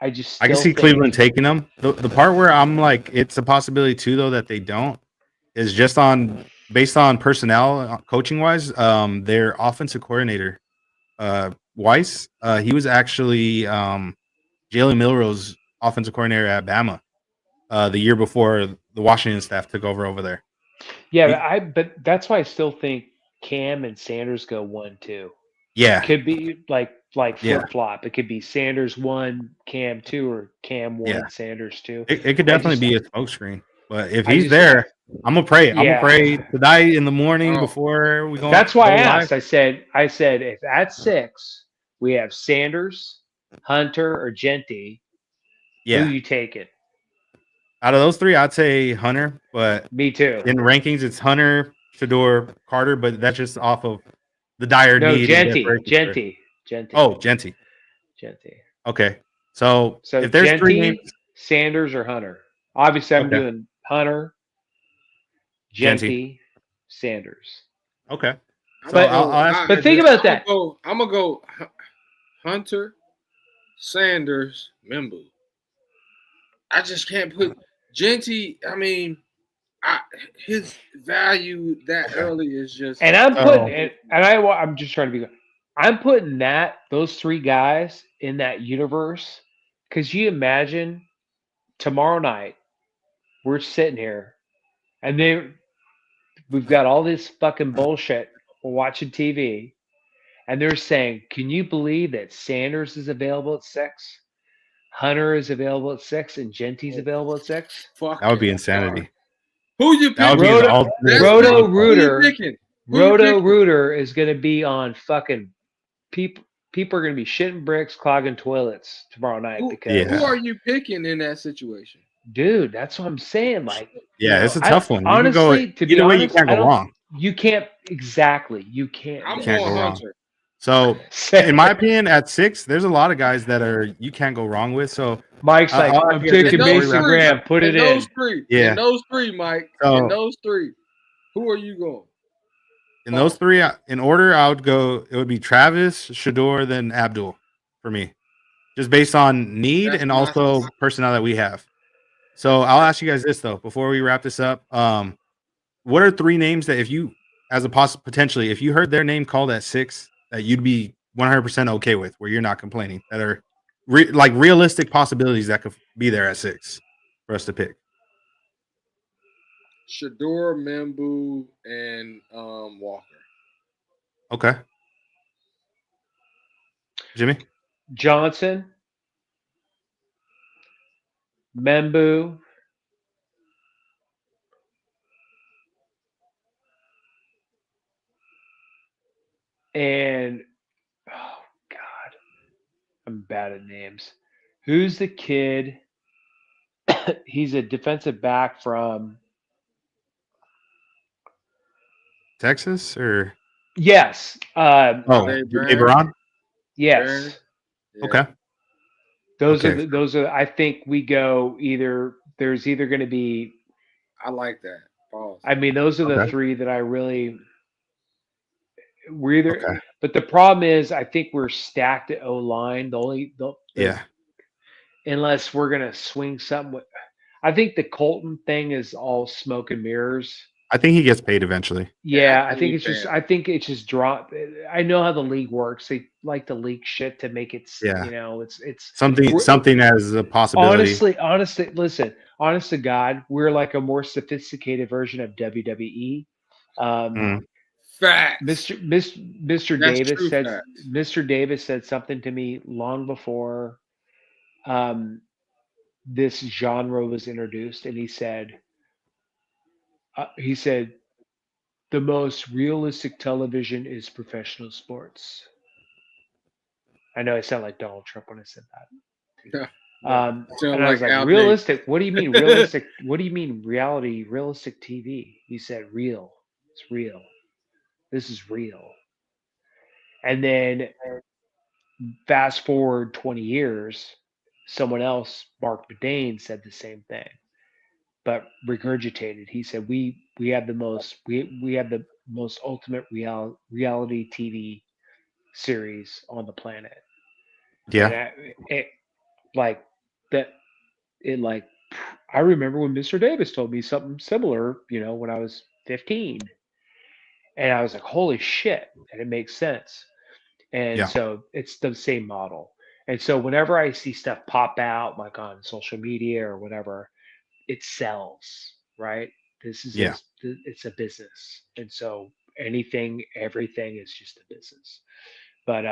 [SPEAKER 8] I
[SPEAKER 2] can see Cleveland taking them. The part where I'm like, it's a possibility too, though, that they don't is just based on personnel, coaching wise. Their offensive coordinator, Weiss, he was actually Jalen Milroe's offensive coordinator at Bama the year before the Washington staff took over there.
[SPEAKER 8] Yeah, but that's why I still think Cam and Sanders go 1-2.
[SPEAKER 2] Yeah,
[SPEAKER 8] could be like flip flop. It could be Sanders 1, Cam 2, or Cam 1, Sanders 2.
[SPEAKER 2] It could definitely be a smokescreen. But if he's there, I'm gonna pray. I'm gonna pray tonight in the morning before we go.
[SPEAKER 8] That's why I asked. I said if at 6 we have Sanders, Hunter, or Genty, who you taking?
[SPEAKER 2] Out of those three, I'd say Hunter. But
[SPEAKER 8] me too.
[SPEAKER 2] In rankings, it's Hunter, Shador, Carter. But that's just off of the dire need.
[SPEAKER 8] Genty.
[SPEAKER 2] Oh, Genty. Okay. So if there's
[SPEAKER 8] Genty,
[SPEAKER 2] 3 names,
[SPEAKER 8] Sanders or Hunter. Obviously, I'm doing Hunter, Genty, Sanders.
[SPEAKER 2] Okay.
[SPEAKER 8] So but think about that.
[SPEAKER 4] I'm gonna go Hunter, Sanders, Mimbu. I just can't put Genty. I mean, his value that early is just.
[SPEAKER 8] And I'm putting I'm just trying to be. I'm putting those 3 guys in that universe because you imagine tomorrow night we're sitting here and we've got all this fucking bullshit. We're watching TV and they're saying, "Can you believe that Sanders is available at 6, Hunter is available at 6, and Genty's available at 6?"
[SPEAKER 2] That would be insanity.
[SPEAKER 4] Who you picking?
[SPEAKER 8] Roto Rooter is going to be on fucking people. People are going to be shitting bricks, clogging toilets tomorrow night.
[SPEAKER 4] Who are you picking in that situation?
[SPEAKER 8] Dude, that's what I'm saying. Like,
[SPEAKER 2] it's a tough one.
[SPEAKER 8] Honestly, to be honest,
[SPEAKER 2] you can't go wrong.
[SPEAKER 8] You can't exactly. You can't.
[SPEAKER 4] I'm going Hunter.
[SPEAKER 2] So, in my opinion, at 6, there's a lot of guys that you can't go wrong with. So
[SPEAKER 8] Mike's like, I'm taking Mason Graham. Put it in.
[SPEAKER 4] Those 3. Yeah. In those 3, Mike. In those 3. Who are you going?
[SPEAKER 2] In those 3, in order, I would go. It would be Travis, Shador, then Abdul for me, just based on need and also personnel that we have. So I'll ask you guys this though before we wrap this up. What are 3 names that if you, as a potentially, if you heard their name called at 6, that you'd be 100% okay with, where you're not complaining, that are realistic possibilities that could be there at 6 for us to pick?
[SPEAKER 4] Shador, Mimbu, and Walker.
[SPEAKER 2] Okay. Jimmy?
[SPEAKER 8] Johnson, Membu, and oh God, I'm bad at names. Who's the kid? He's a defensive back from
[SPEAKER 2] Texas or
[SPEAKER 8] yes.
[SPEAKER 2] Dave Baron?
[SPEAKER 8] Yes.
[SPEAKER 4] Yeah.
[SPEAKER 2] Okay.
[SPEAKER 8] Those
[SPEAKER 2] Okay.
[SPEAKER 8] are those are. I think we go either. There's either going to be.
[SPEAKER 4] I like that. Pause.
[SPEAKER 8] I mean, those are the
[SPEAKER 2] Okay.
[SPEAKER 8] three that I really. We're either,
[SPEAKER 2] Okay.
[SPEAKER 8] but the problem is, I think we're stacked at O line.
[SPEAKER 2] Yeah.
[SPEAKER 8] Unless we're gonna swing something with. I think the Colton thing is all smoke and mirrors.
[SPEAKER 2] I think he gets paid eventually.
[SPEAKER 8] Yeah,
[SPEAKER 4] I
[SPEAKER 8] I think
[SPEAKER 4] need
[SPEAKER 8] it's just.
[SPEAKER 4] that.
[SPEAKER 8] I think it's just drop. I know how the league works. They like to leak shit to make it.
[SPEAKER 2] Yeah.
[SPEAKER 8] You know, it's
[SPEAKER 2] Something as a possibility.
[SPEAKER 8] honestly, listen. Honest to God, we're like a more sophisticated version of WWE.
[SPEAKER 2] Mm.
[SPEAKER 4] Facts.
[SPEAKER 8] Mr.
[SPEAKER 4] That's
[SPEAKER 8] Davis
[SPEAKER 4] true
[SPEAKER 8] said
[SPEAKER 4] facts.
[SPEAKER 8] Mr. Davis said something to me long before this genre was introduced, and he said the most realistic television is professional sports. I know I sound like Donald Trump when I said that.
[SPEAKER 4] Sound
[SPEAKER 8] And I was like,
[SPEAKER 4] Al
[SPEAKER 8] realistic? What do you mean realistic? What do you mean reality, realistic TV? He said real. It's real. This is real. And then fast forward 20 years, someone else, Mark Bedane, said the same thing, but regurgitated. He said, we have the most ultimate reality TV series on the planet.
[SPEAKER 2] Yeah.
[SPEAKER 8] And like that it like I remember when Mr. Davis told me something similar, when I was 15. And I was like, holy shit. And it makes sense. And
[SPEAKER 2] Yeah.
[SPEAKER 8] so it's the same model. And so whenever I see stuff pop out, like on social media or whatever, it sells, right? This is
[SPEAKER 2] Yeah.
[SPEAKER 8] it's a business. And so everything is just a business. But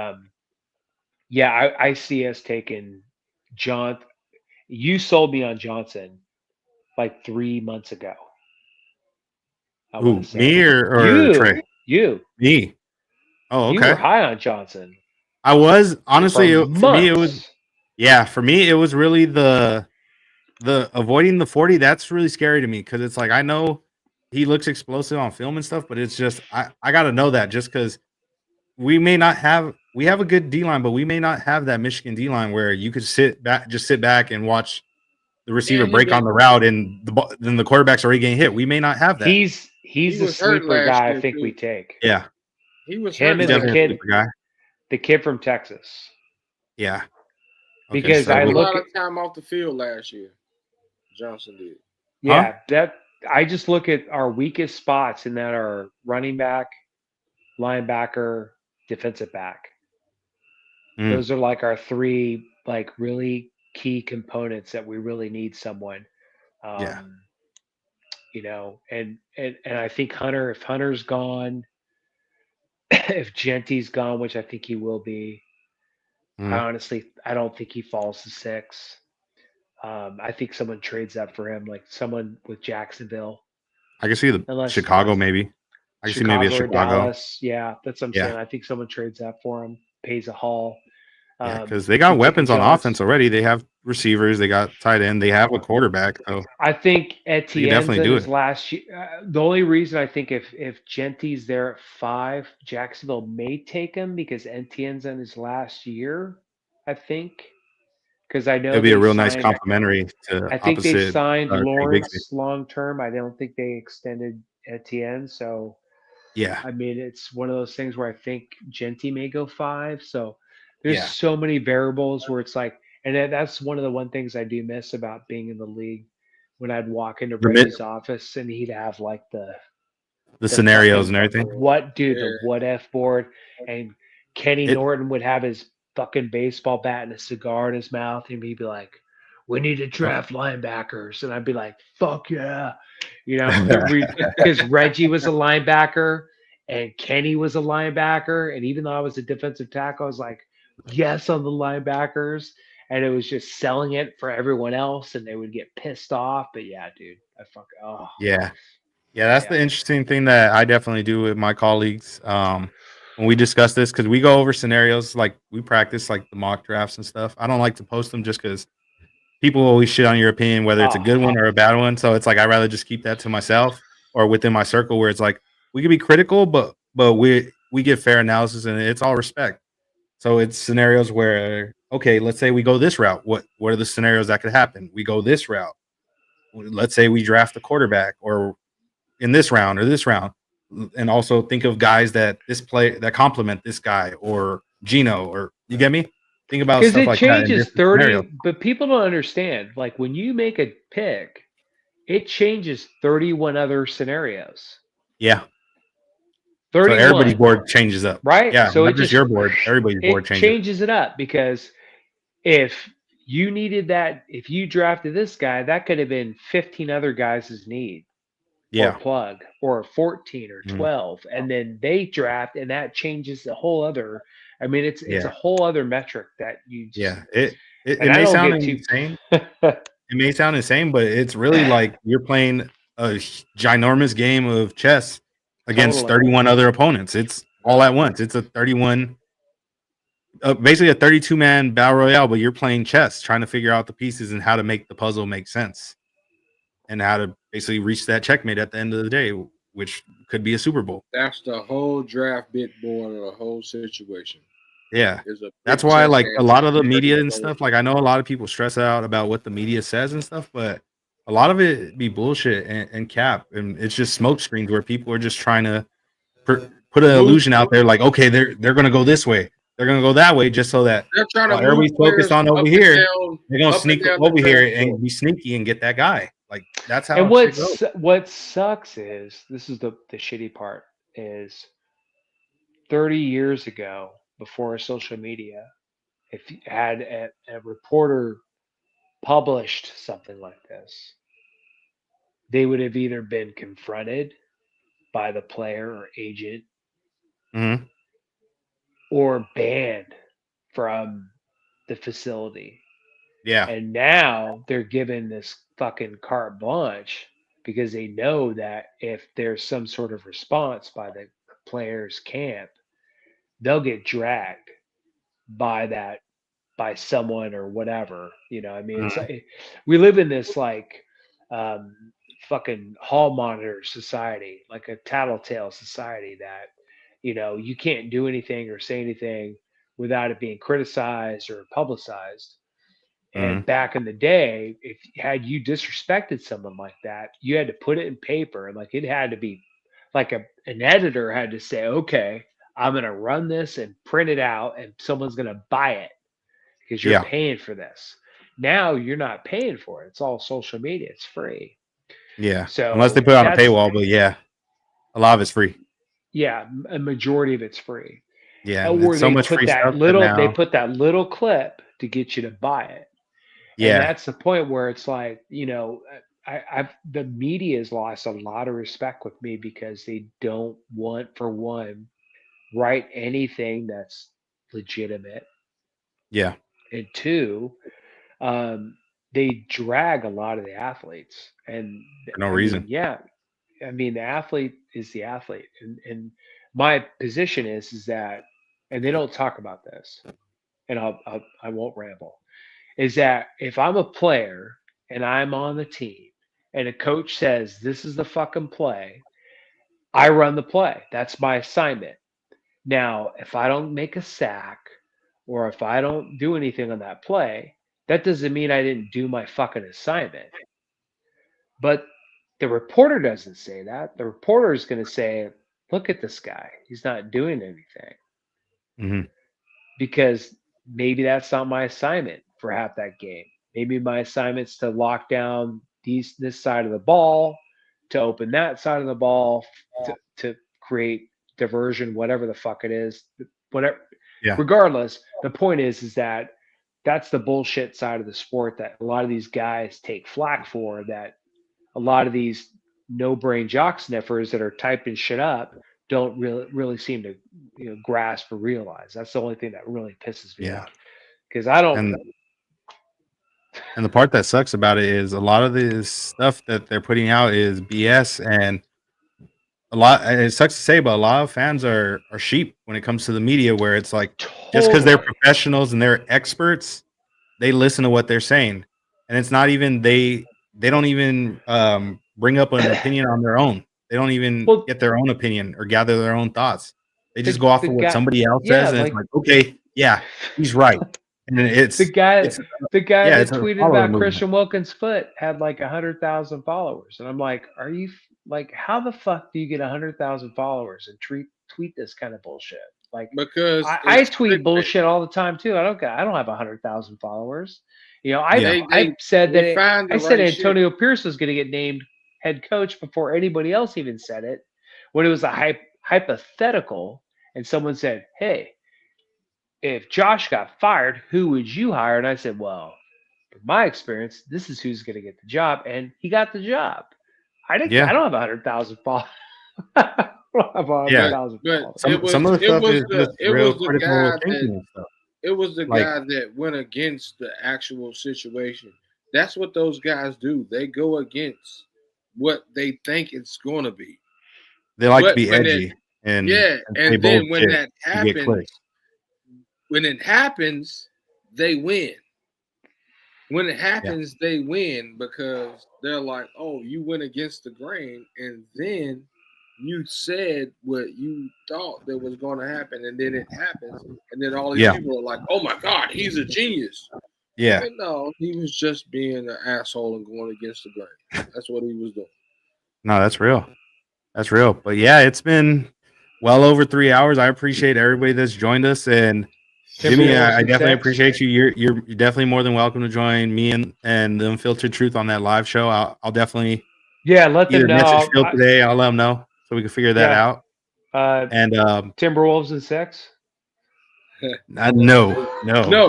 [SPEAKER 8] yeah, I see us taking John. You sold me on Johnson like 3 months ago. I want
[SPEAKER 2] Ooh,
[SPEAKER 8] to say
[SPEAKER 2] me or Trey?
[SPEAKER 8] you
[SPEAKER 2] Me. Oh,
[SPEAKER 8] you were
[SPEAKER 2] okay.
[SPEAKER 8] high on Johnson
[SPEAKER 2] I was honestly
[SPEAKER 8] for
[SPEAKER 2] for me it was
[SPEAKER 8] months.
[SPEAKER 2] for me it was really the avoiding the 40. That's really scary to me because it's like I know he looks explosive on film and stuff, but it's just I got to know that just because we have a good D line, but we may not have that Michigan D line where you could sit back and watch the receiver break on the route and then the quarterback's already getting hit. We may not have that.
[SPEAKER 8] He's
[SPEAKER 4] He
[SPEAKER 8] the
[SPEAKER 4] was hurt
[SPEAKER 8] sleeper
[SPEAKER 4] last
[SPEAKER 8] guy I
[SPEAKER 4] year,
[SPEAKER 8] think
[SPEAKER 4] too.
[SPEAKER 8] we take.
[SPEAKER 2] Yeah.
[SPEAKER 4] He was
[SPEAKER 8] Him
[SPEAKER 4] hurt
[SPEAKER 8] and the
[SPEAKER 4] last
[SPEAKER 8] kid,
[SPEAKER 4] year.
[SPEAKER 2] guy.
[SPEAKER 8] the kid from Texas.
[SPEAKER 2] Yeah. Okay,
[SPEAKER 8] Because
[SPEAKER 2] so
[SPEAKER 8] I
[SPEAKER 4] He took a
[SPEAKER 8] look
[SPEAKER 4] lot
[SPEAKER 8] at
[SPEAKER 4] of time off the field last year. Johnson did.
[SPEAKER 8] yeah, that I just look at our weakest spots in that are running back, linebacker, defensive back. Those are like our three like really key components that we really need someone.
[SPEAKER 2] Yeah.
[SPEAKER 8] And I think if Hunter's gone, if Genty's gone, which I think he will be, I don't think he falls to 6. I think someone trades up for him, like someone with Jacksonville.
[SPEAKER 2] I can see Chicago maybe. I can see maybe a
[SPEAKER 8] Or
[SPEAKER 2] Chicago.
[SPEAKER 8] Dallas. Yeah, that's what I'm saying. I think someone trades up for him, pays a haul.
[SPEAKER 2] Yeah, because they got weapons on offense already. They have receivers, they got tight end, they have a quarterback. So
[SPEAKER 8] I think Etienne's in
[SPEAKER 2] do
[SPEAKER 8] his
[SPEAKER 2] it.
[SPEAKER 8] last year. The only reason I think if Genty's there at 5, Jacksonville may take him because Etienne's in his last year. I think because I know
[SPEAKER 2] It'll be a real nice
[SPEAKER 8] signed-
[SPEAKER 2] complimentary to
[SPEAKER 8] I think they
[SPEAKER 2] opposite.
[SPEAKER 8] signed
[SPEAKER 2] Tank Bigsby.
[SPEAKER 8] Lawrence long term. I don't think they extended Etienne. So
[SPEAKER 2] Yeah,
[SPEAKER 8] I mean, it's one of those things where I think Genty may go 5. So there's
[SPEAKER 2] Yeah.
[SPEAKER 8] so many variables where it's like, and that's one of the things I do miss about being in the league. When I'd walk into
[SPEAKER 2] The mid-
[SPEAKER 8] Reggie's office and he'd have like the
[SPEAKER 2] scenarios
[SPEAKER 8] fucking-
[SPEAKER 2] and everything.
[SPEAKER 8] the what F board, and Kenny Norton would have his fucking baseball bat and a cigar in his mouth, and he'd be like, "We need to draft linebackers," and I'd be like, "Fuck yeah," because Reggie was a linebacker and Kenny was a linebacker, and even though I was a defensive tackle, I was like, yes on the linebackers, and it was just selling it for everyone else, and they would get pissed off. But yeah, dude,
[SPEAKER 2] Yeah. Yeah, that's
[SPEAKER 8] yeah.
[SPEAKER 2] the interesting thing that I definitely do with my colleagues. When we discuss this, because we go over scenarios, like we practice like the mock drafts and stuff. I don't like to post them just because people always shit on your opinion, whether it's a good one or a bad one. So it's like I'd rather just keep that to myself or within my circle where it's like we can be critical, but we get fair analysis and it's all respect. So it's scenarios where, okay, let's say we go this route. What are the scenarios that could happen? We go this route. Let's say we draft a quarterback or in this round or this round. And also think of guys that complement this guy or Gino, or you get me? Think about
[SPEAKER 8] Because
[SPEAKER 2] stuff
[SPEAKER 8] it
[SPEAKER 2] like that in
[SPEAKER 8] changes
[SPEAKER 2] different scenarios.
[SPEAKER 8] 30, but people don't understand. Like when you make a pick, it changes 31 other scenarios.
[SPEAKER 2] Yeah. So everybody's
[SPEAKER 8] 31,
[SPEAKER 2] board changes up.
[SPEAKER 8] right?
[SPEAKER 2] Yeah,
[SPEAKER 8] So
[SPEAKER 2] not just your board. Everybody's board
[SPEAKER 8] it
[SPEAKER 2] changes.
[SPEAKER 8] changes it up because if you needed that, if you drafted this guy, that could have been 15 other guys' need or
[SPEAKER 2] Yeah.
[SPEAKER 8] plug or 14 or
[SPEAKER 2] Mhm.
[SPEAKER 8] 12, and then they draft, and that changes the whole other. I mean, it's a
[SPEAKER 2] Yeah.
[SPEAKER 8] whole other metric that you just.
[SPEAKER 2] Yeah. It
[SPEAKER 8] And I
[SPEAKER 2] may
[SPEAKER 8] don't
[SPEAKER 2] sound
[SPEAKER 8] get too.
[SPEAKER 2] insane. It may sound insane, but it's really like you're playing a ginormous game of chess against
[SPEAKER 8] Totally.
[SPEAKER 2] 31 other opponents. It's all at once. It's a 31, basically a 32 man battle royale, but you're playing chess, trying to figure out the pieces and how to make the puzzle make sense and how to basically reach that checkmate at the end of the day, which could be a Super Bowl.
[SPEAKER 4] That's the whole draft bit board of the whole situation.
[SPEAKER 2] Yeah.
[SPEAKER 4] There's a
[SPEAKER 2] That's
[SPEAKER 4] big
[SPEAKER 2] why,
[SPEAKER 4] chess
[SPEAKER 2] like, a
[SPEAKER 4] game.
[SPEAKER 2] lot of the media and stuff, like, I know a lot of people stress out about what the media says and stuff, but a lot of it be bullshit and cap, and it's just smoke screens where people are just trying to put an
[SPEAKER 4] Move-
[SPEAKER 2] illusion out there, like, okay, they're gonna go this way, they're gonna go that way, just so that
[SPEAKER 4] They're trying to
[SPEAKER 2] while
[SPEAKER 4] move
[SPEAKER 2] everybody's focused
[SPEAKER 4] players
[SPEAKER 2] on
[SPEAKER 4] up
[SPEAKER 2] over
[SPEAKER 4] and
[SPEAKER 2] here,
[SPEAKER 4] down,
[SPEAKER 2] they're gonna
[SPEAKER 4] up and
[SPEAKER 2] sneak
[SPEAKER 4] down the
[SPEAKER 2] over here
[SPEAKER 4] draft board.
[SPEAKER 2] and be sneaky and get that guy. Like, that's how
[SPEAKER 8] And
[SPEAKER 2] it should go.
[SPEAKER 8] what sucks is, this is the shitty part, is 30 years ago, before social media, if you had a reporter published something like this, they would have either been confronted by the player or agent
[SPEAKER 2] Mhm.
[SPEAKER 8] or banned from the facility.
[SPEAKER 2] Yeah.
[SPEAKER 8] And now they're given this fucking carte blanche because they know that if there's some sort of response by the players' camp, they'll get dragged by someone or whatever. I mean, it's
[SPEAKER 2] Mhm.
[SPEAKER 8] like we live in this like um, fucking hall monitor society, like a tattletale society that you can't do anything or say anything without it being criticized or publicized. And
[SPEAKER 2] Mhm.
[SPEAKER 8] back in the day, if had you disrespected someone like that, you had to put it in paper, and like it had to be like an editor had to say, okay, I'm gonna run this and print it out, and someone's gonna buy it because you're
[SPEAKER 2] Yeah.
[SPEAKER 8] paying for this. Now you're not paying for it. It's all social media. It's free.
[SPEAKER 2] Yeah. Unless they
[SPEAKER 8] So
[SPEAKER 2] put it on a
[SPEAKER 8] that's
[SPEAKER 2] paywall, but yeah, a lot of it's free.
[SPEAKER 8] yeah, a majority of it's free.
[SPEAKER 2] Yeah, and
[SPEAKER 8] Or
[SPEAKER 2] it's so much free stuff that
[SPEAKER 8] they
[SPEAKER 2] now.
[SPEAKER 8] put that little clip to get you to buy it. And
[SPEAKER 2] Yeah.
[SPEAKER 8] that's the point where it's like, the media has lost a lot of respect with me because they don't want, for one, write anything that's legitimate,
[SPEAKER 2] Yeah.
[SPEAKER 8] and two, they drag a lot of the athletes. And
[SPEAKER 2] For no
[SPEAKER 8] I mean,
[SPEAKER 2] reason.
[SPEAKER 8] yeah, I mean, the athlete is the athlete, and my position is that, and they don't talk about this, and I won't ramble, is that if I'm a player and I'm on the team and a coach says this is the fucking play, I run the play. That's my assignment. Now, if I don't make a sack or if I don't do anything on that play, that doesn't mean I didn't do my fucking assignment. But the reporter doesn't say that. The reporter is going to say, look at this guy. He's not doing anything.
[SPEAKER 2] Mhm.
[SPEAKER 8] Because maybe that's not my assignment for half that game. Maybe my assignment's to lock down this side of the ball, to open that side of the ball, to create diversion, whatever the fuck it is. Whatever.
[SPEAKER 2] Yeah.
[SPEAKER 8] Regardless, the point is that that's the bullshit side of the sport that a lot of these guys take flack for. That a lot of these no brain jock sniffers that are typing shit up don't really seem to grasp or realize. That's the only thing that really pisses me off. Because I don't.
[SPEAKER 2] And the part that sucks about it is a lot of this stuff that they're putting out is BS, and it sucks to say, but a lot of fans are sheep when it comes to the media, where it's like just because they're professionals and they're experts, they listen to what they're saying, and it's not even they don't even bring up an opinion on their own. They don't even get their own opinion or gather their own thoughts. They just go off of what somebody else says, and it's like, okay, yeah, he's right. And it's
[SPEAKER 8] the guy that tweeted about
[SPEAKER 2] movement.
[SPEAKER 8] Christian Wilkins' foot had like 100,000 followers, and I'm like, are you like, how the fuck do you get 100,000 followers and tweet this kind of bullshit? Like,
[SPEAKER 4] because
[SPEAKER 8] I tweet bullshit all the time too. I don't have 100,000 followers. I said Antonio Pierce was going to get named head coach before anybody else even said it, when it was a hypothetical, and someone said, hey, if Josh got fired, who would you hire? And I said, well, from my experience, this is who's going to get the job. And he got the job. I don't have 100,000 followers. I don't have 100,000 followers.
[SPEAKER 2] Some of the stuff is just real critical thinking and stuff.
[SPEAKER 4] It was the guy that went against the actual situation. That's what those guys do. They go against what they think it's going to be.
[SPEAKER 2] They like to be edgy.
[SPEAKER 4] And then when that happens, when it happens, they win. When it happens, they win because they're like, oh, you went against the grain, and then you said what you thought that was going to happen, and then it happens, and then all these people are like, oh my God, he's a genius.
[SPEAKER 2] Yeah.
[SPEAKER 4] And no, he was just being an asshole and going against the grain. That's what he was doing.
[SPEAKER 2] No, that's real. That's real. But yeah, it's been well over 3 hours. I appreciate everybody that's joined us, and Jimmy, I definitely appreciate you. You're definitely more than welcome to join me and the Unfiltered Truth on that live show. I'll definitely
[SPEAKER 8] let them know.
[SPEAKER 2] Message Phil today. I'll let them know so we can figure that out.
[SPEAKER 8] And Timberwolves and 6.
[SPEAKER 2] No.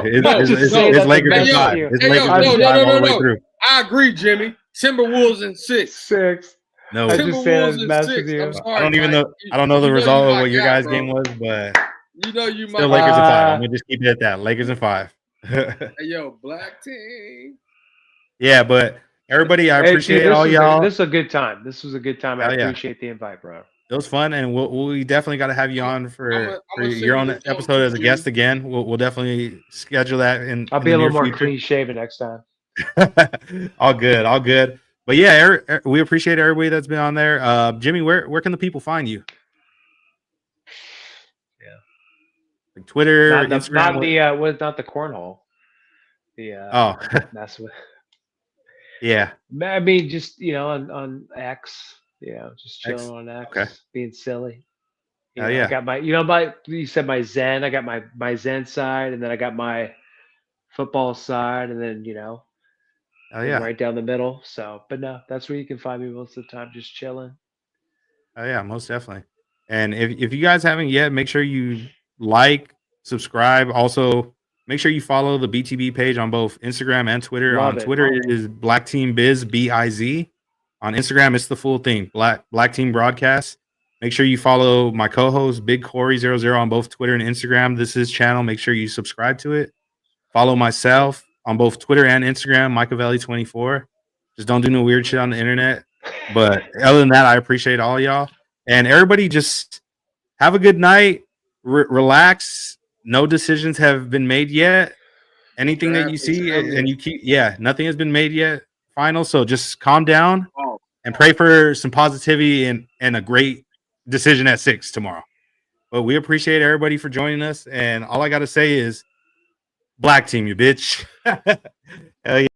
[SPEAKER 2] It's Lakers and 5. It's Lakers and 5 all the way through.
[SPEAKER 4] I agree, Jimmy. Timberwolves and 6.
[SPEAKER 2] No,
[SPEAKER 4] Timberwolves and 6. I'm sorry,
[SPEAKER 2] I don't even know. I don't know the result of what your guys' game was, but.
[SPEAKER 4] You might
[SPEAKER 2] still Lakers and 5. I'm gonna just keep it at that. Lakers and 5.
[SPEAKER 4] Hey, yo, black team.
[SPEAKER 2] Yeah, but everybody, I appreciate all y'all.
[SPEAKER 8] This is a good time. This was a good time. I appreciate the invite, bro.
[SPEAKER 2] It was fun, and we definitely got to have you on for your own episode as a guest again. We'll definitely schedule that. I'll
[SPEAKER 8] be a little more clean shaven next time.
[SPEAKER 2] all good. But yeah, we appreciate everybody that's been on there. Jimmy, where can the people find you? Like Twitter, Instagram,
[SPEAKER 8] not the cornhole. That's what.
[SPEAKER 2] Yeah,
[SPEAKER 8] I mean, just on X, just chilling on X, being silly. I got my, you said my Zen. I got my Zen side, and then I got my football side, and then right down the middle. So, but no, that's where you can find me most of the time, just chilling.
[SPEAKER 2] Oh yeah, most definitely. And if you guys haven't yet, make sure you like, subscribe. Also, make sure you follow the BTB page on both Instagram and Twitter. Twitter, it is Black Team Biz, BIZ. On Instagram, it's the full thing, Black Team Broadcast. Make sure you follow my co-host, Big Cory 00 on both Twitter and Instagram. This is his channel. Make sure you subscribe to it. Follow myself on both Twitter and Instagram, Michaelvelli24. Just don't do no weird shit on the internet. But other than that, I appreciate all y'all. And everybody just have a good night. Relax. No decisions have been made yet. Anything that you see and you keep, nothing has been made yet. Final. So just calm down and pray for some positivity and a great decision at 6 tomorrow. But we appreciate everybody for joining us. And all I got to say is Black Team, you bitch. Hell yeah.